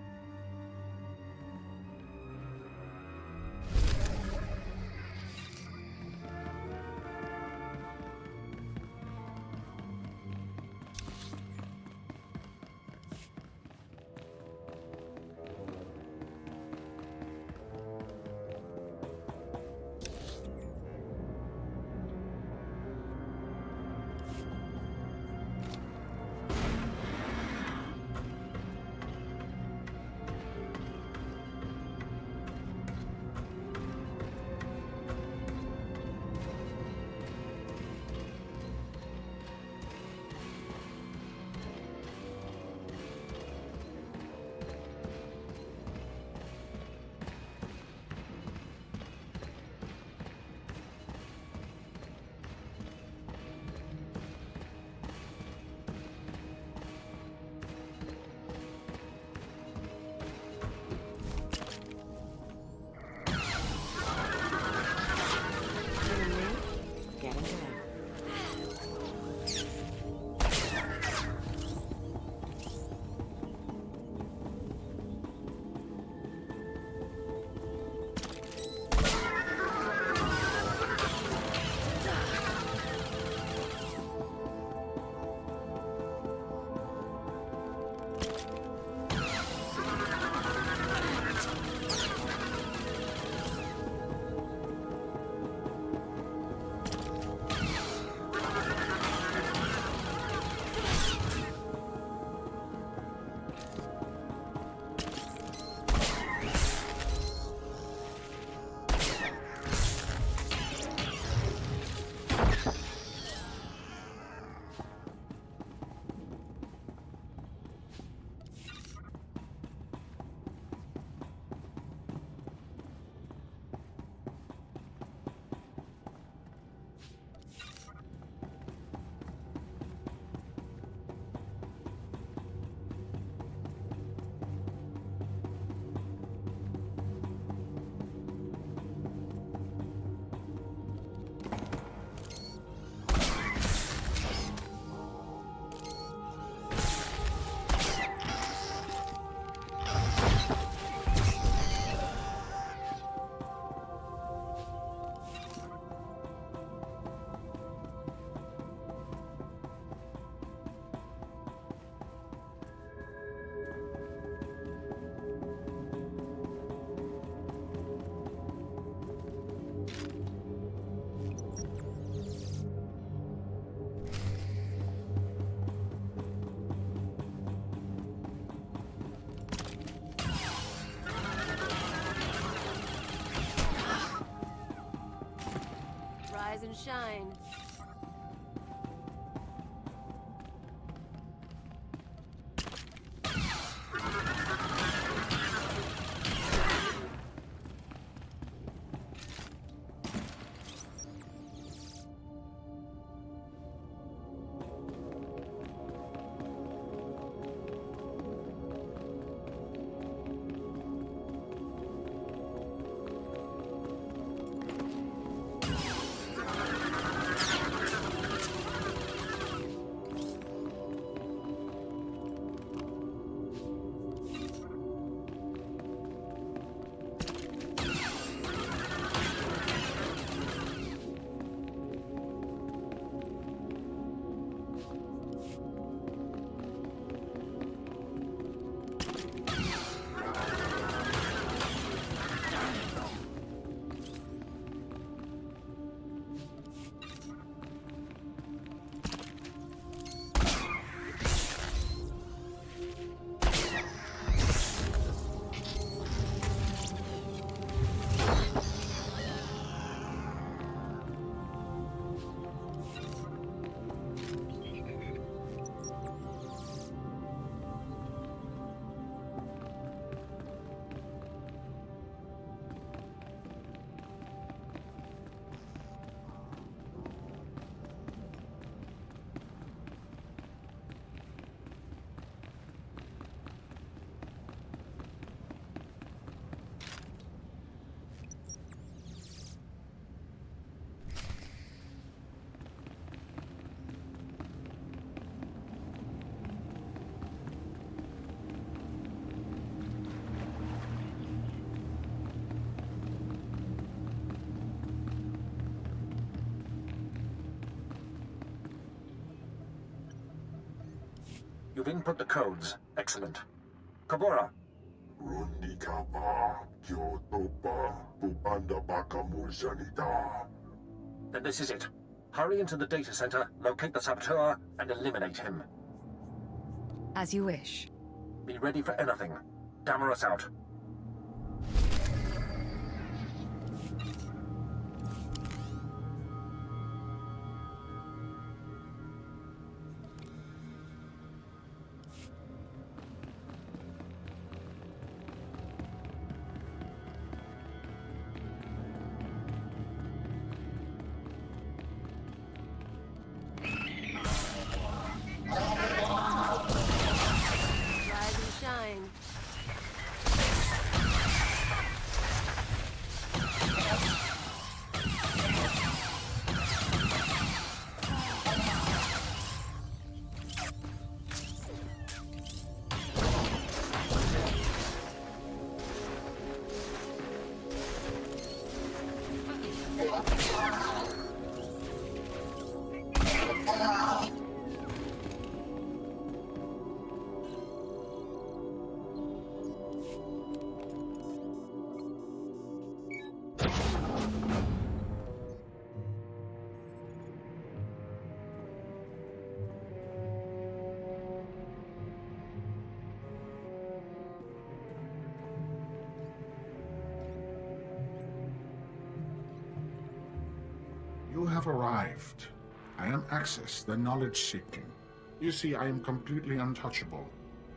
and shine.
You've input the codes. Excellent. Kabura. Then this is it. Hurry into the data center, locate the saboteur, and eliminate him.
As you wish.
Be ready for anything. Damaris out.
You have arrived. I am Axis, the knowledge-seeking. You see, I am completely untouchable.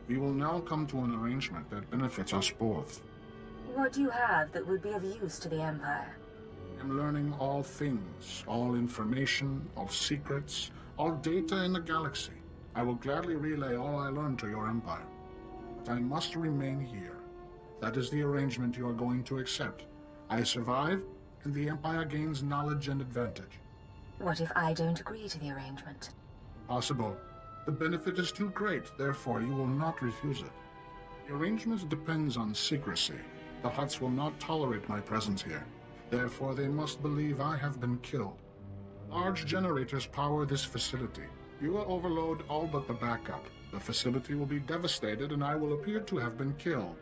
We will now come to an arrangement that benefits us both.
What do you have that would be of use to the Empire?
I am learning all things, all information, all secrets, all data in the galaxy. I will gladly relay all I learn to your Empire. But I must remain here. That is the arrangement you are going to accept. I survive, and the Empire gains knowledge and advantage.
What if I don't agree to the arrangement?
Possible. The benefit is too great, therefore you will not refuse it. The arrangement depends on secrecy. The Hutts will not tolerate my presence here. Therefore they must believe I have been killed. Large generators power this facility. You will overload all but the backup. The facility will be devastated and I will appear to have been killed.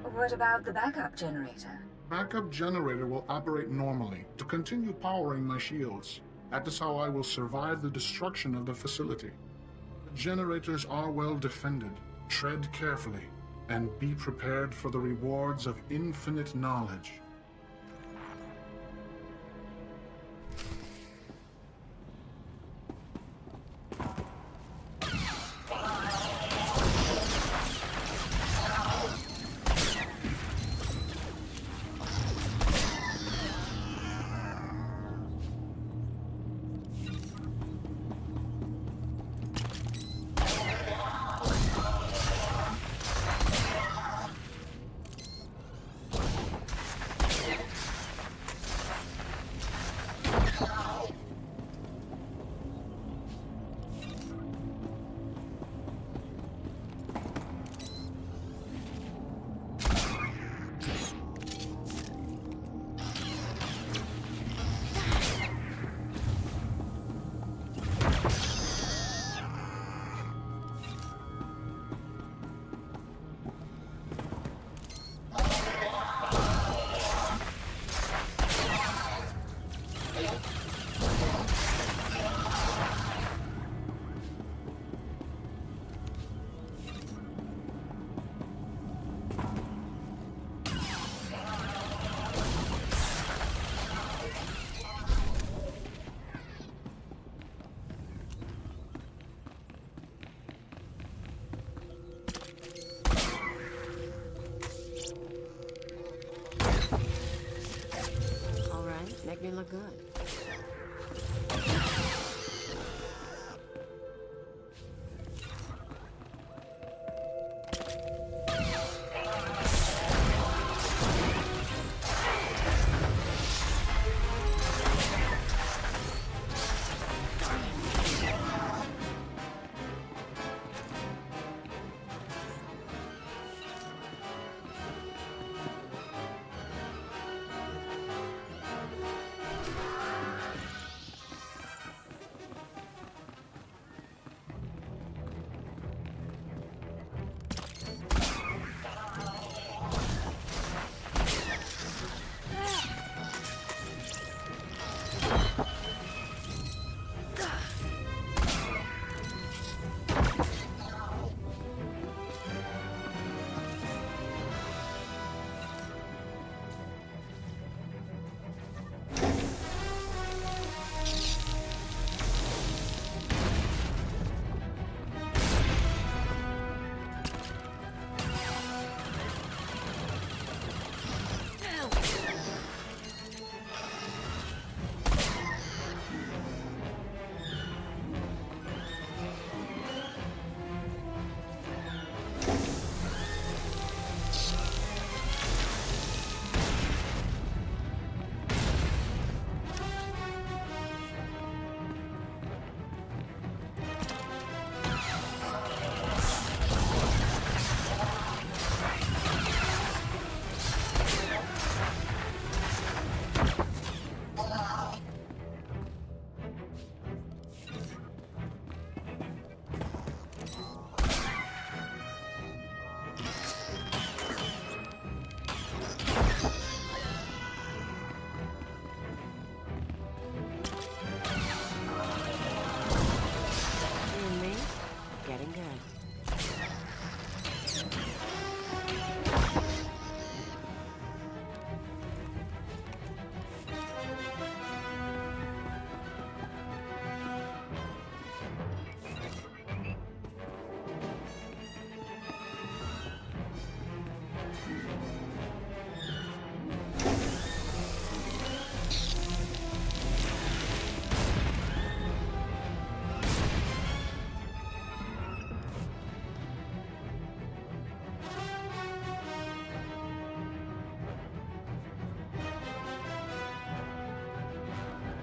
What about the backup generator?
Backup generator will operate normally to continue powering my shields. That is how I will survive the destruction of the facility. The generators are well defended. Tread carefully, and be prepared for the rewards of infinite knowledge.
All right, make me look good.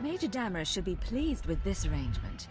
Major Damaris should be pleased with this arrangement.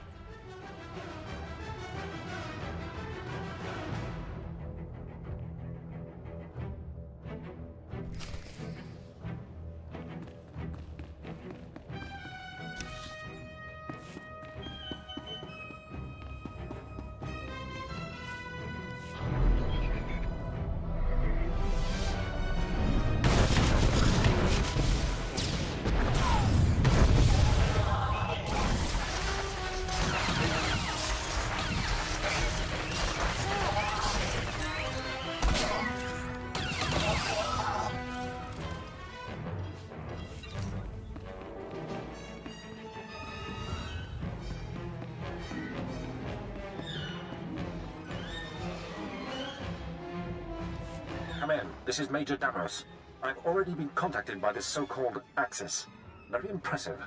Come in. This is Major Damaris. I've already been contacted by this so-called Axis. Very impressive.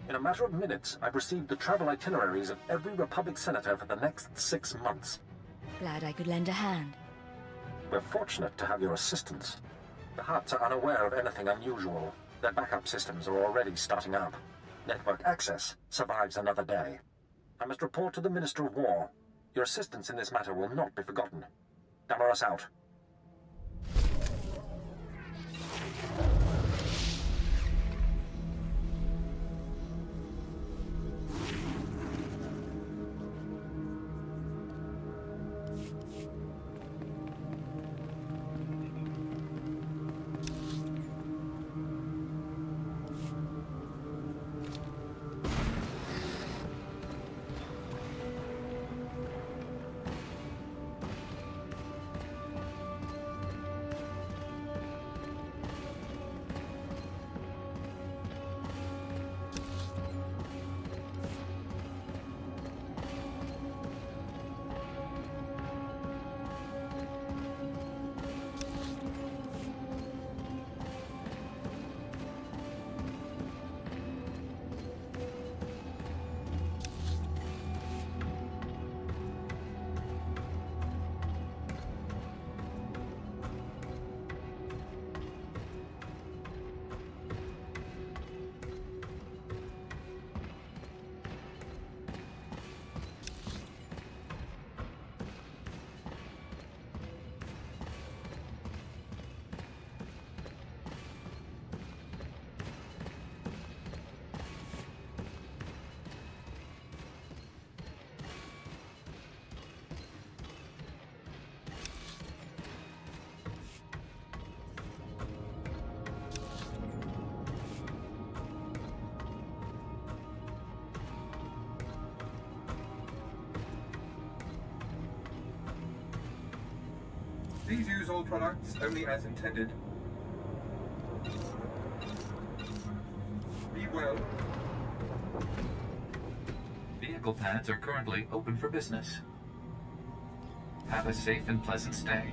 In a matter of minutes, I've received the travel itineraries of every Republic senator for the next 6 months.
Glad I could lend a hand.
We're fortunate to have your assistance. The Huts are unaware of anything unusual. Their backup systems are already starting up. Network access survives another day. I must report to the Minister of War. Your assistance in this matter will not be forgotten. Damaris out.
all products only as intended. Be well.
Vehicle pads are currently open for business. Have a safe and pleasant stay.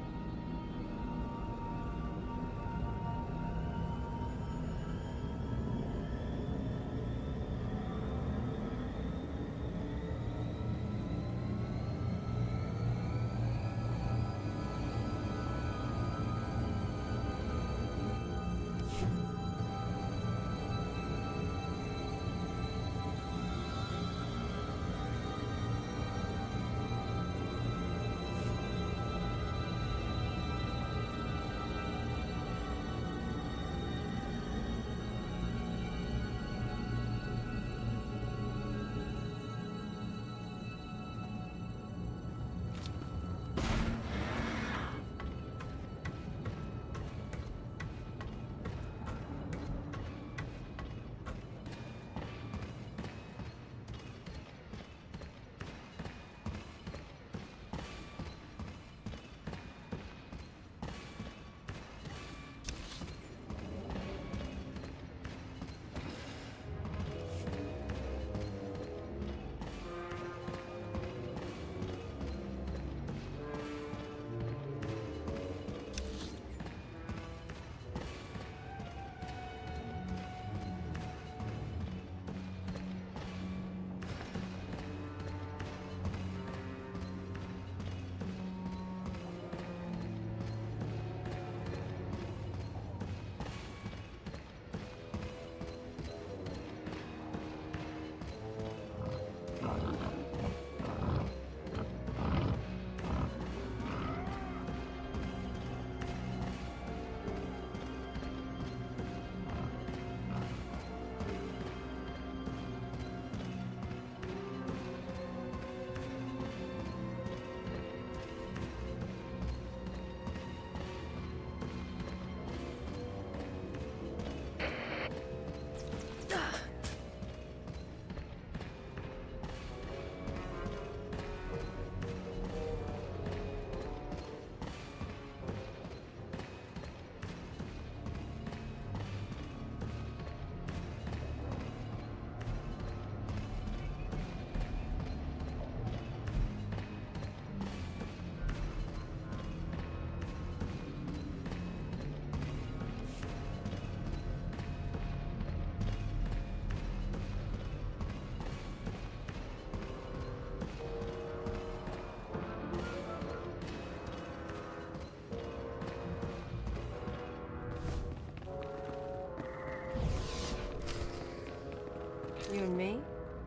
You and me,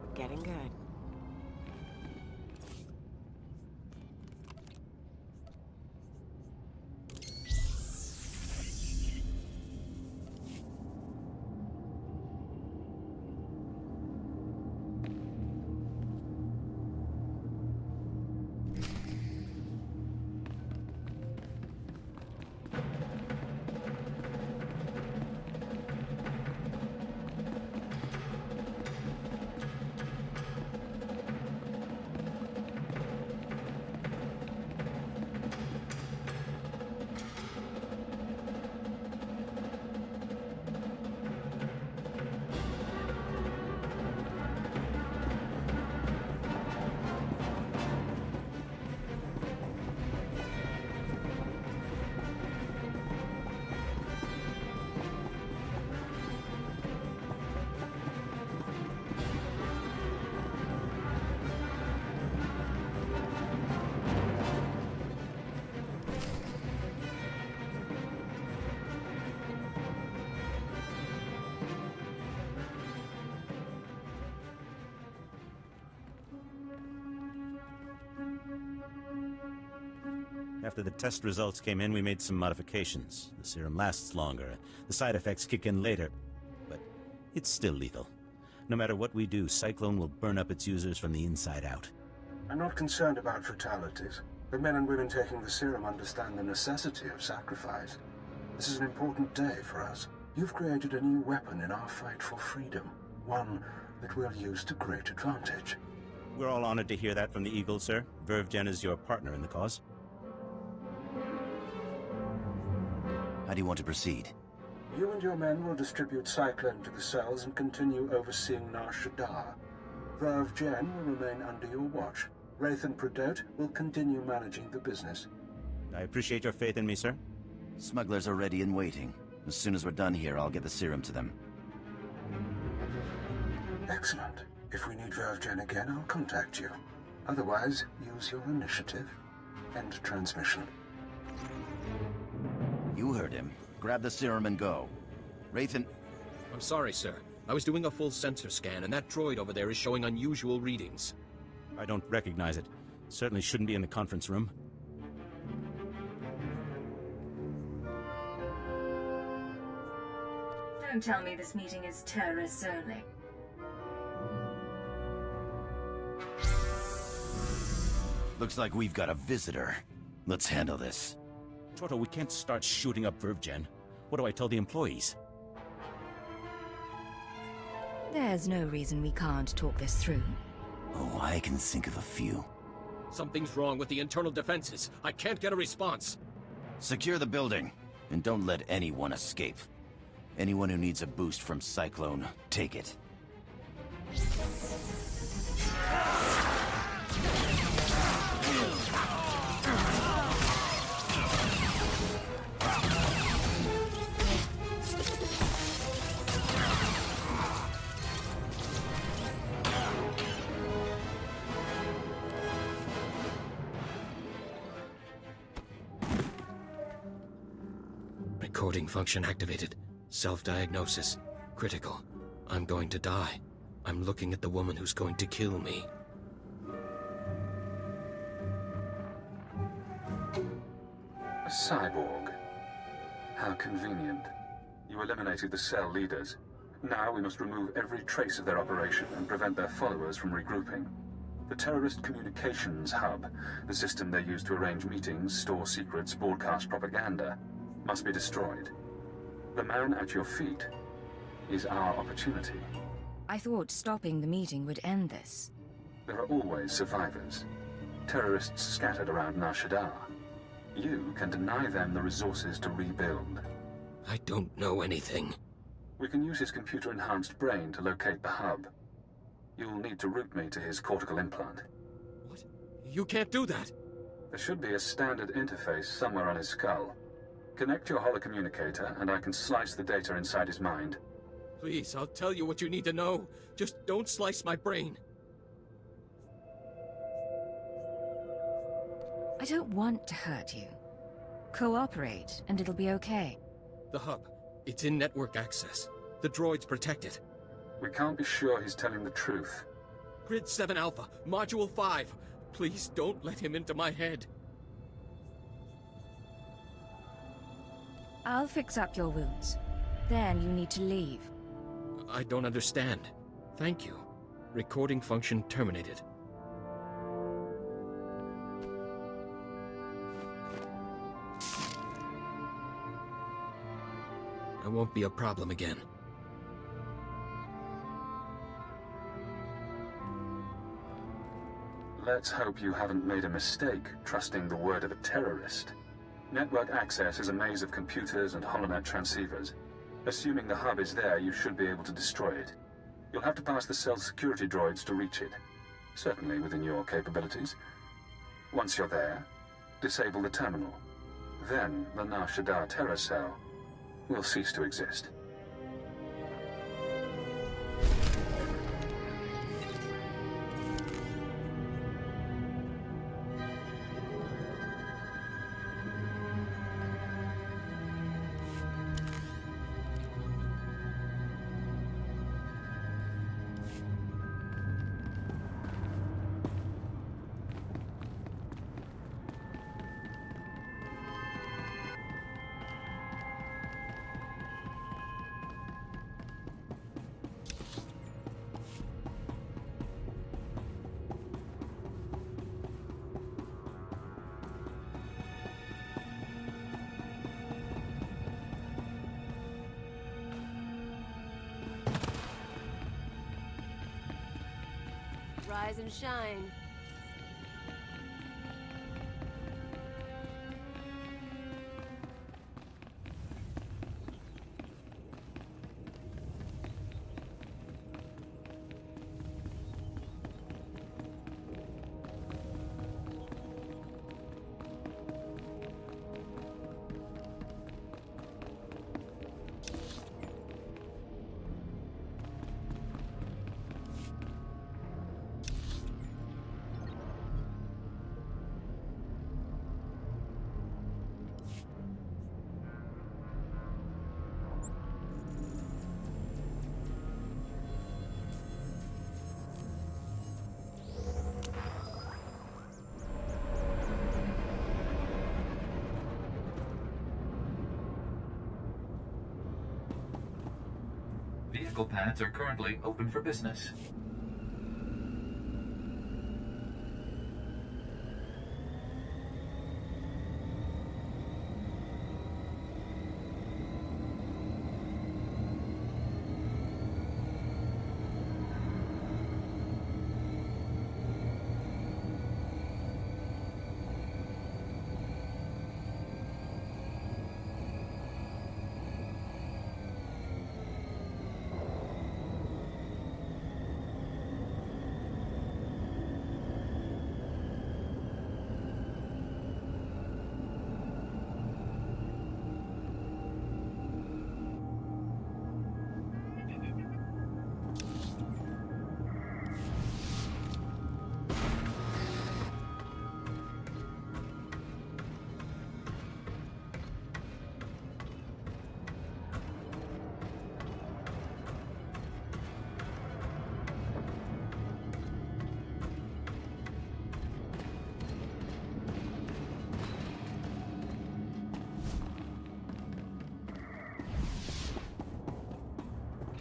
we're getting good.
After the test results came in, we made some modifications. The serum lasts longer. The side effects kick in later. But it's still lethal. No matter what we do, Cyclone will burn up its users from the inside out.
I'm not concerned about fatalities. The men and women taking the serum understand the necessity of sacrifice. This is an important day for us. You've created a new weapon in our fight for freedom. One that we'll use to great advantage.
We're all honored to hear that from the Eagle, sir. Vervgen is your partner in the cause.
How do you want to proceed?
You and your men will distribute Cyclone to the cells and continue overseeing Nar Shaddaa. Verve Jen will remain under your watch. Wraith and Pradot will continue managing the business.
I appreciate your faith in me, sir.
Smugglers are ready and waiting. As soon as we're done here, I'll get the serum to them.
Excellent. If we need Verve Jen again, I'll contact you. Otherwise, use your initiative. End transmission.
You heard him. Grab the serum and go. Wraithen...
I'm sorry, sir. I was doing a full sensor scan, and that droid over there is showing unusual readings.
I don't recognize it. Certainly shouldn't be in the conference room.
Don't tell me this meeting is terrorists only.
Looks like we've got a visitor. Let's handle this.
Torto, we can't start shooting up VerveGen. What do I tell the employees?
There's no reason we can't talk this through.
Oh, I can think of a few.
Something's wrong with the internal defenses. I can't get a response.
Secure the building, and don't let anyone escape. Anyone who needs a boost from Cyclone, take it.
Recording function activated. Self-diagnosis. Critical. I'm going to die. I'm looking at the woman who's going to kill me.
A cyborg. How convenient. You eliminated the cell leaders. Now we must remove every trace of their operation and prevent their followers from regrouping. The terrorist communications hub, the system they use to arrange meetings, store secrets, broadcast propaganda, must be destroyed. The man at your feet is our opportunity.
I thought stopping the meeting would end this.
There are always survivors. Terrorists scattered around Nar Shaddaa. You can deny them the resources to rebuild.
I don't know anything.
We can use his computer-enhanced brain to locate the hub. You'll need to route me to his cortical implant.
What? You can't do that!
There should be a standard interface somewhere on his skull. Connect your holocommunicator, and I can slice the data inside his mind.
Please, I'll tell you what you need to know. Just don't slice my brain.
I don't want to hurt you. Cooperate, and it'll be okay.
The hub. It's in network access. The droid's protected.
We can't be sure he's telling the truth.
Grid 7 Alpha, Module 5. Please don't let him into my head.
I'll fix up your wounds. Then you need to leave.
I don't understand. Thank you. Recording function terminated. I won't be a problem again.
Let's hope you haven't made a mistake trusting the word of a terrorist. Network access is a maze of computers and holonet transceivers. Assuming the hub is there, you should be able to destroy it. You'll have to pass the cell's security droids to reach it. Certainly within your capabilities. Once you're there, disable the terminal. Then the Nar Shaddaa terror cell will cease to exist.
Rise and shine.
Vehicle pads are currently open for business.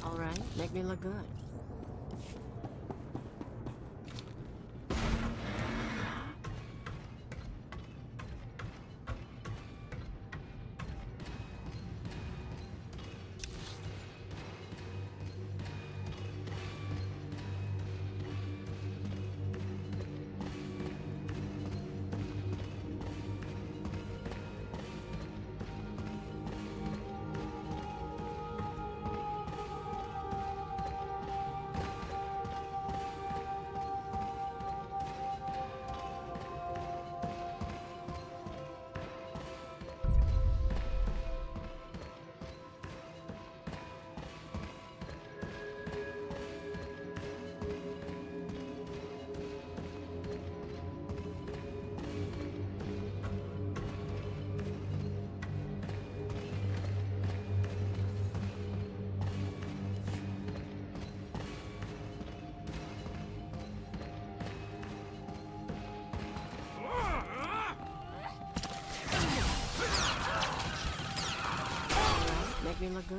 All right, make me look good. Make me look good.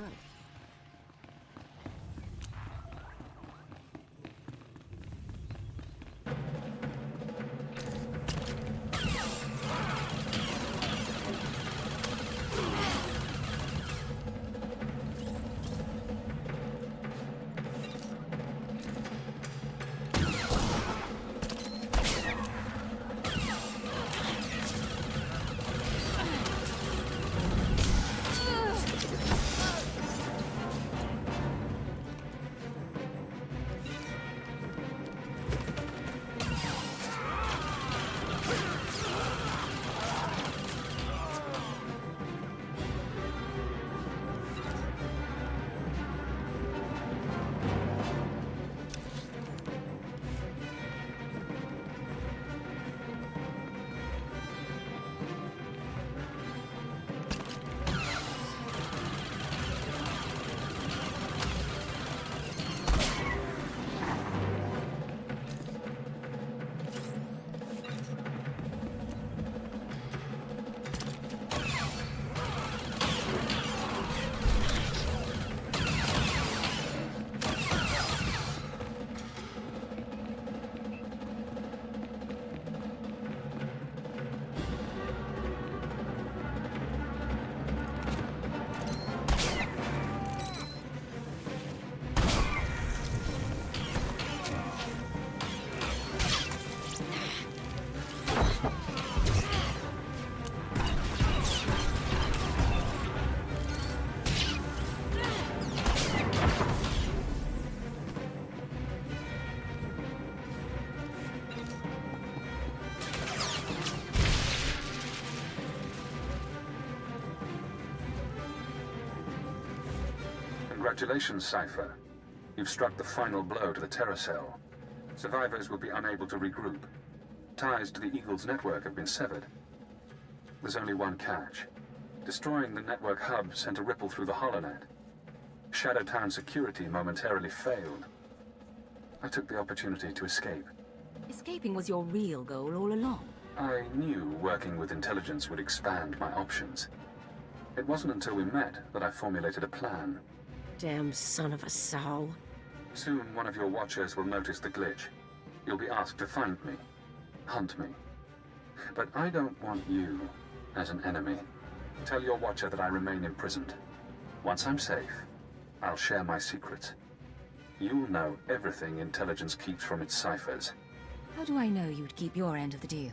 Congratulations, Cypher. You've struck the final blow to the Terracell. Survivors will be unable to regroup. Ties to the Eagle's network have been severed. There's only one catch. Destroying the network hub sent a ripple through the holonet. Shadowtown security momentarily failed. I took the opportunity to escape.
Escaping was your real goal all along.
I knew working with intelligence would expand my options. It wasn't until we met that I formulated a plan.
Damn son of a sow.
Soon one of your watchers will notice the glitch. You'll be asked to find me, hunt me. But I don't want you as an enemy. Tell your watcher that I remain imprisoned. Once I'm safe, I'll share my secrets. You'll know everything intelligence keeps from its ciphers.
How do I know you'd keep your end of the deal?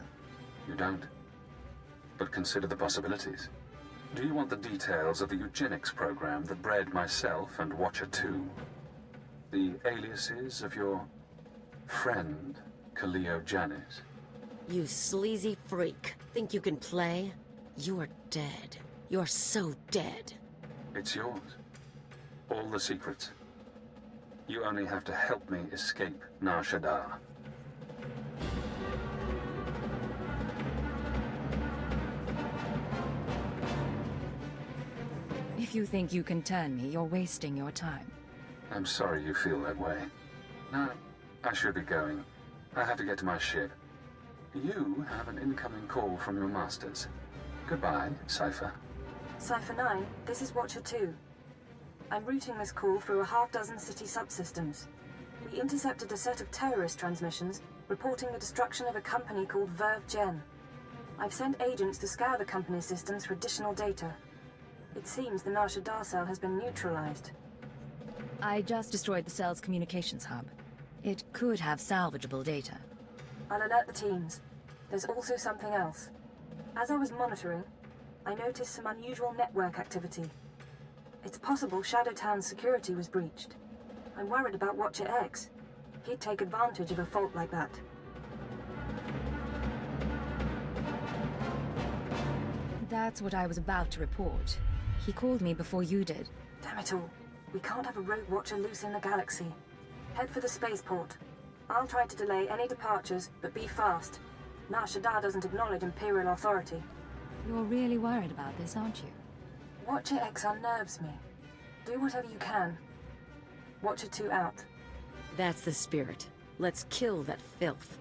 You don't. But consider the possibilities. Do you want the details of the eugenics program that bred myself and Watcher 2? The aliases of your friend, Kaleo Janis?
You sleazy freak. Think you can play? You're dead. You're so dead.
It's yours. All the secrets. You only have to help me escape Nar Shaddaa.
If you think you can turn me, you're wasting your time.
I'm sorry you feel that way. No, I should be going. I have to get to my ship. You have an incoming call from your masters. Goodbye, Cypher.
Cypher 9, this is Watcher 2. I'm routing this call through a half-dozen city subsystems. We intercepted a set of terrorist transmissions reporting the destruction of a company called Verve Gen. I've sent agents to scour the company's systems for additional data. It seems the Nar Shaddaa cell has been neutralized.
I just destroyed the cell's communications hub. It could have salvageable data.
I'll alert the teams. There's also something else. As I was monitoring, I noticed some unusual network activity. It's possible Shadowtown's security was breached. I'm worried about Watcher X. He'd take advantage of a fault like that.
That's what I was about to report. He called me before you did.
Damn it all. We can't have a rogue Watcher loose in the galaxy. Head for the spaceport. I'll try to delay any departures, but be fast. Nar Shaddaa doesn't acknowledge Imperial authority.
You're really worried about this, aren't you?
Watcher X unnerves me. Do whatever you can. Watcher 2 out.
That's the spirit. Let's kill that filth.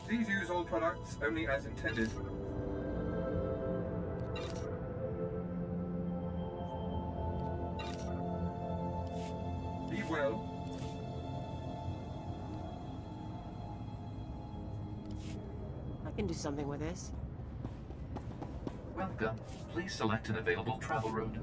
Please use all products only as intended. Be well.
I can do something with this.
welcome. Please select an available travel route.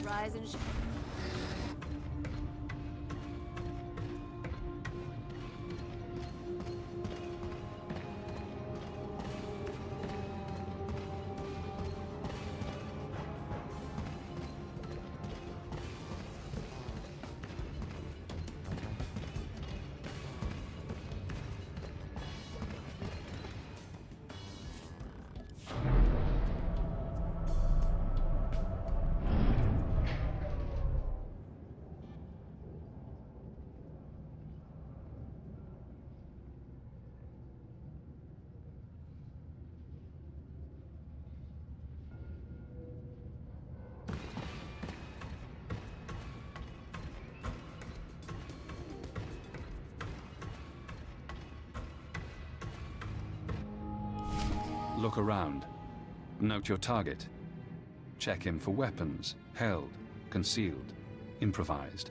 Rise and shine.
Look around. Note your target. Check him for weapons, held, concealed, improvised.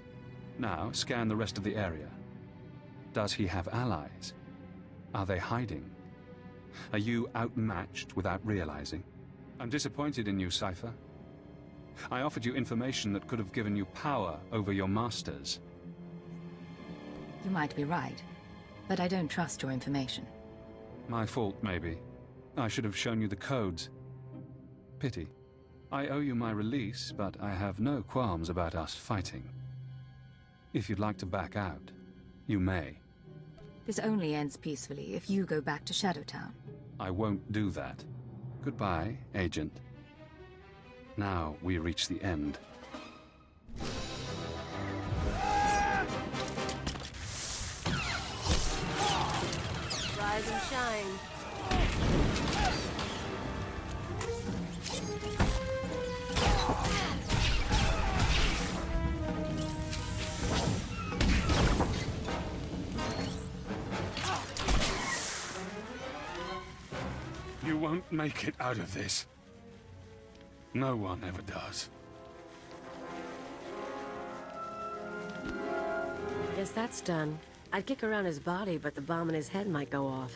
Now scan the rest of the area. Does he have allies? Are they hiding? Are you outmatched without realizing? I'm disappointed in you, Cypher. I offered you information that could have given you power over your masters.
You might be right, but I don't trust your information.
My fault, maybe. I should have shown you the codes. Pity. I owe you my release, but I have no qualms about us fighting. If you'd like to back out, you may.
This only ends peacefully if you go back to Shadowtown.
I won't do that. Goodbye, Agent. Now we reach the end.
Rise and shine.
You won't make it out of this. No one ever does.
Guess that's done. I'd kick around his body, but the bomb in his head might go off.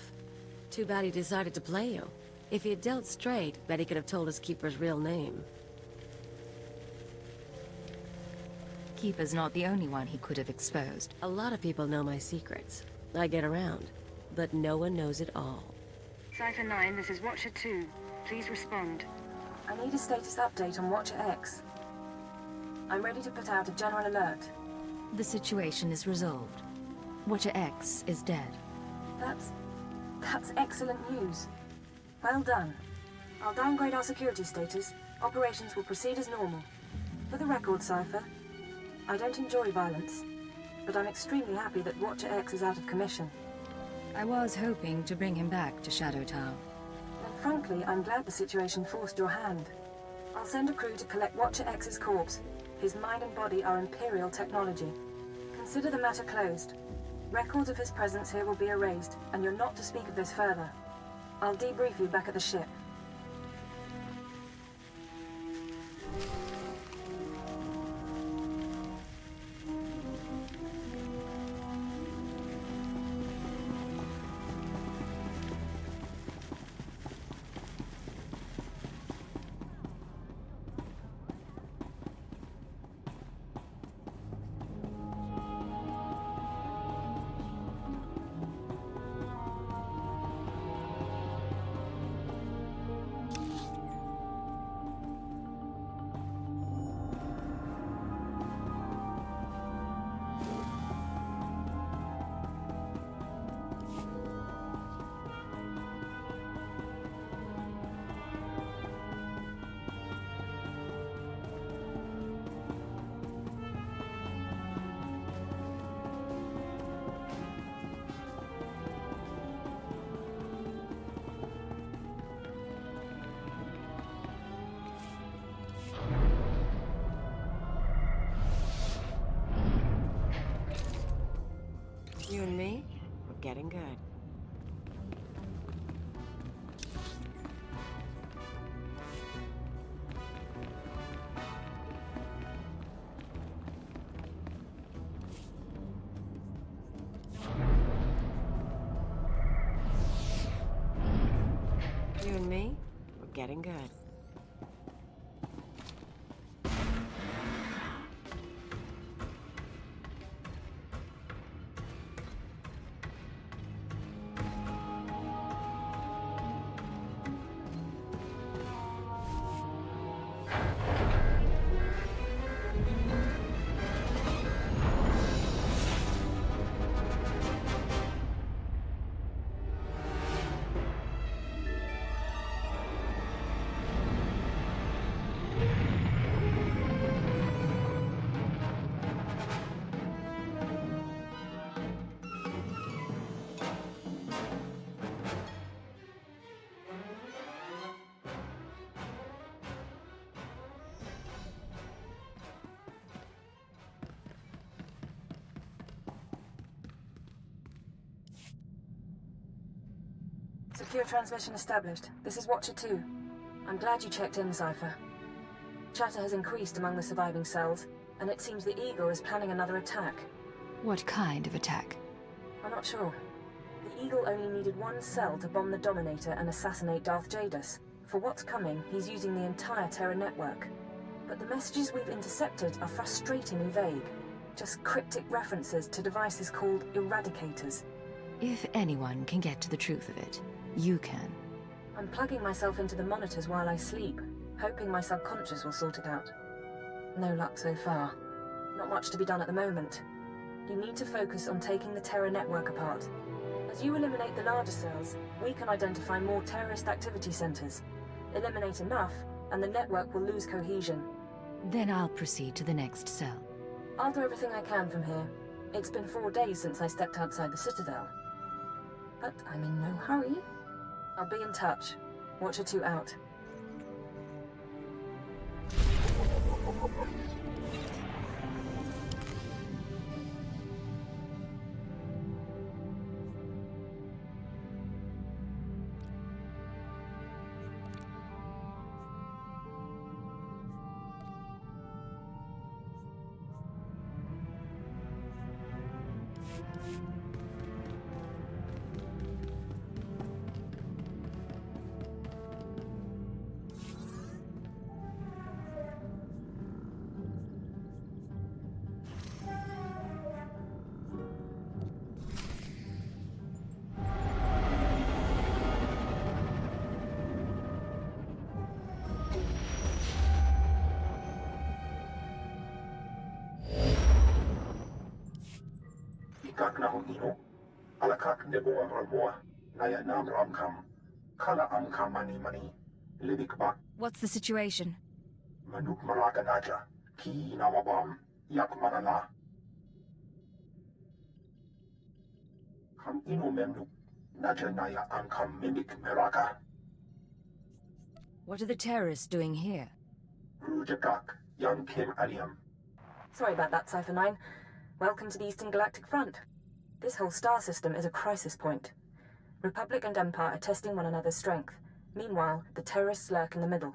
Too bad he decided to play you. If he had dealt straight, bet he could have told his keeper's real name.
Keeper's not the only one he could have exposed.
A lot of people know my secrets. I get around, but no one knows it all.
Cypher 9, this is Watcher 2. Please respond. I need a status update on Watcher X. I'm ready to put out a general alert.
The situation is resolved. Watcher X is dead.
That's excellent news. Well done. I'll downgrade our security status. Operations will proceed as normal. For the record, Cypher, I don't enjoy violence, but I'm extremely happy that Watcher X is out of commission.
I was hoping to bring him back to Shadowtown.
And frankly, I'm glad the situation forced your hand. I'll send a crew to collect Watcher X's corpse. His mind and body are Imperial technology. Consider the matter closed. Records of his presence here will be erased, and you're not to speak of this further. I'll debrief you back at the ship.
You and me, we're getting good. You and me, we're getting good.
Secure transmission established. This is Watcher 2. I'm glad you checked in, Cypher. Chatter has increased among the surviving cells, and it seems the Eagle is planning another attack.
What kind of attack?
I'm not sure. The Eagle only needed one cell to bomb the Dominator and assassinate Darth Jadus. For what's coming, he's using the entire Terra network. But the messages we've intercepted are frustratingly vague. Just cryptic references to devices called Eradicators.
If anyone can get to the truth of it, you can.
I'm plugging myself into the monitors while I sleep, hoping my subconscious will sort it out. No luck so far. Not much to be done at the moment. You need to focus on taking the Terra network apart. As you eliminate the larger cells, we can identify more terrorist activity centers. Eliminate enough, and the network will lose cohesion.
Then I'll proceed to the next cell.
I'll do everything I can from here. It's been 4 days since I stepped outside the Citadel. But I'm in no hurry. I'll be in touch. Watcher 2 out.
What's the situation? What are the terrorists doing here?
Sorry about that, Cypher 9. Welcome to the Eastern Galactic Front. This whole star system is a crisis point. Republic and Empire are testing one another's strength. Meanwhile, the terrorists lurk in the middle.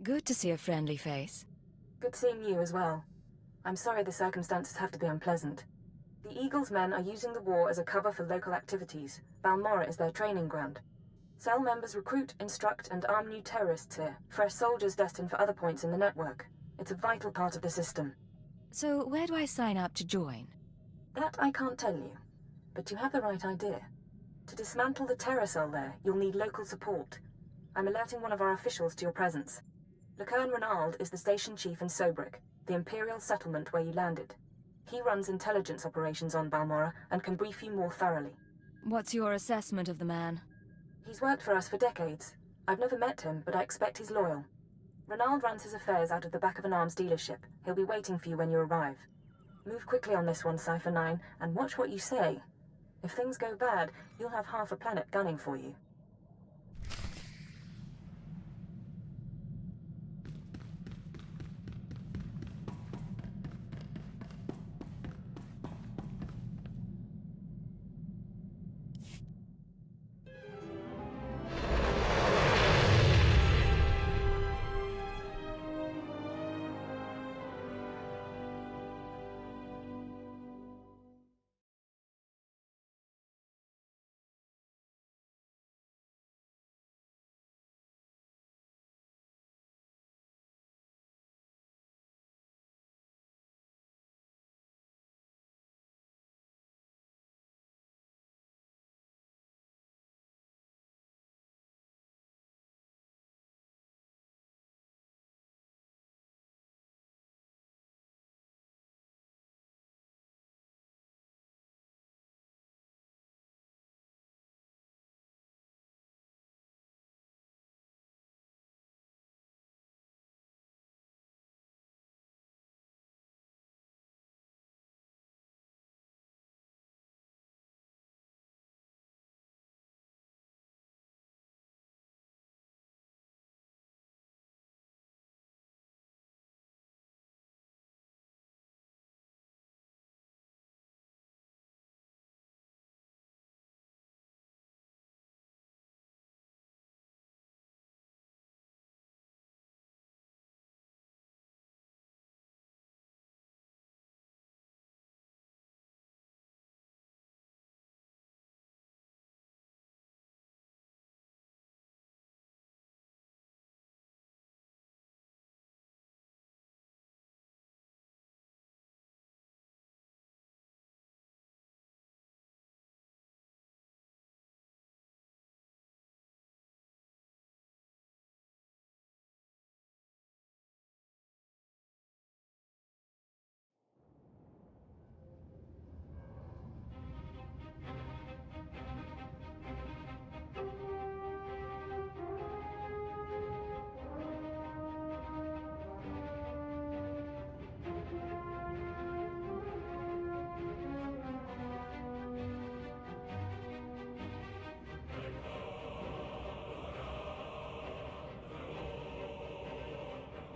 Good to see a friendly face.
Good seeing you as well. I'm sorry the circumstances have to be unpleasant. The Eagle's men are using the war as a cover for local activities. Balmorra is their training ground. Cell members recruit, instruct, and arm new terrorists here. Fresh soldiers destined for other points in the network. It's a vital part of the system.
So where do I sign up to join?
That I can't tell you. But you have the right idea. To dismantle the terror cell there, you'll need local support. I'm alerting one of our officials to your presence. Lucerne Renald is the station chief in Sobrik, the Imperial settlement where you landed. He runs intelligence operations on Balmorra and can brief you more thoroughly.
What's your assessment of the man?
He's worked for us for decades. I've never met him, but I expect he's loyal. Renald runs his affairs out of the back of an arms dealership. He'll be waiting for you when you arrive. Move quickly on this one, Cypher 9, and watch what you say. If things go bad, you'll have half a planet gunning for you.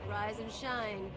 Rise and shine.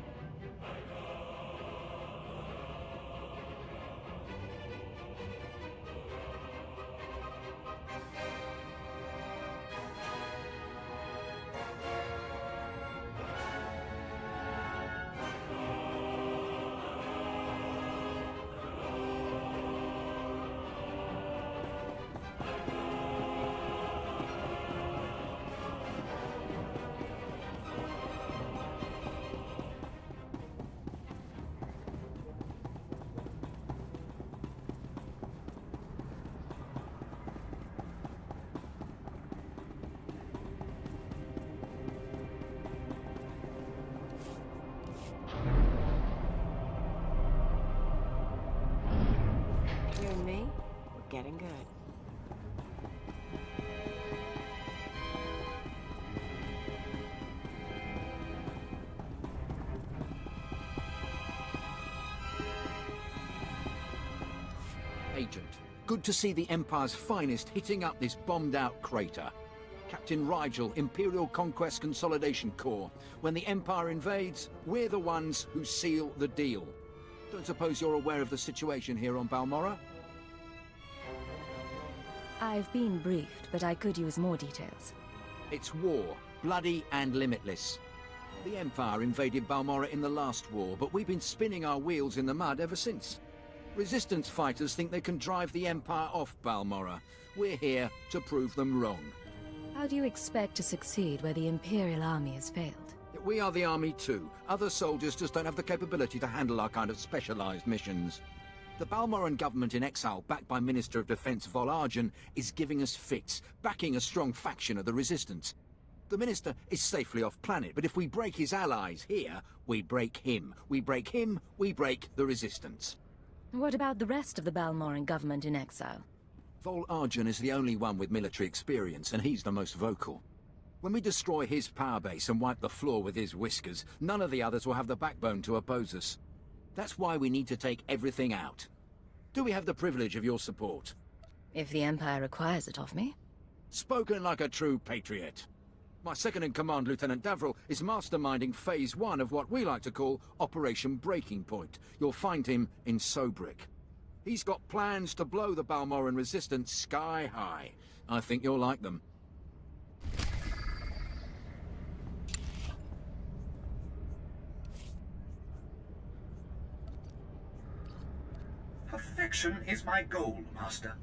You and me, we're getting good.
Agent, good to see the Empire's finest hitting up this bombed-out crater. Captain Rigel, Imperial Conquest Consolidation Corps. When the Empire invades, we're the ones who seal the deal. Don't suppose you're aware of the situation here on Balmorra?
I've been briefed, but I could use more details.
It's war, bloody and limitless. The Empire invaded Balmorra in the last war, but we've been spinning our wheels in the mud ever since. Resistance fighters think they can drive the Empire off Balmorra. We're here to prove them wrong.
How do you expect to succeed where the Imperial army has failed?
We are the army too. Other soldiers just don't have the capability to handle our kind of specialized missions. The Balmoran government in exile, backed by Minister of Defense Vol Argen, is giving us fits, backing a strong faction of the Resistance. The Minister is safely off-planet, but if we break his allies here, we break him. We break him, we break the Resistance.
What about the rest of the Balmoran government in exile?
Vol Argen is the only one with military experience, and he's the most vocal. When we destroy his power base and wipe the floor with his whiskers, none of the others will have the backbone to oppose us. That's why we need to take everything out. Do we have the privilege of your support?
If the Empire requires it of me.
Spoken like a true patriot. My second-in-command, Lieutenant Davril, is masterminding Phase 1 of what we like to call Operation Breaking Point. You'll find him in Sobrik. He's got plans to blow the Balmoran resistance sky high. I think you'll like them.
Perfection is my goal, Master.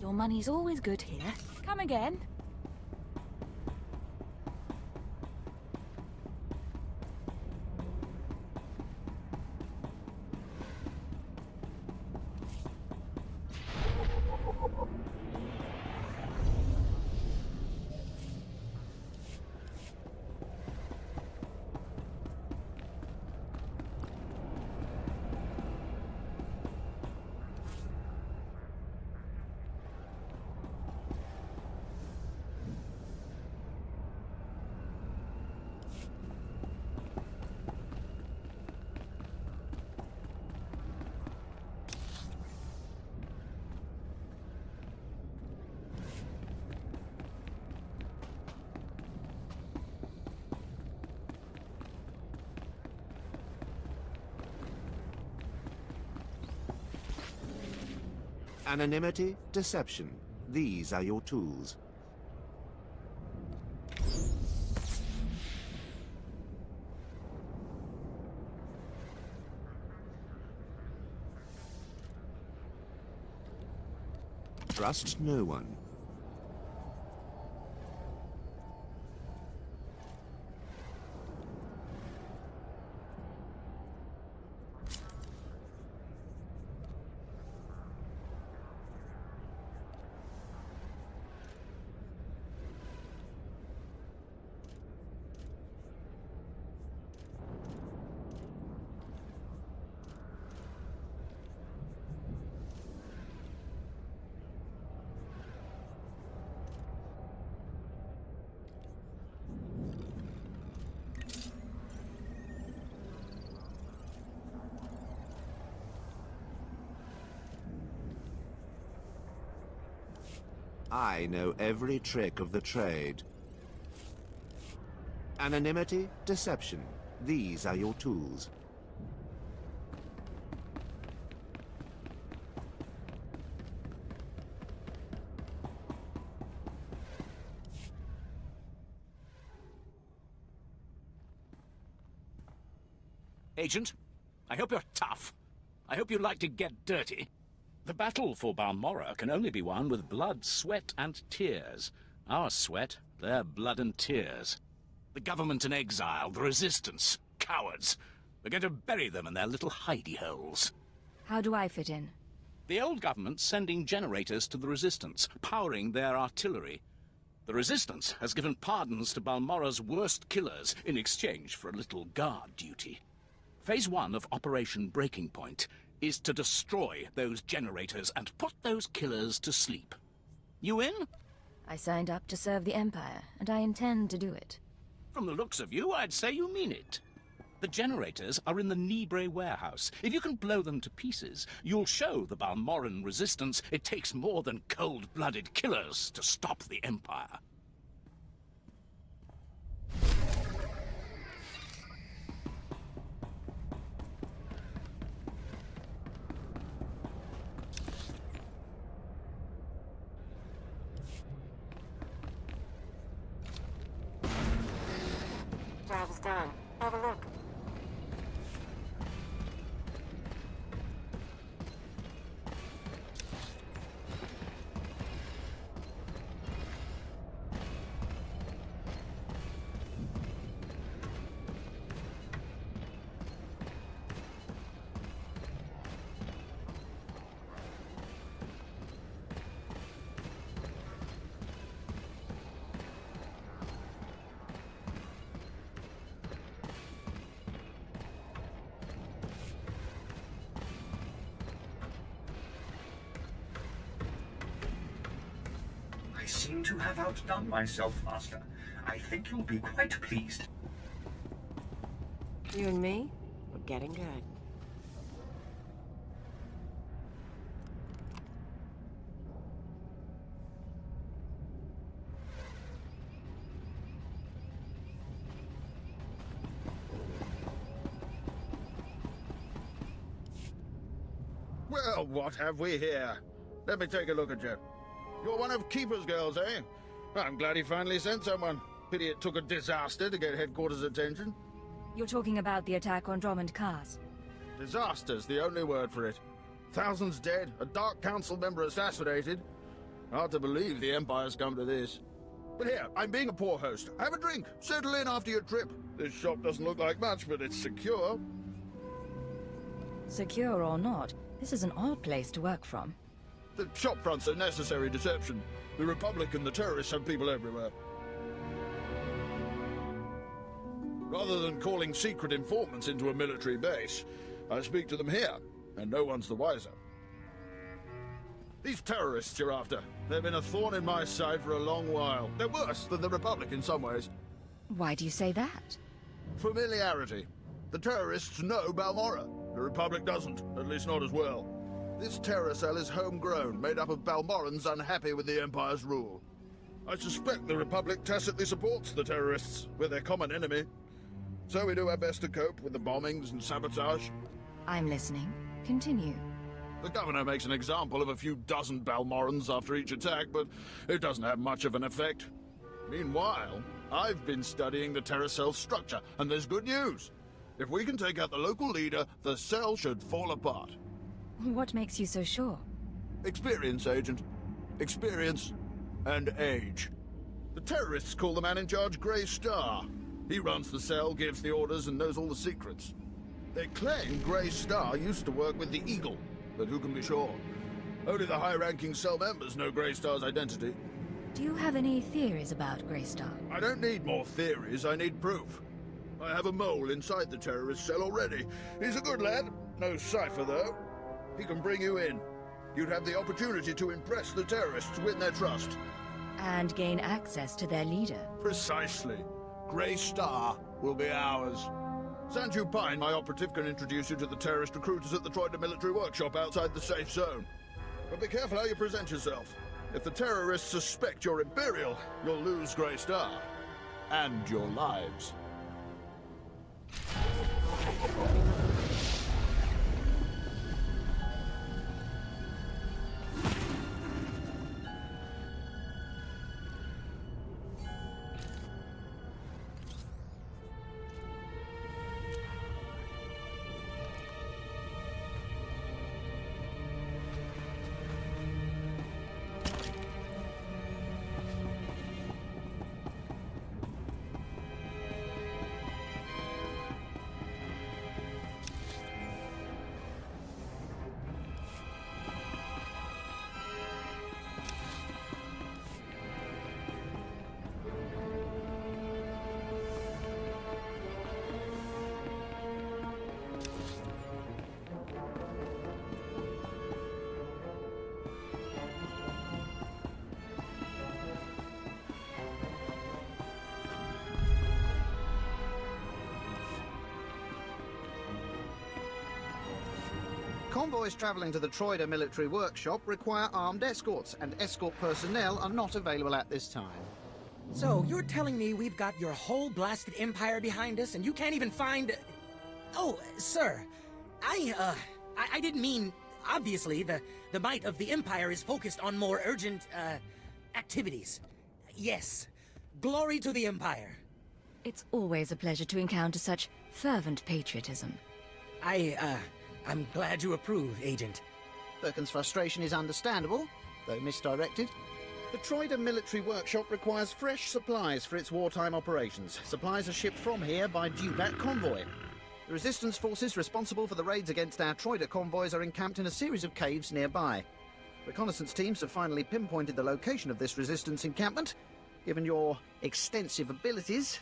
Your money's always good here. Come again.
Anonymity, deception. These are your tools. Trust no one. I know every trick of the trade. Anonymity, deception. These are your tools.
Agent, I hope you're tough. I hope you like to get dirty. The battle for Balmorra can only be won with blood, sweat, and tears. Our sweat, their blood and tears. The government in exile, the resistance, cowards. We're going to bury them in their little hidey holes.
How do I fit in?
The old government's sending generators to the resistance, powering their artillery. The resistance has given pardons to Balmorra's worst killers in exchange for a little guard duty. Phase 1 of Operation Breaking Point is to destroy those generators and put those killers to sleep. You in?
I signed up to serve the Empire, and I intend to do it.
From the looks of you, I'd say you mean it. The generators are in the Nibre warehouse. If you can blow them to pieces, you'll show the Balmorran resistance it takes more than cold-blooded killers to stop the Empire.
Job is done. Have a look.
I seem to have outdone myself, Master. I think you'll be quite pleased.
You and me, we're getting good.
Well, what have we here? Let me take a look at you. You're one of Keeper's girls, eh? I'm glad he finally sent someone. Pity it took a disaster to get headquarters' attention.
You're talking about the attack on Drummond Cars.
Disaster's the only word for it. Thousands dead, a Dark Council member assassinated. Hard to believe the Empire's come to this. But here, I'm being a poor host. Have a drink. Settle in after your trip. This shop doesn't look like much, but it's secure.
Secure or not, this is an odd place to work from.
The shop front's a necessary deception. The Republic and the terrorists have people everywhere. Rather than calling secret informants into a military base, I speak to them here, and no one's the wiser. These terrorists you're after, they've been a thorn in my side for a long while. They're worse than the Republic in some ways.
Why do you say that?
Familiarity. The terrorists know Balmorra. The Republic doesn't, at least not as well. This terror cell is homegrown, made up of Balmorrans unhappy with the Empire's rule. I suspect the Republic tacitly supports the terrorists. We're their common enemy. So we do our best to cope with the bombings and sabotage.
I'm listening. Continue.
The governor makes an example of a few dozen Balmorrans after each attack, but it doesn't have much of an effect. Meanwhile, I've been studying the terror cell's structure, and there's good news. If we can take out the local leader, the cell should fall apart.
What makes you so sure?
Experience, Agent. Experience and age. The terrorists call the man in charge Grey Star. He runs the cell, gives the orders, and knows all the secrets. They claim Grey Star used to work with the Eagle, but who can be sure? Only the high-ranking cell members know Grey Star's identity.
Do you have any theories about Grey Star?
I don't need more theories, I need proof. I have a mole inside the terrorist cell already. He's a good lad. No cipher, though. He can bring you in. You'd have the opportunity to impress the terrorists, win their trust.
And gain access to their leader.
Precisely. Grey Star will be ours. Sanju Pine, my operative, can introduce you to the terrorist recruiters at the Troida military workshop outside the safe zone. But be careful how you present yourself. If the terrorists suspect you're Imperial, you'll lose Grey Star. And your lives.
Convoys travelling to the Troida military workshop require armed escorts, and escort personnel are not available at this time.
So, you're telling me we've got your whole blasted empire behind us, and you can't even find... Oh, sir, I didn't mean... Obviously, the might of the empire is focused on more urgent, activities. Yes, glory to the empire.
It's always a pleasure to encounter such fervent patriotism.
I'm glad you approve, Agent.
Birkin's frustration is understandable, though misdirected. The Troida military workshop requires fresh supplies for its wartime operations. Supplies are shipped from here by due-back convoy. The resistance forces responsible for the raids against our Troida convoys are encamped in a series of caves nearby. Reconnaissance teams have finally pinpointed the location of this resistance encampment. Given your extensive abilities,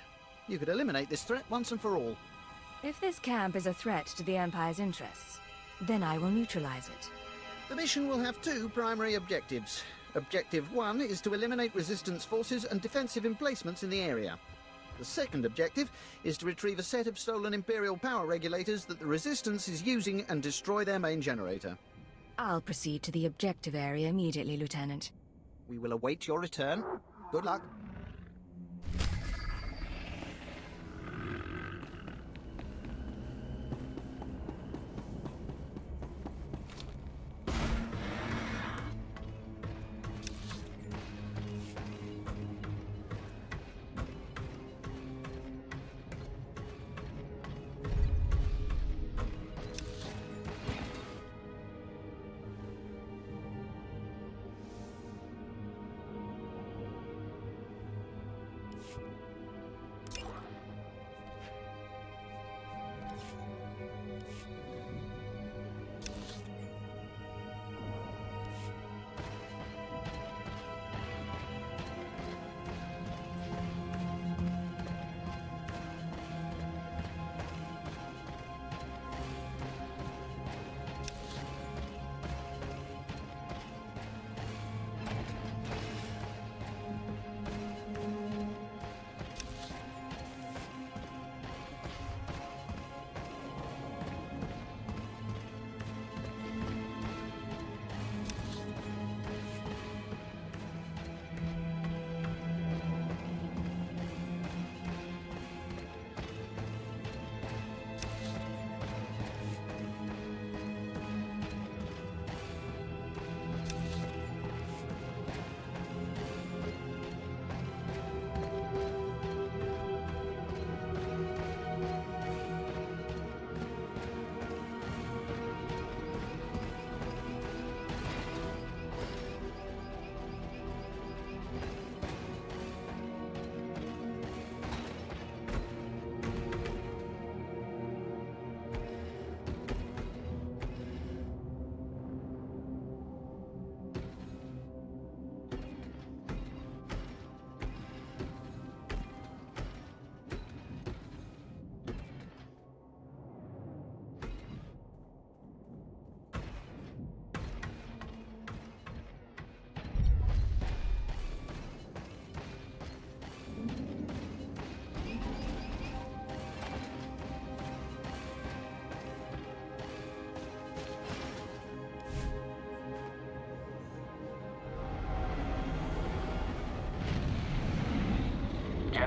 you could eliminate this threat once and for all.
If this camp is a threat to the Empire's interests, then I will neutralize it.
The mission will have two primary objectives. Objective 1 is to eliminate resistance forces and defensive emplacements in the area. The second objective is to retrieve a set of stolen Imperial power regulators that the Resistance is using and destroy their main generator.
I'll proceed to the objective area immediately, Lieutenant.
We will await your return. Good luck.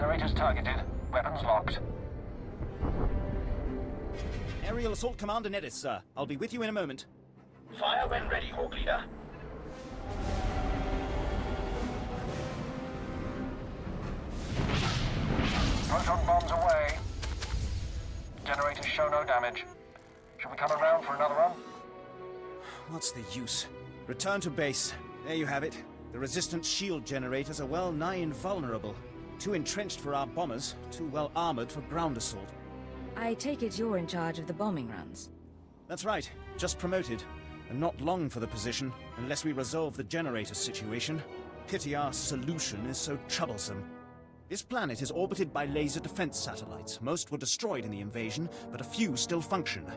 Generators targeted. Weapons locked.
Aerial Assault Commander Nedis, sir. I'll be with you in a moment.
Fire when ready, Hawk Leader. Proton bombs away. Generators show no damage. Should we come around for another run?
What's the use? Return to base. There you have it. The Resistance shield generators are well nigh invulnerable. Too entrenched for our bombers, too well armored for ground assault.
I take it you're in charge of the bombing runs.
That's right. Just promoted. And not long for the position, unless we resolve the generator situation. Pity our solution is so troublesome. This planet is orbited by laser defense satellites. Most were destroyed in the invasion, but a few still function.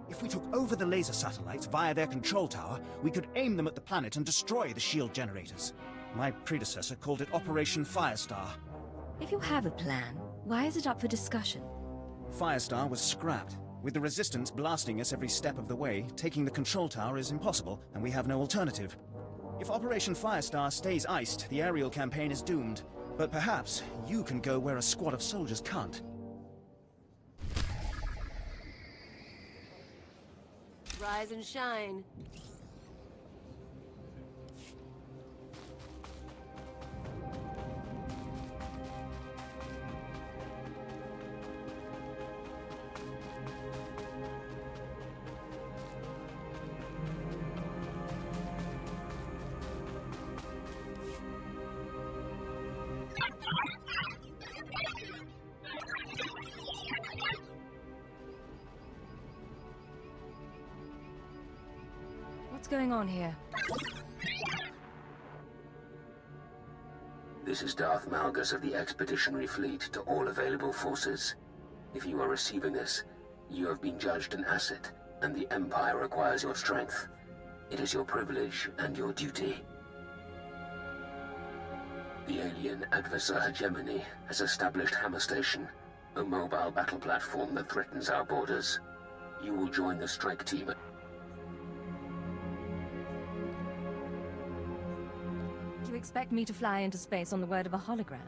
If we took over the laser satellites via their control tower, we could aim them at the planet and destroy the shield generators. My predecessor called it Operation Firestar.
If you have a plan, why is it up for discussion?
Firestar was scrapped. With the Resistance blasting us every step of the way, taking the control tower is impossible, and we have no alternative. If Operation Firestar stays iced, the aerial campaign is doomed. But perhaps you can go where a squad of soldiers can't.
Rise and shine.
What's going on here?
This is Darth Malgus of the Expeditionary Fleet to all available forces. If you are receiving this, you have been judged an asset, and the Empire requires your strength. It is your privilege and your duty. The alien Adversar Hegemony has established Hammer Station, a mobile battle platform that threatens our borders. You will join the strike team.
Do you expect me to fly into space on the word of a hologram?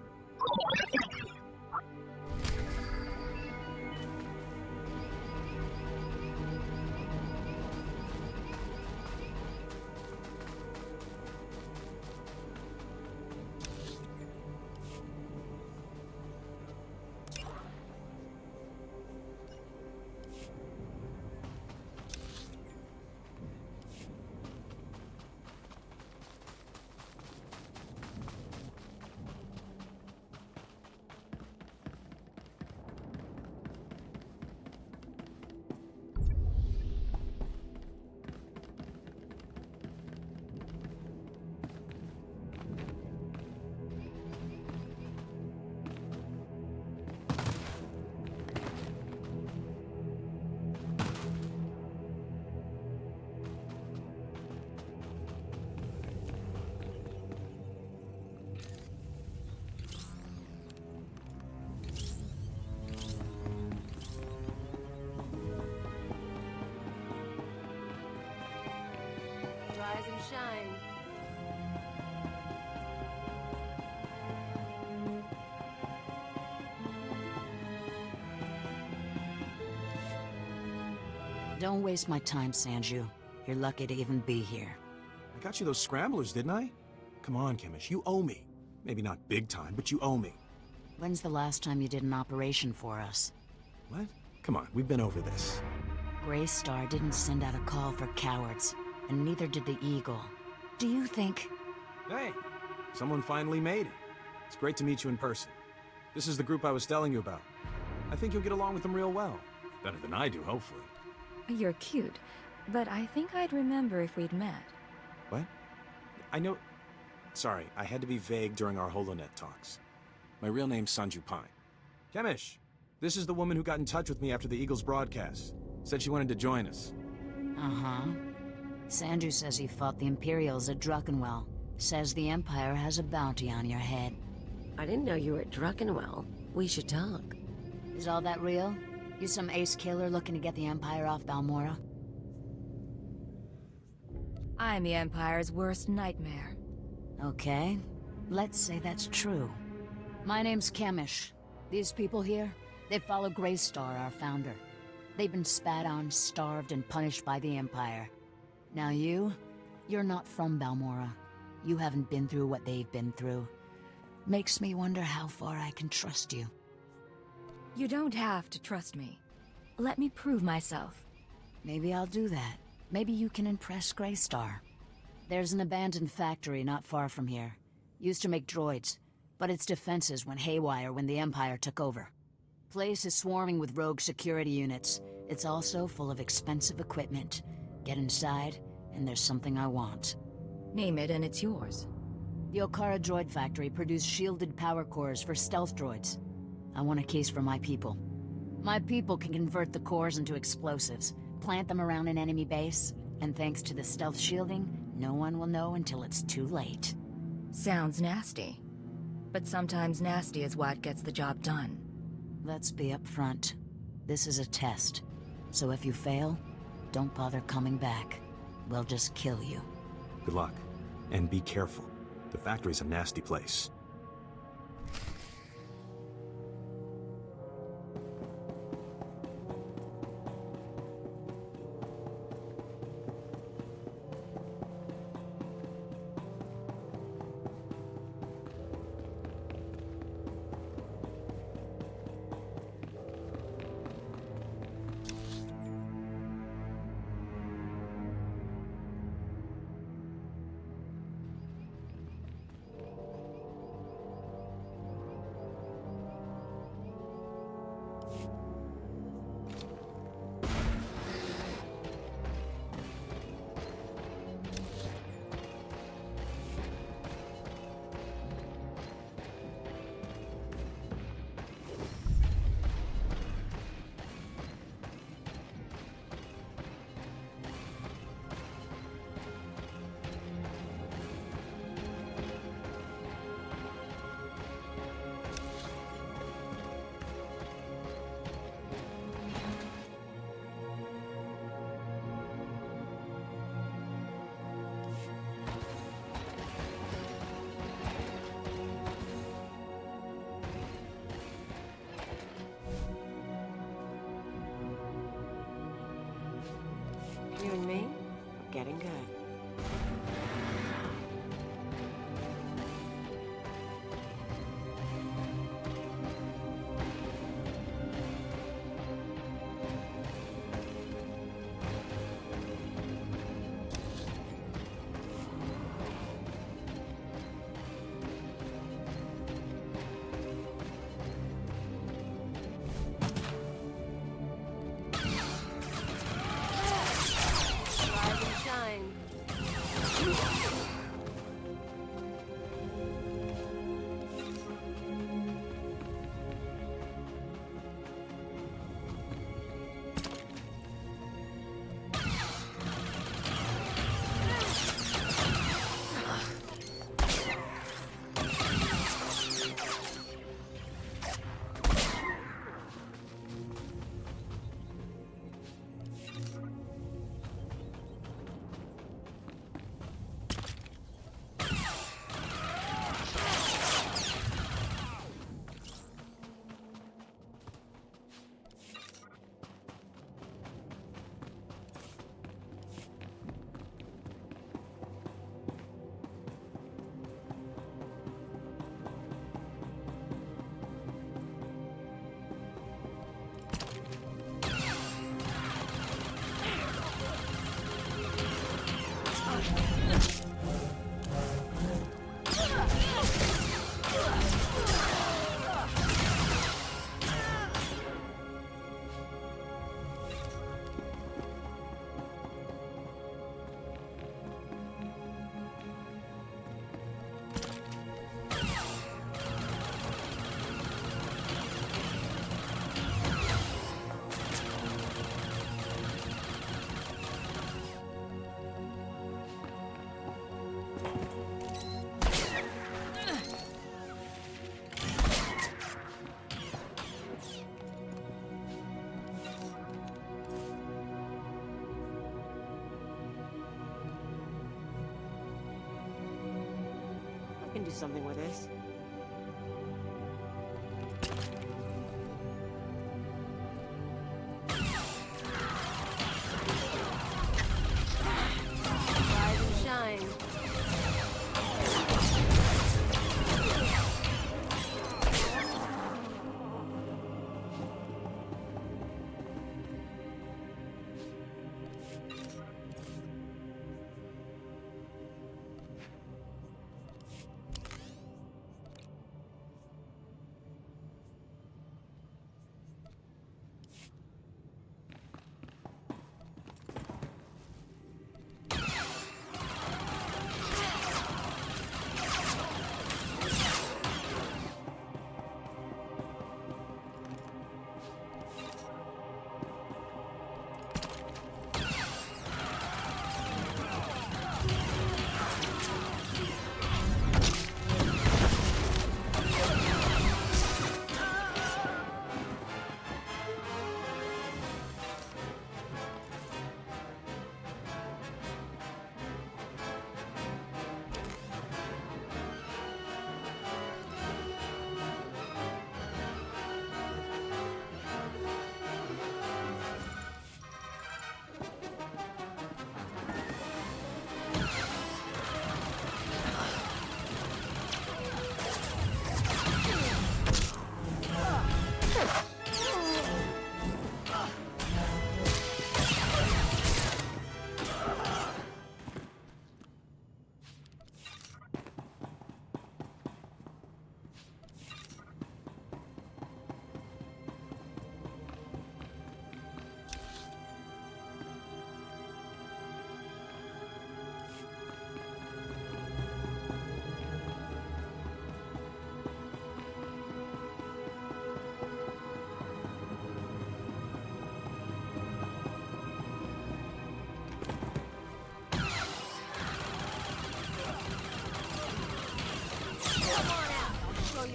Rise and shine.
Don't waste my time, Sanju. You're lucky to even be here.
I got you those scramblers, didn't I? Come on, Chemish, you owe me. Maybe not big time, but you owe me.
When's the last time you did an operation for us?
What? Come on, we've been over this.
Grey Star didn't send out a call for cowards, and neither did the Eagle. Do you think...
Hey, someone finally made it. It's great to meet you in person. This is the group I was telling you about. I think you'll get along with them real well. Better than I do, hopefully.
You're cute, but I think I'd remember if we'd met.
What? I know... Sorry, I had to be vague during our HoloNet talks. My real name's Sanju Pine. Chemish, this is the woman who got in touch with me after the Eagles broadcast. Said she wanted to join us.
Uh-huh. Sanju says he fought the Imperials at Druckenwell. Says the Empire has a bounty on your head.
I didn't know you were at Druckenwell. We should talk.
Is all that real? You some ace killer looking to get the Empire off Balmorra?
I'm the Empire's worst nightmare.
Okay. Let's say that's true. My name's Kamish. These people here, they follow Greystar, our founder. They've been spat on, starved, and punished by the Empire. Now you're not from Balmora. You haven't been through what they've been through. Makes me wonder how far I can trust you.
You don't have to trust me. Let me prove myself.
Maybe I'll do that. Maybe you can impress Greystar. There's an abandoned factory not far from here. Used to make droids, but its defenses went haywire when the Empire took over. Place is swarming with rogue security units. It's also full of expensive equipment. Get inside, and there's something I want.
Name it and it's yours.
The Okara droid factory produced shielded power cores for stealth droids. I want a case for my people. My people can convert the cores into explosives, plant them around an enemy base, and thanks to the stealth shielding, no one will know until it's too late.
Sounds nasty. But sometimes nasty is what gets the job done.
Let's be upfront. This is a test. So if you fail, don't bother coming back. We'll just kill you.
Good luck. And be careful. The factory's a nasty place.
You and me, we're getting good. I can do something with this.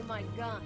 my gun.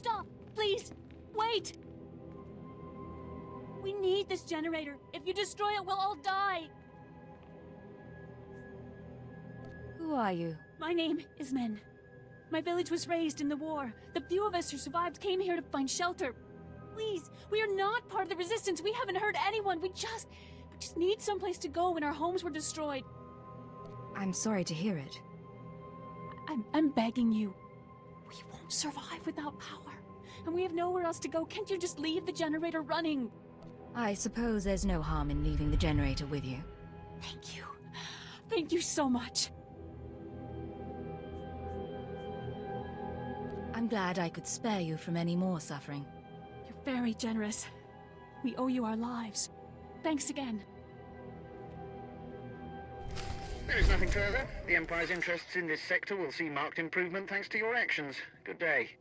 Stop! Please! Wait! We need this generator. If you destroy it, we'll all die.
Who are you?
My name is Min. My village was raised in the war. The few of us who survived came here to find shelter. Please, we are not part of the resistance. We haven't hurt anyone. We just need someplace to go when our homes were destroyed.
I'm sorry to hear it.
I'm begging you. We won't survive without power. And we have nowhere else to go. Can't you just leave the generator running?
I suppose there's no harm in leaving the generator with you.
Thank you. Thank you so much.
I'm glad I could spare you from any more suffering.
You're very generous. We owe you our lives. Thanks again.
There is nothing further. The Empire's interests in this sector will see marked improvement thanks to your actions. Good day.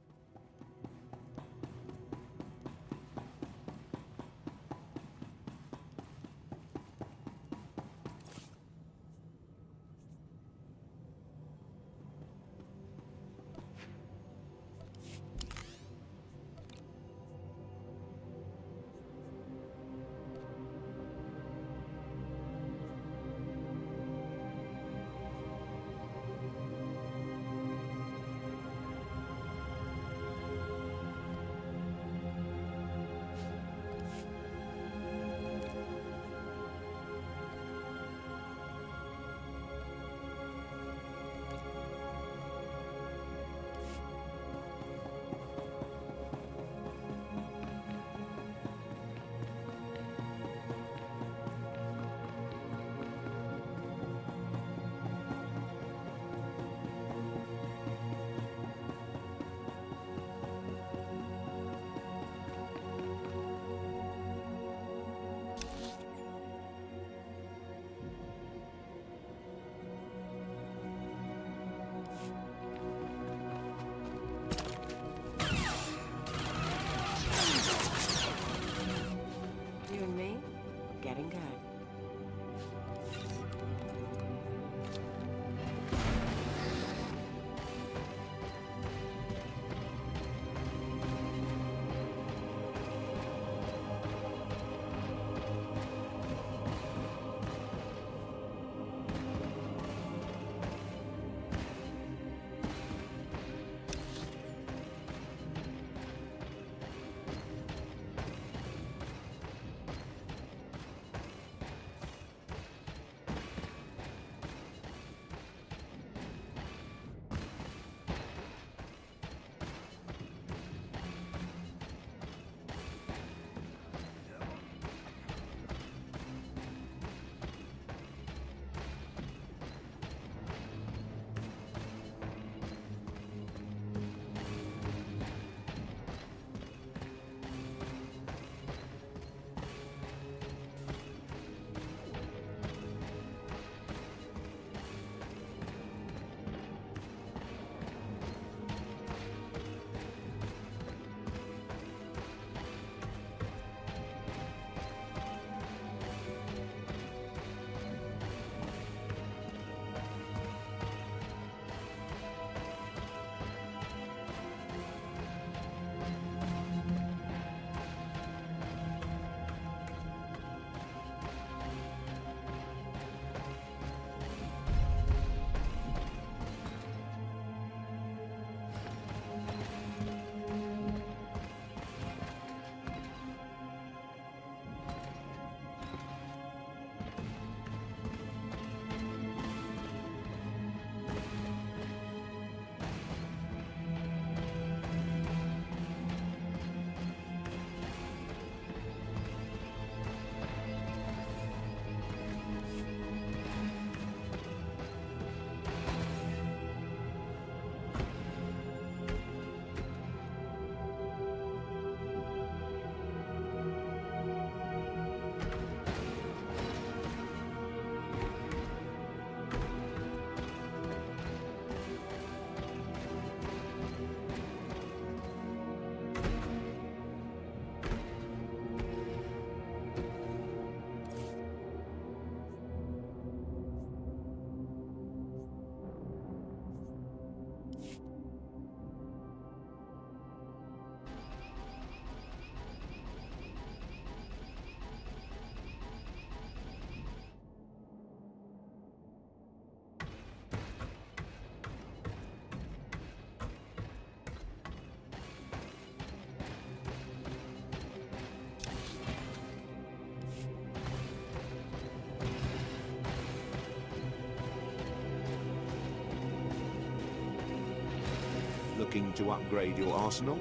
looking to upgrade your arsenal?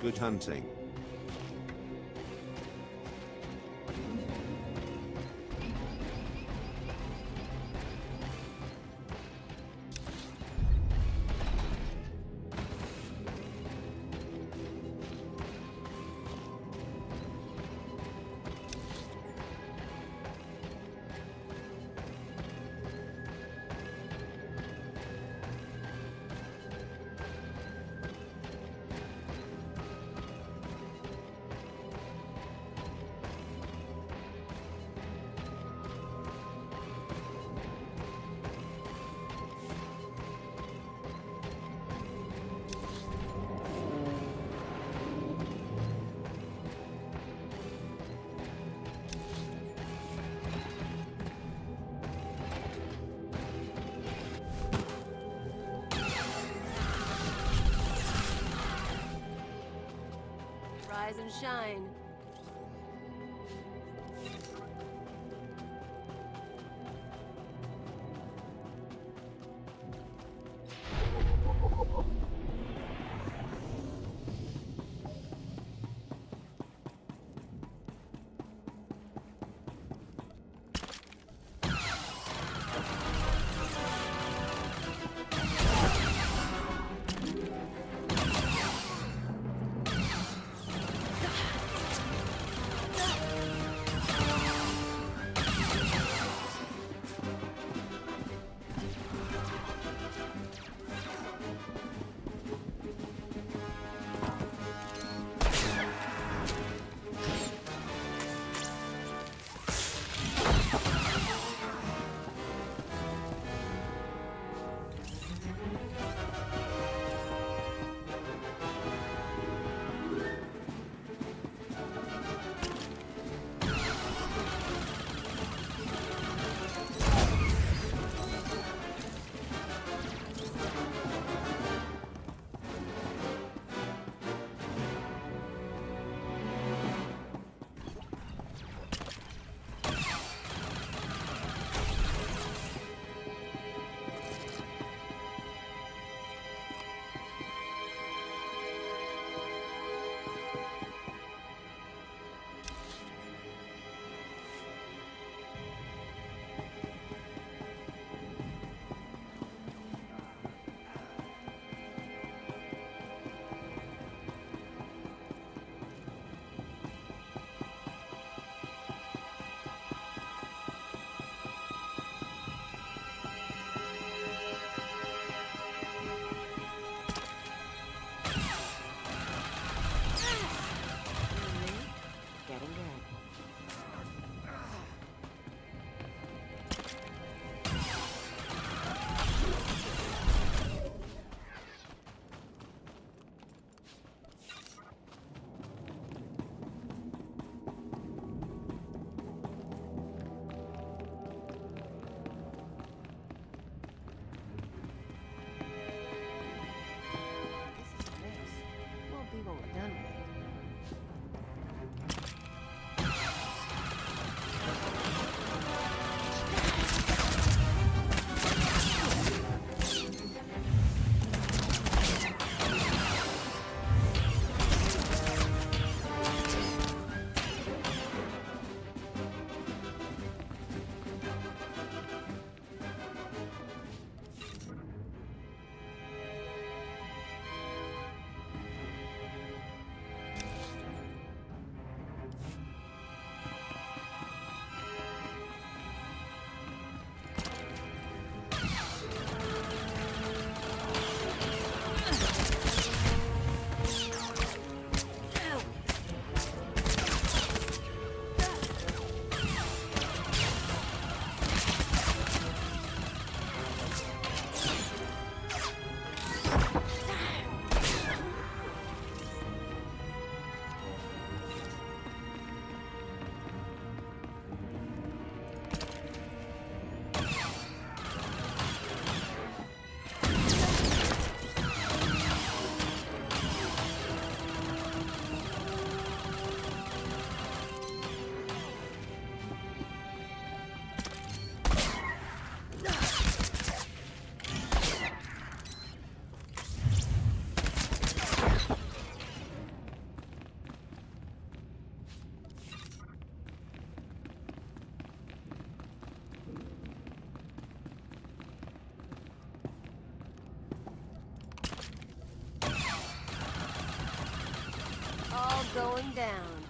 Good hunting.
Rise and shine. him down.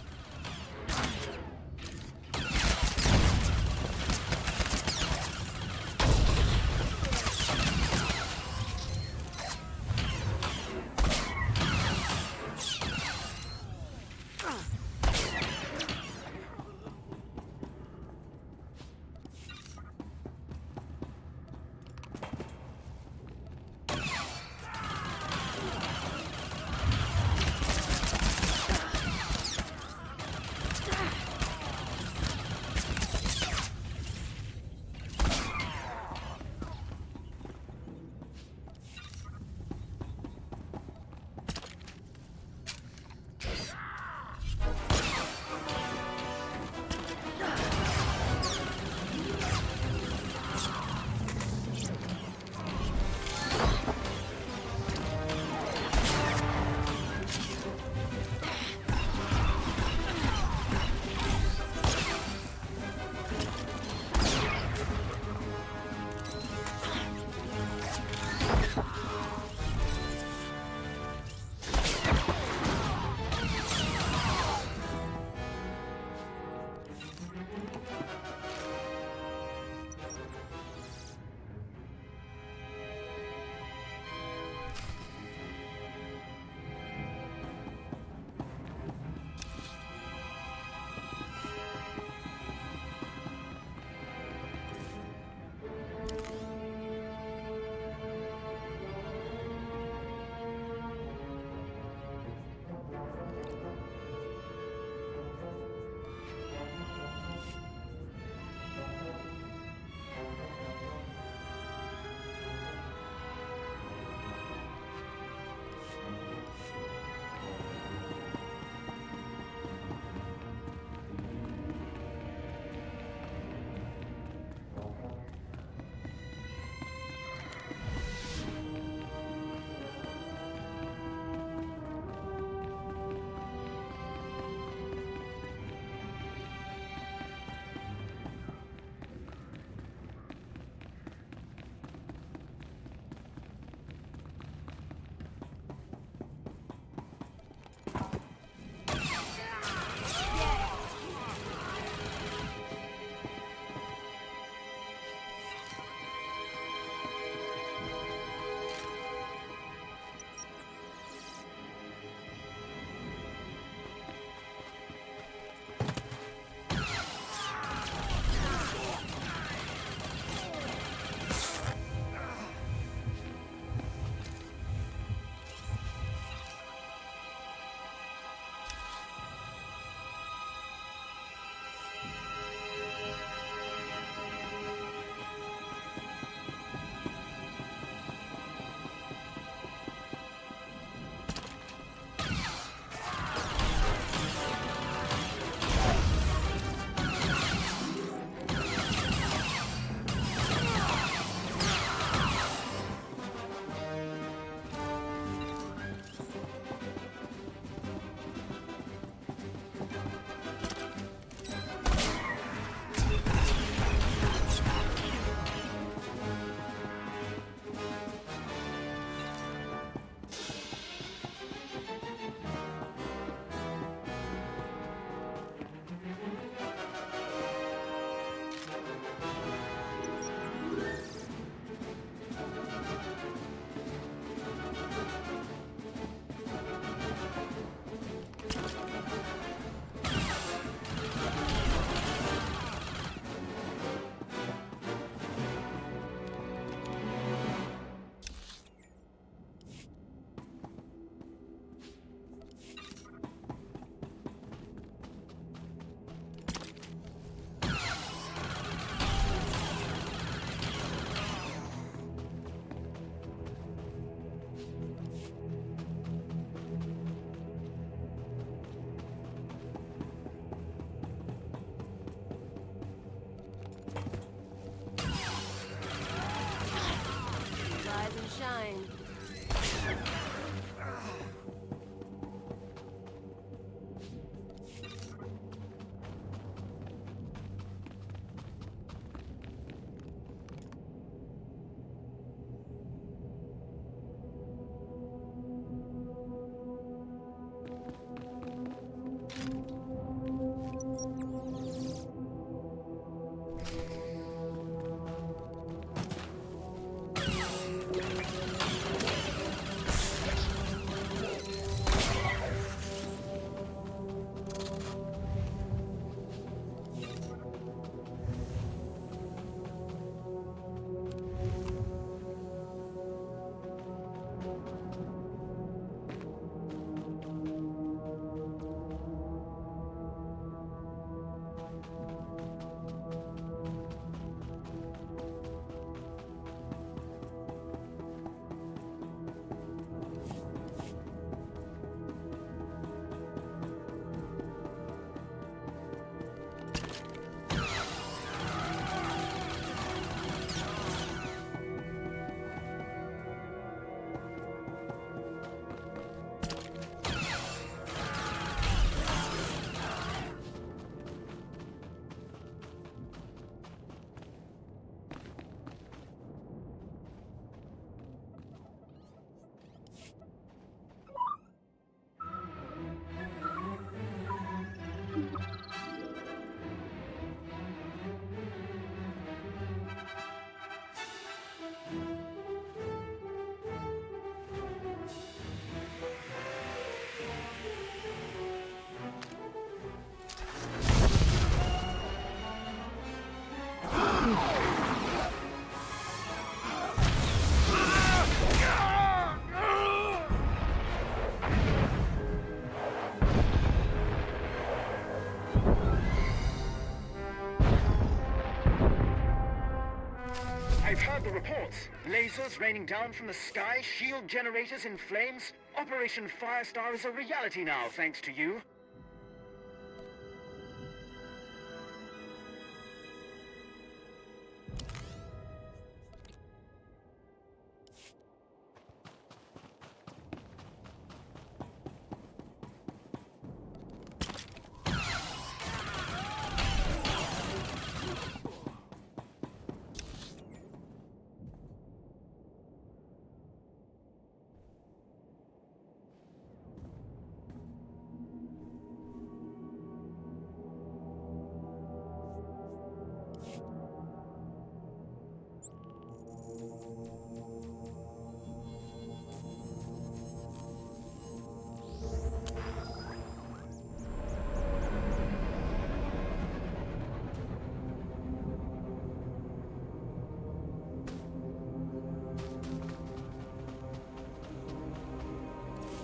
I've heard the reports. Lasers raining down from the sky, shield generators in flames. Operation Firestar is a reality now, thanks to you.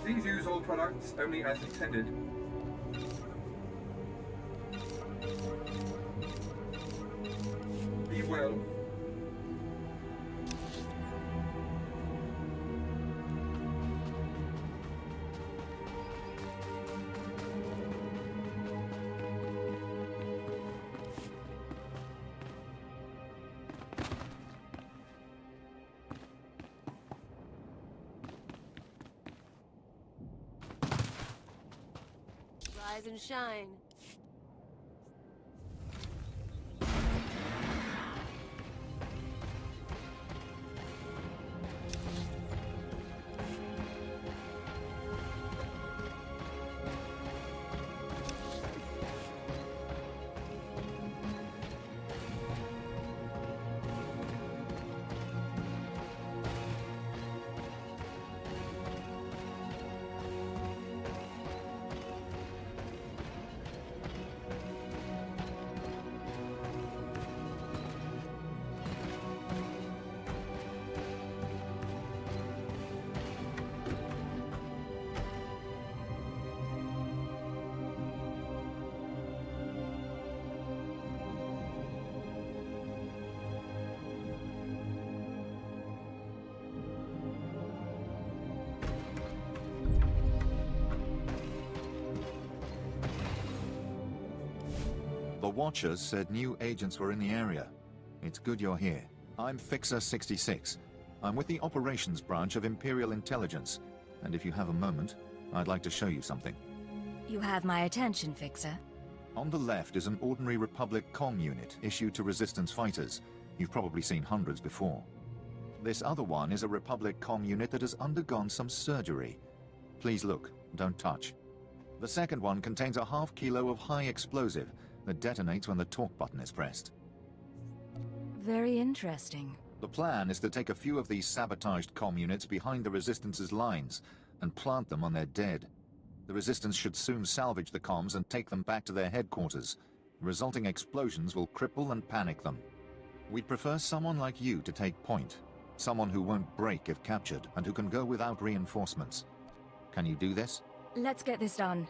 Please use all products only as intended. Be well.
Rise and shine.
The Watchers said new agents were in the area. It's good you're here. I'm Fixer 66. I'm with the operations branch of Imperial Intelligence, and if you have a moment, I'd like to show you something.
You have my attention, Fixer.
On the left is an ordinary Republic comm unit issued to Resistance fighters. You've probably seen hundreds before. This other one is a Republic comm unit that has undergone some surgery. Please look, don't touch. The second one contains a half kilo of high explosive that detonates when the talk button is pressed.
Very interesting.
The plan is to take a few of these sabotaged comm units behind the Resistance's lines and plant them on their dead. The Resistance should soon salvage the comms and take them back to their headquarters. The resulting explosions will cripple and panic them. We'd prefer someone like you to take point. Someone who won't break if captured and who can go without reinforcements. Can you do this?
Let's get this done.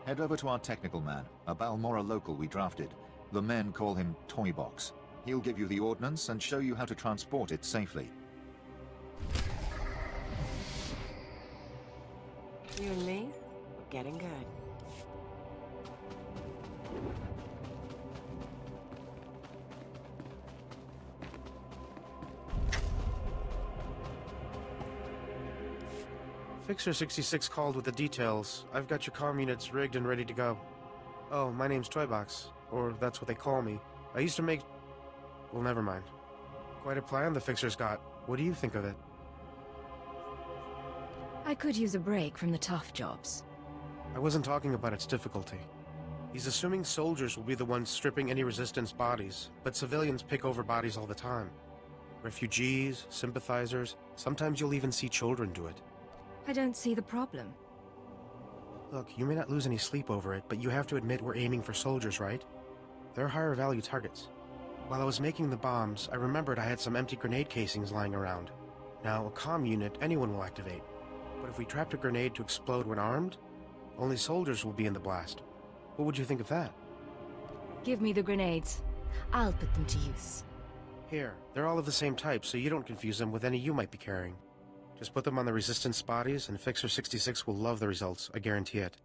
Head over to our technical man, a Balmora local we drafted. The men call him Toybox. He'll give you the ordnance and show you how to transport it safely.
You and me, we're getting good.
Fixer 66 called with the details. I've got your comm units rigged and ready to go. Oh, my name's Toybox, or that's what they call me. I used to make... well, never mind. Quite a plan the Fixer's got. What do you think of it?
I could use a break from the tough jobs.
I wasn't talking about its difficulty. He's assuming soldiers will be the ones stripping any Resistance bodies, but civilians pick over bodies all the time. Refugees, sympathizers, sometimes you'll even see children do it.
I don't see the problem.
Look, you may not lose any sleep over it, but you have to admit we're aiming for soldiers, right? They're higher value targets. While I was making the bombs, I remembered I had some empty grenade casings lying around. Now, a comm unit anyone will activate. But if we trapped a grenade to explode when armed, only soldiers will be in the blast. What would you think of that?
Give me the grenades. I'll put them to use.
Here, they're all of the same type, so you don't confuse them with any you might be carrying. Just put them on the Resistance bodies, and Fixer 66 will love the results, I guarantee it.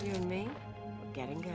You and me, we're getting good.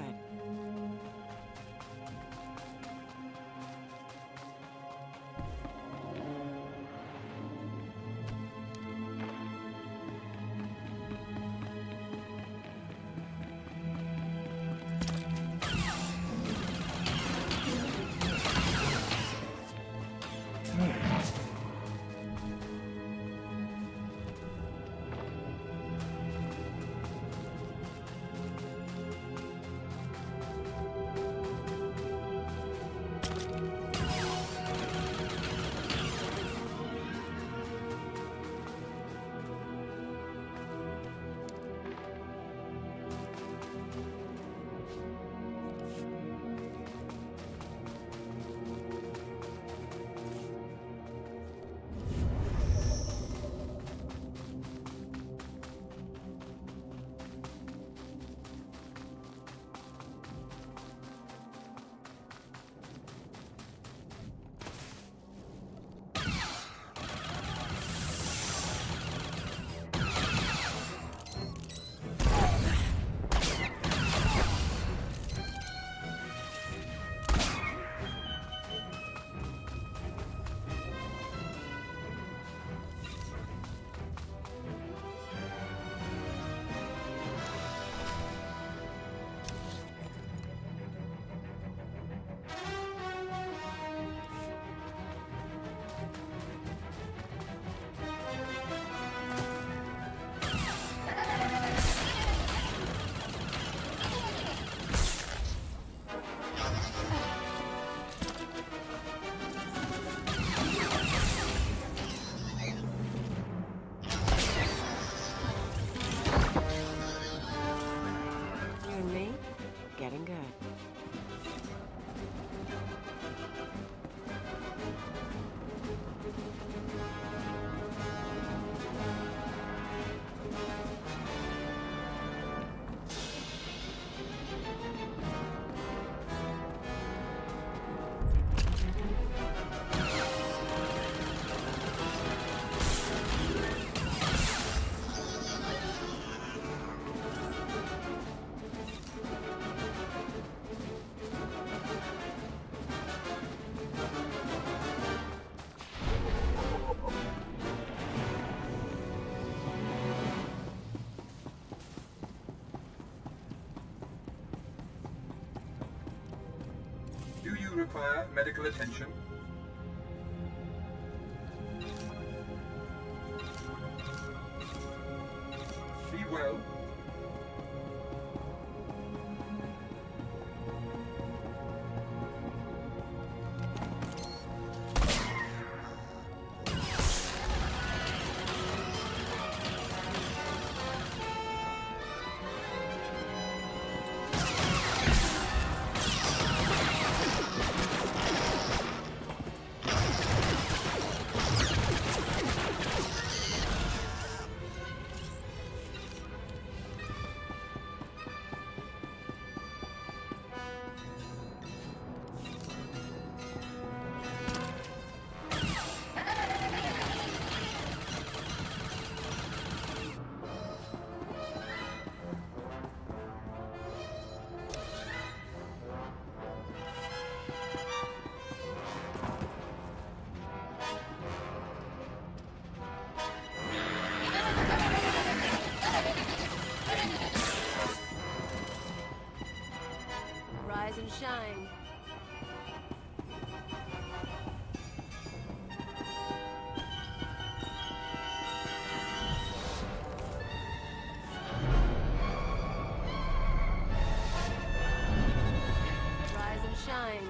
Require medical attention. Be well.
and shine. Rise and shine.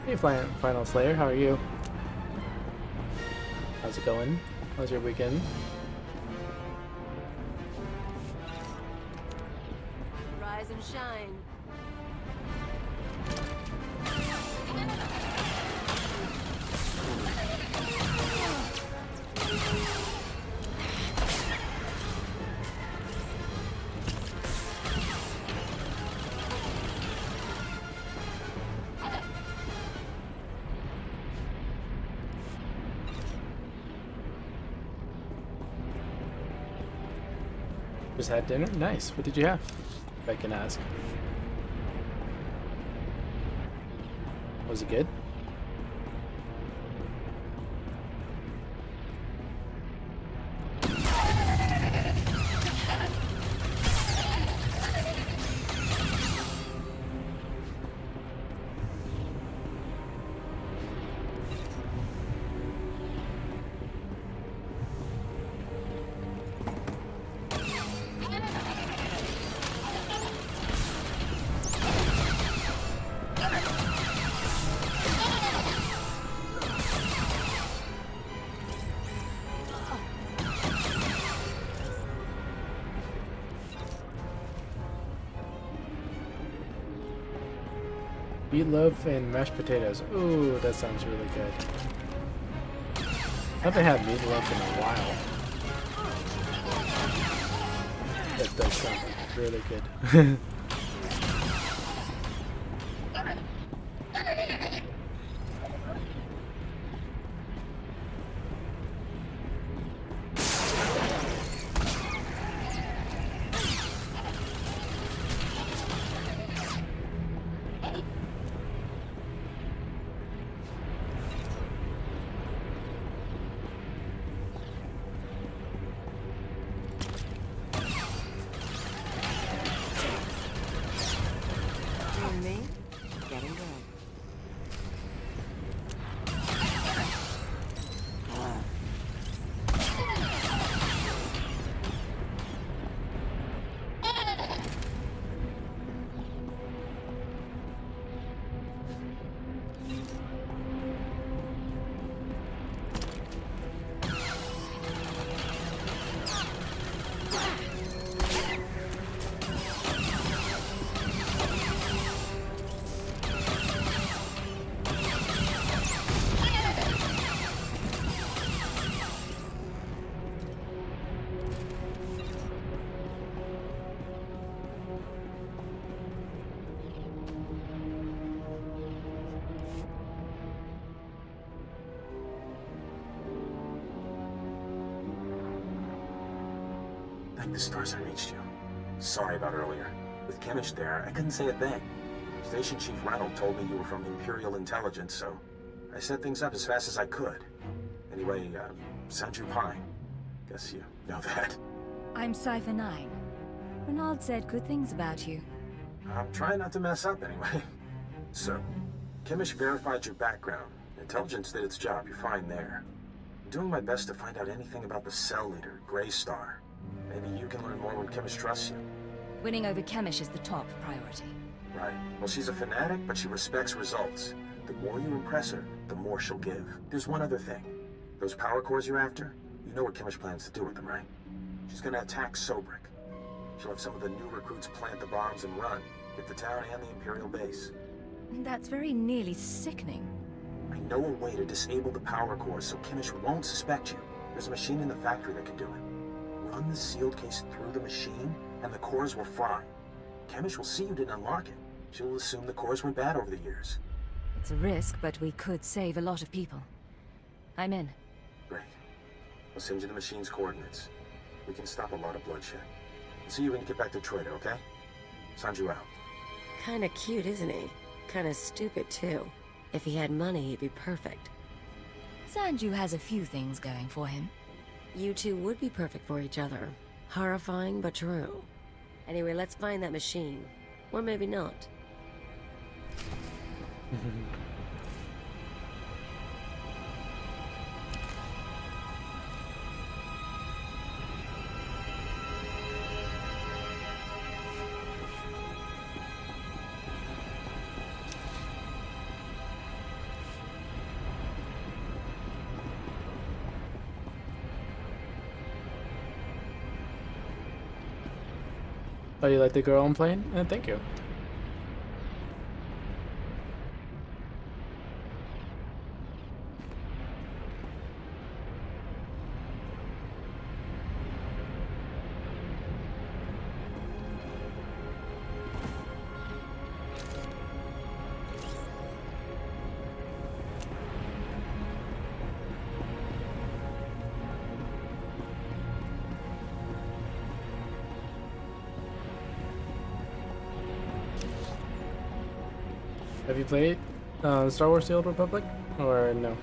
Hey, Final Slayer, how are you? How's it going? How's your weekend?
Rise and shine.
Just had dinner? Nice. What did you have? If I can ask. Was it good? Meatloaf and mashed potatoes. Ooh, that sounds really good. I haven't had meatloaf in a while. That does sound really good.
Thank the stars I reached you. Sorry about earlier. With Chemish there, I couldn't say a thing. Station Chief Reynolds told me you were from Imperial Intelligence, so I set things up as fast as I could. Anyway, Sanju Pine. Guess you know that.
I'm Cypher 9. Renald said good things about you.
I'm trying not to mess up anyway. So, Chemish verified your background. Intelligence did its job, you're fine there. I'm doing my best to find out anything about the cell leader, Grey Star. Maybe you can learn more when Chemish trusts you.
Winning over Chemish is the top priority.
Right. Well, she's a fanatic, but she respects results. The more you impress her, the more she'll give. There's one other thing. Those power cores you're after, you know what Chemish plans to do with them, right? She's gonna attack Sobrik. She'll have some of the new recruits plant the bombs and run, hit the town and the Imperial base.
That's very nearly sickening.
I know a way to disable the power cores so Chemish won't suspect you. There's a machine in the factory that can do it. Run the sealed case through the machine, and the cores will fry. Chemish will see you didn't unlock it. She'll assume the cores went bad over the years.
It's a risk, but we could save a lot of people. I'm in.
Great. I'll send you the machine's coordinates. We can stop a lot of bloodshed. I'll see you when you get back to Troida, okay? Sanju out.
Kinda cute, isn't he? Kinda stupid, too. If he had money, he'd be perfect.
Sanju has a few things going for him.
You two would be perfect for each other. Horrifying, but true. Anyway, let's find that machine. Or maybe not.
Oh, you like the girl I'm playing? Thank you. Have you played Star Wars The Old Republic? Or no?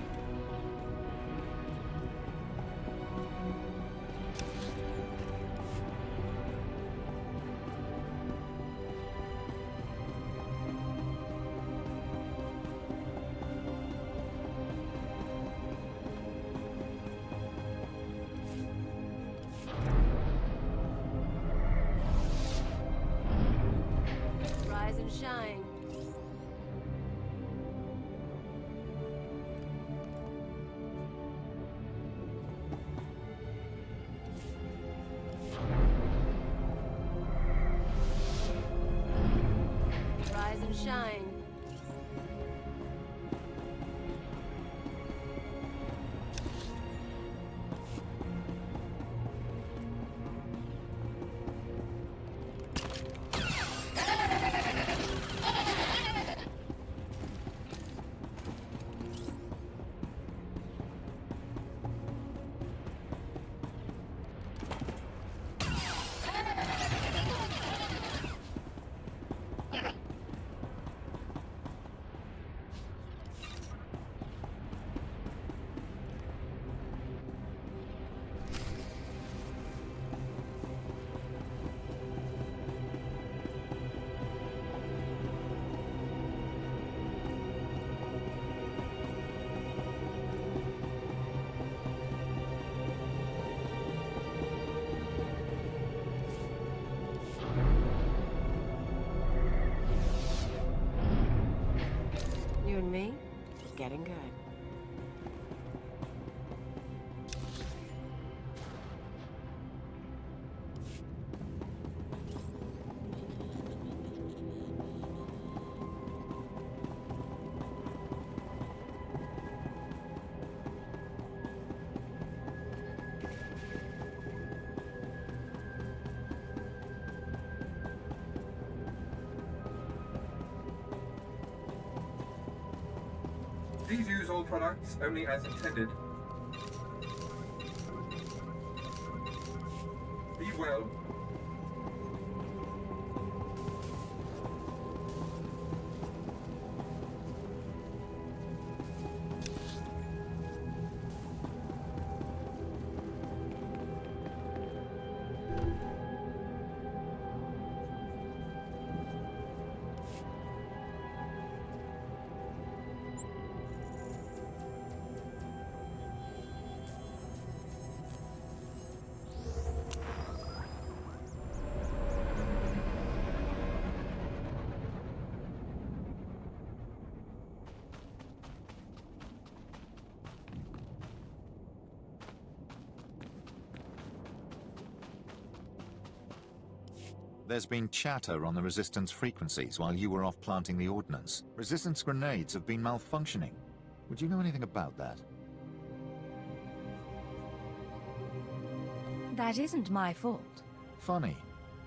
Rise and shine. Rise and shine. You and me? Getting good.
Please use all products only as intended. Be will.
There's been chatter on the Resistance frequencies while you were off planting the ordnance. Resistance grenades have been malfunctioning. Would you know anything about that?
That isn't my fault.
Funny,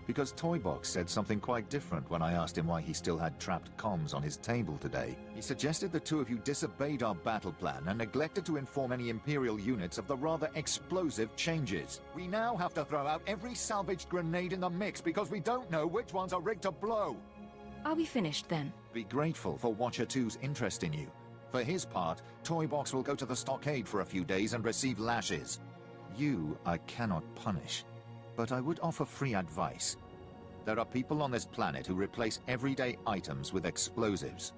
because Toybox said something quite different when I asked him why he still had trapped comms on his table today. He suggested the two of you disobeyed our battle plan and neglected to inform any Imperial units of the rather explosive changes. We now have to throw out every salvaged grenade in the mix because we don't know which ones are rigged to blow.
Are we finished then?
Be grateful for Watcher 2's interest in you. For his part, Toybox will go to the stockade for a few days and receive lashes. You I cannot punish, but I would offer free advice. There are people on this planet who replace everyday items with explosives.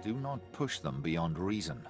Do not push them beyond reason.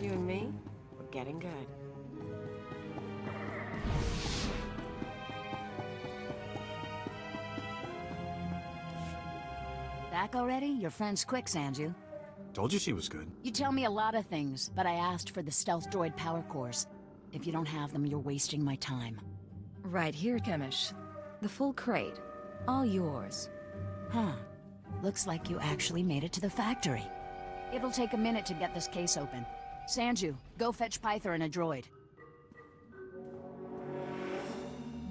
You and me, we're getting good.
Back already? Your friend's quick, Sanju.
Told you she was good.
You tell me a lot of things, but I asked for the stealth droid power cores. If you don't have them, you're wasting my time.
Right here, Chemish. The full crate. All yours.
Huh. Looks like you actually made it to the factory. It'll take a minute to get this case open. Sanju, go fetch Pyther and a droid.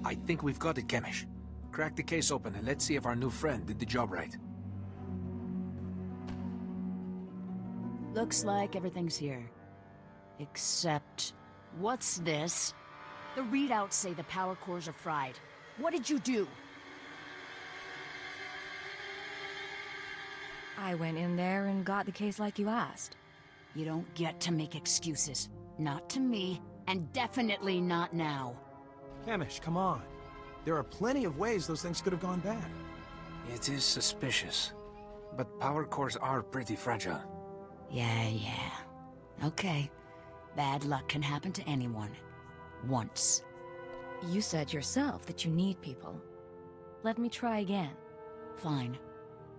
I think we've got it, Chemish. Crack the case open and let's see if our new friend did the job right.
Looks like everything's here. Except... what's this? The readouts say the power cores are fried. What did you do?
I went in there and got the case like you asked.
You don't get to make excuses. Not to me, and definitely not now.
Chemish, come on. There are plenty of ways those things could have gone bad.
It is suspicious, but power cores are pretty fragile.
Yeah. Okay. Bad luck can happen to anyone. Once.
You said yourself that you need people. Let me try again.
Fine.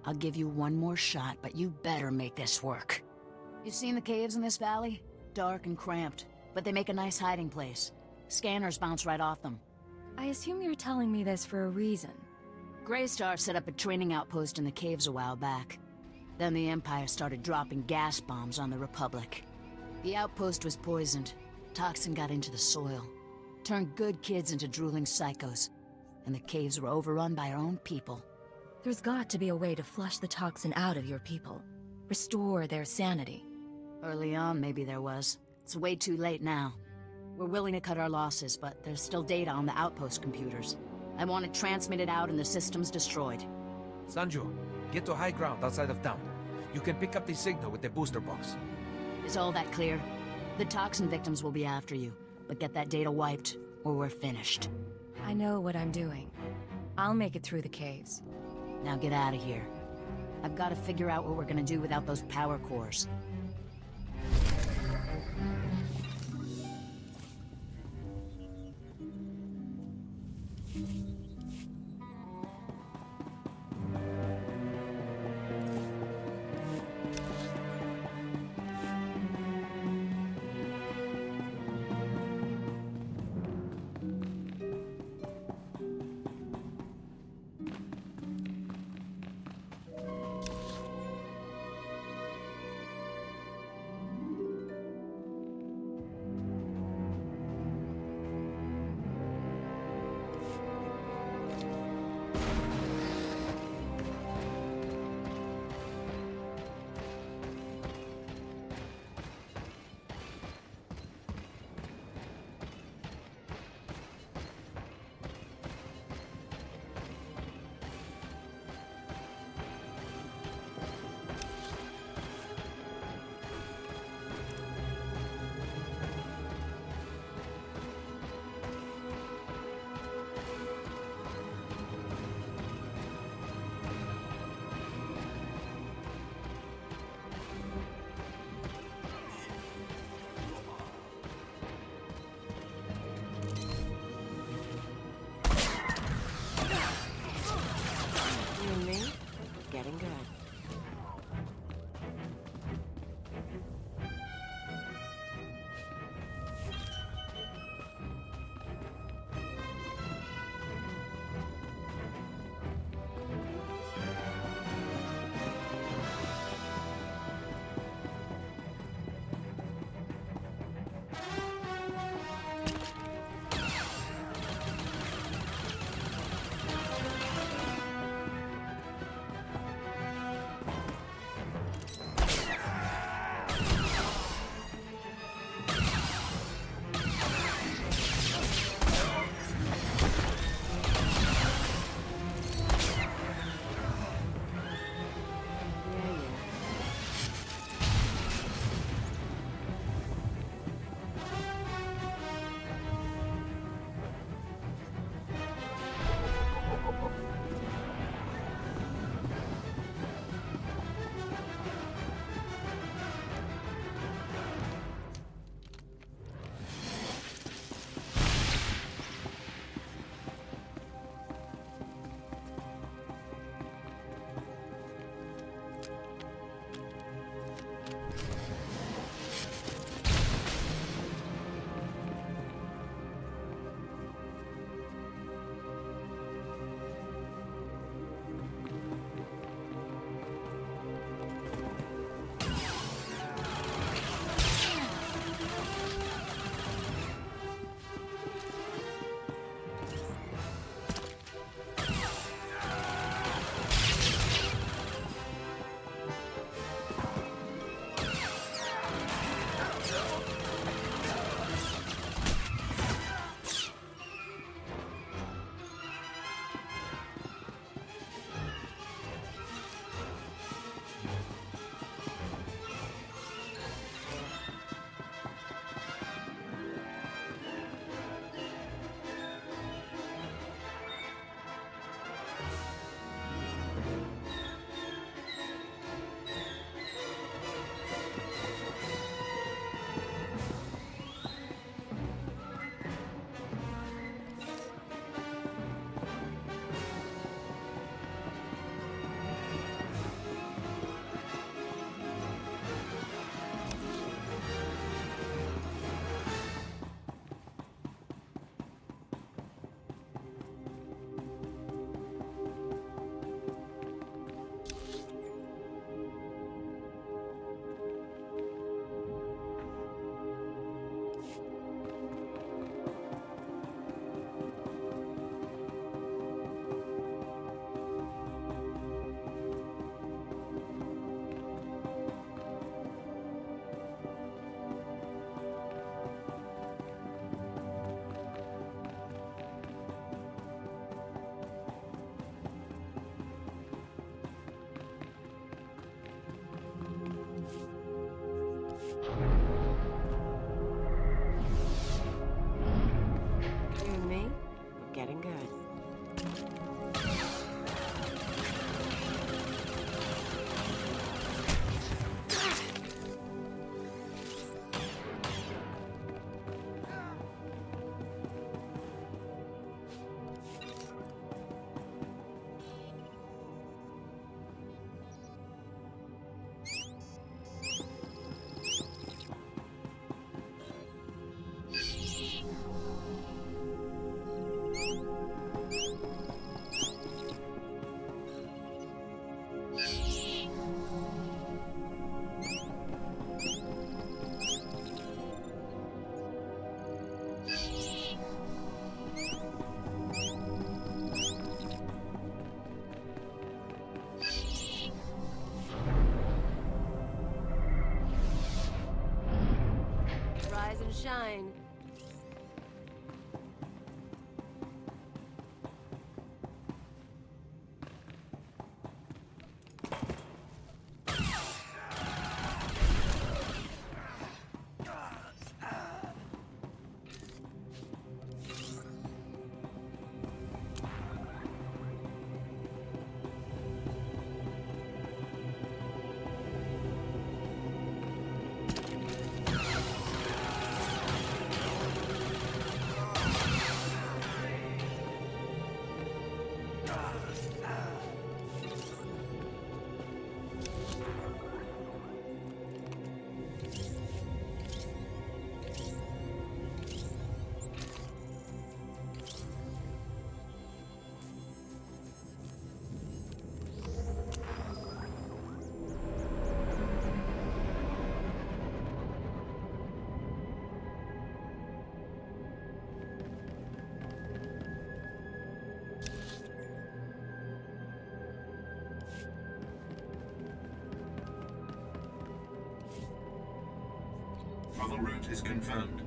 I'll give you one more shot, but you better make this work. You seen the caves in this valley? Dark and cramped, but they make a nice hiding place. Scanners bounce right off them.
I assume you're telling me this for a reason.
Greystar set up a training outpost in the caves a while back. Then the Empire started dropping gas bombs on the Republic. The outpost was poisoned. Toxin got into the soil. Turned good kids into drooling psychos. And the caves were overrun by our own people.
There's got to be a way to flush the toxin out of your people. Restore their sanity.
Early on, maybe there was. It's way too late now. We're willing to cut our losses, but there's still data on the outpost computers. I want it transmitted out and the systems destroyed.
Sanju, Get to high ground outside of town. You can pick up the signal with the booster box.
Is all that clear? The toxin victims will be after you, but get that data wiped, or we're finished.
I know what I'm doing. I'll make it through the caves.
Now get out of here. I've got to figure out what we're gonna do without those power cores.
shine.
Travel route is confirmed.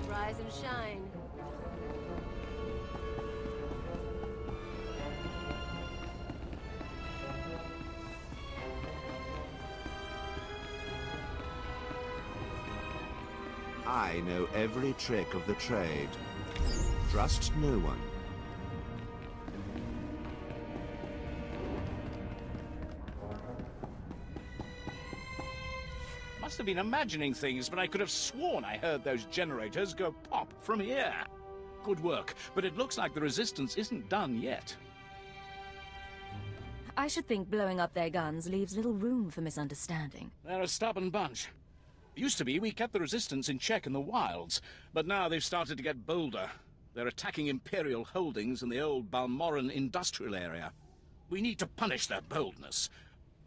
Rise and shine.
I know every trick of the trade. Trust no one.
Must have been imagining things, but I could have sworn I heard those generators go pop from here. Good work, but it looks like the resistance isn't done yet.
I should think blowing up their guns leaves little room for misunderstanding.
They're a stubborn bunch. Used to be we kept the resistance in check in the wilds, but now they've started to get bolder. They're attacking Imperial holdings in the old Balmoran industrial area. We need to punish their boldness.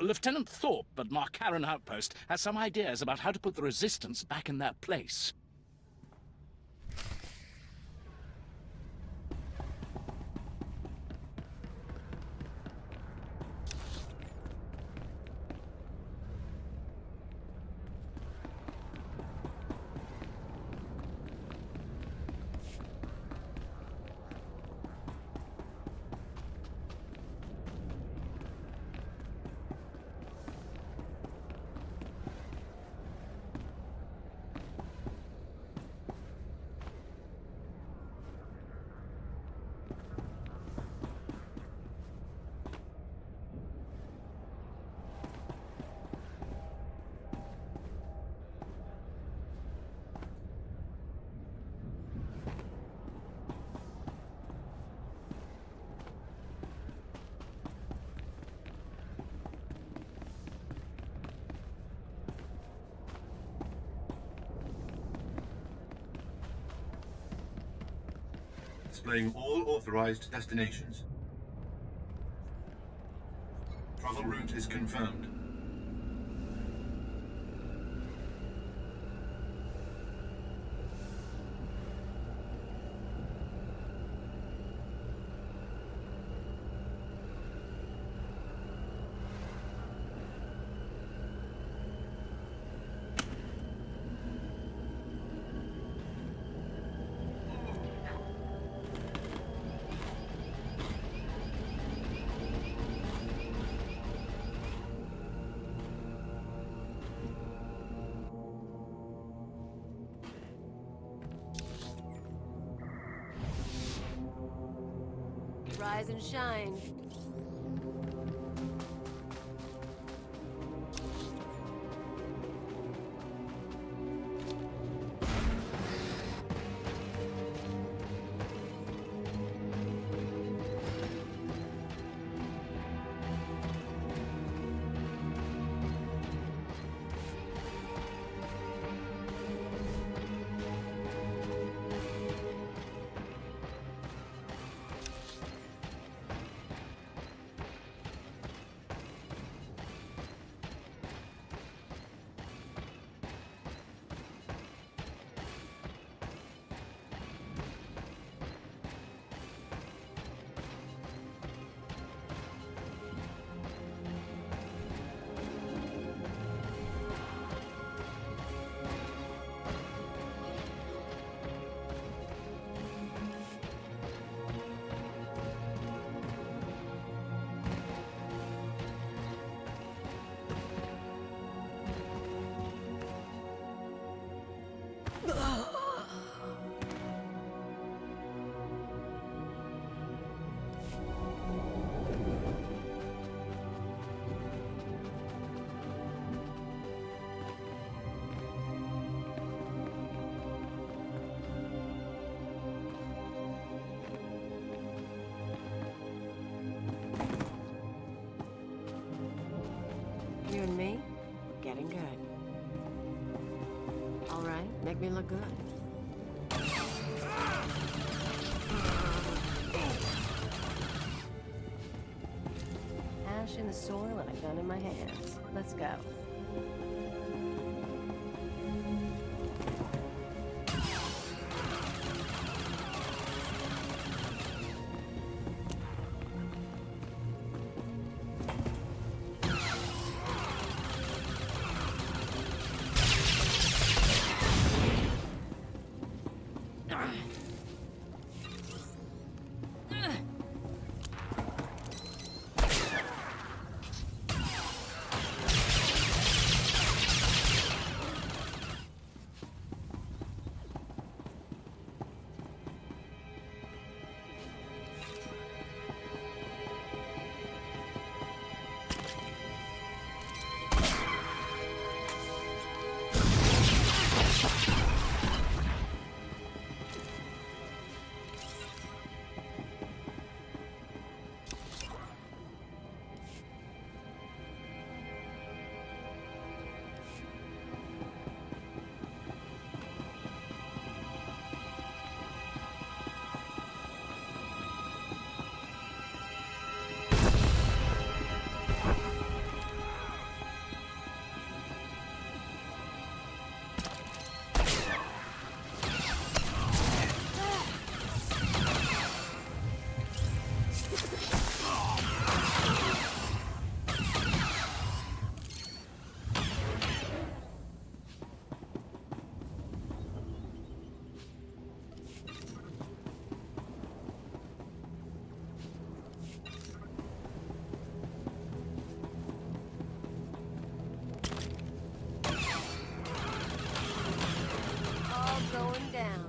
Lieutenant Thorpe at Marcaran Outpost has some ideas about how to put the resistance back in their place.
Displaying all authorized destinations. Travel route is confirmed.
Rise and shine. You and me, we're getting good. All right, make me look good. Ash in the soil and a gun in my hands. Let's go. Going down.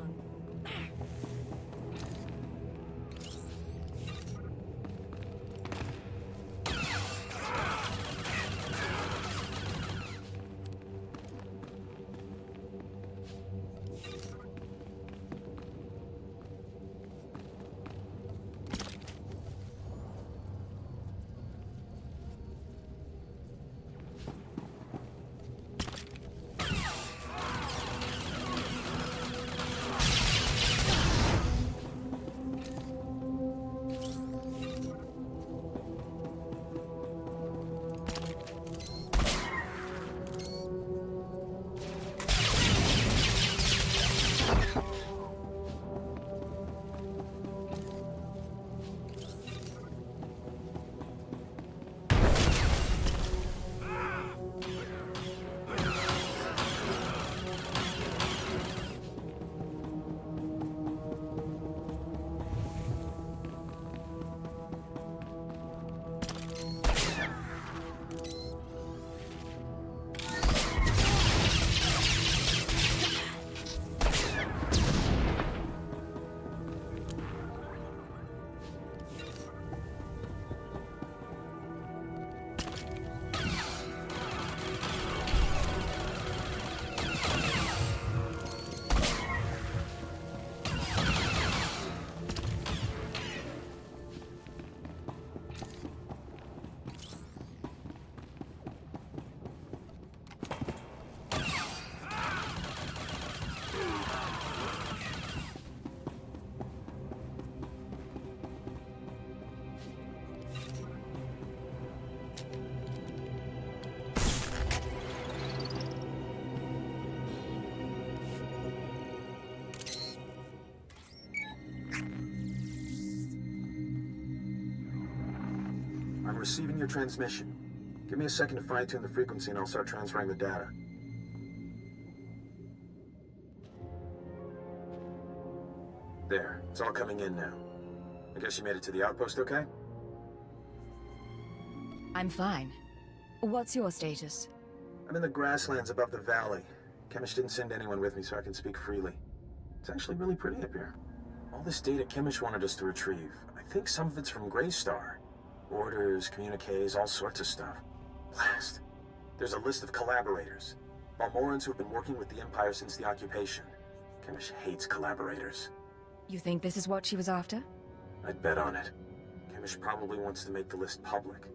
I'm receiving your transmission. Give me a second to fine-tune the frequency and I'll start transferring the data. There, it's all coming in now. I guess you made it to the outpost okay?
I'm fine. What's your status?
I'm in the grasslands above the valley. Chemish didn't send anyone with me so I can speak freely. It's actually really pretty up here. All this data Chemish wanted us to retrieve. I think some of it's from Greystar. Orders, communiques, all sorts of stuff. Blast. There's a list of collaborators. Balmorans who've been working with the Empire since the occupation. Chemish hates collaborators.
You think this is what she was after?
I'd bet on it. Chemish probably wants to make the list public.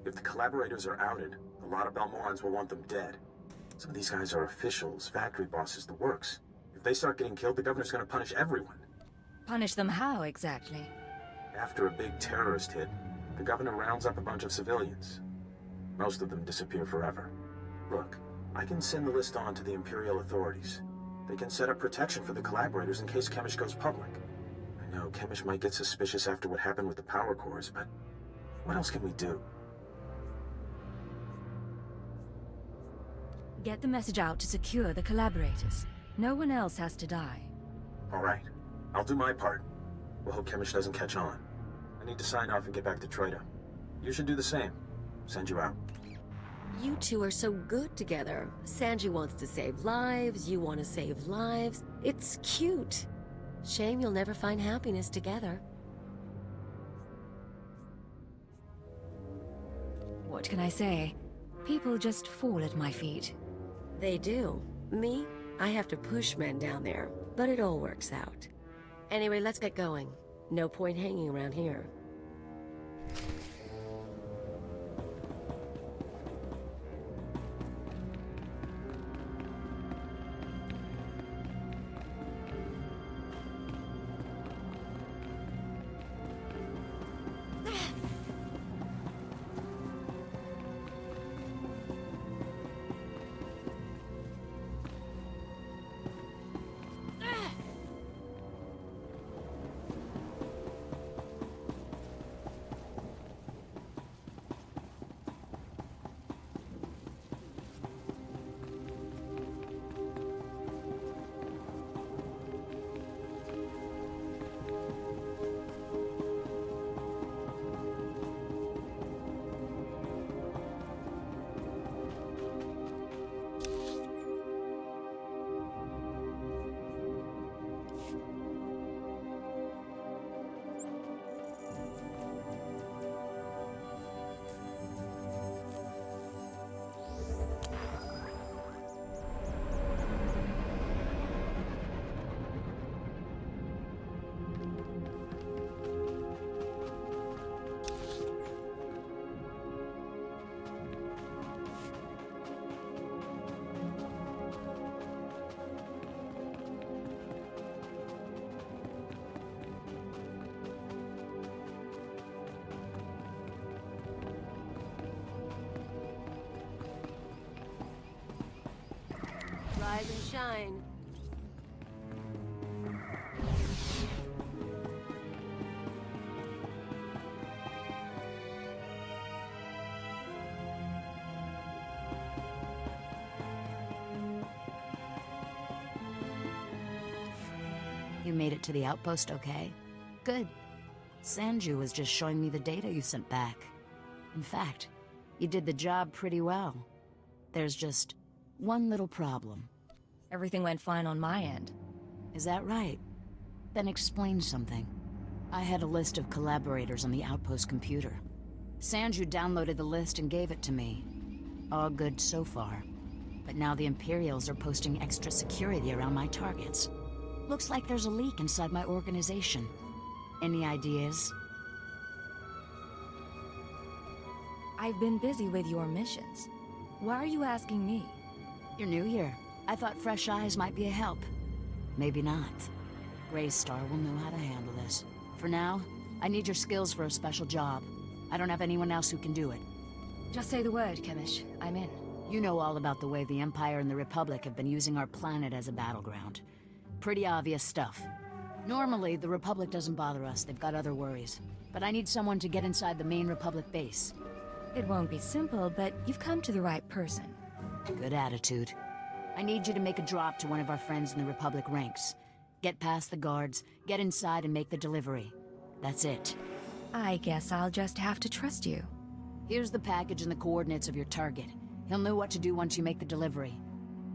If the collaborators are outed, a lot of Balmorans will want them dead. Some of these guys are officials, factory bosses, the works. If they start getting killed, the governor's gonna punish everyone.
Punish them how, exactly?
After a big terrorist hit, the governor rounds up a bunch of civilians. Most of them disappear forever. Look, I can send the list on to the Imperial authorities. They can set up protection for the collaborators in case Chemish goes public. I know Chemish might get suspicious after what happened with the power cores, but what else can we do?
Get the message out to secure the collaborators. No one else has to die.
All right. I'll do my part. We'll hope Chemish doesn't catch on. I need to sign off and get back to Troida. You should do the same. Send you out.
You two are so good together. Sanji wants to save lives, you want to save lives. It's cute. Shame you'll never find happiness together.
What can I say? People just fall at my feet.
They do. Me? I have to push men down there, but it all works out. Anyway, let's get going. No point hanging around here. Rise and shine.
You made it to the outpost okay? Good. Sanju was just showing me the data you sent back. In fact, you did the job pretty well. There's just one little problem.
Everything went fine on my end.
Is that right? Then explain something. I had a list of collaborators on the outpost computer. Sanju downloaded the list and gave it to me. All good so far. But now the Imperials are posting extra security around my targets. Looks like there's a leak inside my organization. Any ideas?
I've been busy with your missions. Why are you asking me?
You're new here. I thought fresh eyes might be a help. Maybe not. Greystar will know how to handle this. For now, I need your skills for a special job. I don't have anyone else who can do it.
Just say the word, Chemish. I'm in.
You know all about the way the Empire and the Republic have been using our planet as a battleground. Pretty obvious stuff. Normally, the Republic doesn't bother us. They've got other worries. But I need someone to get inside the main Republic base.
It won't be simple, but you've come to the right person.
Good attitude. I need you to make a drop to one of our friends in the Republic ranks. Get past the guards, get inside and make the delivery. That's it.
I guess I'll just have to trust you.
Here's the package and the coordinates of your target. He'll know what to do once you make the delivery.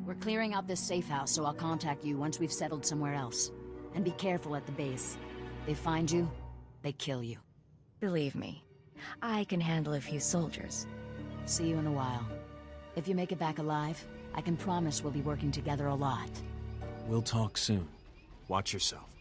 We're clearing out this safe house, so I'll contact you once we've settled somewhere else. And be careful at the base. They find you, they kill you.
Believe me, I can handle a few soldiers.
See you in a while. If you make it back alive, I can promise we'll be working together a lot.
We'll talk soon. Watch yourself.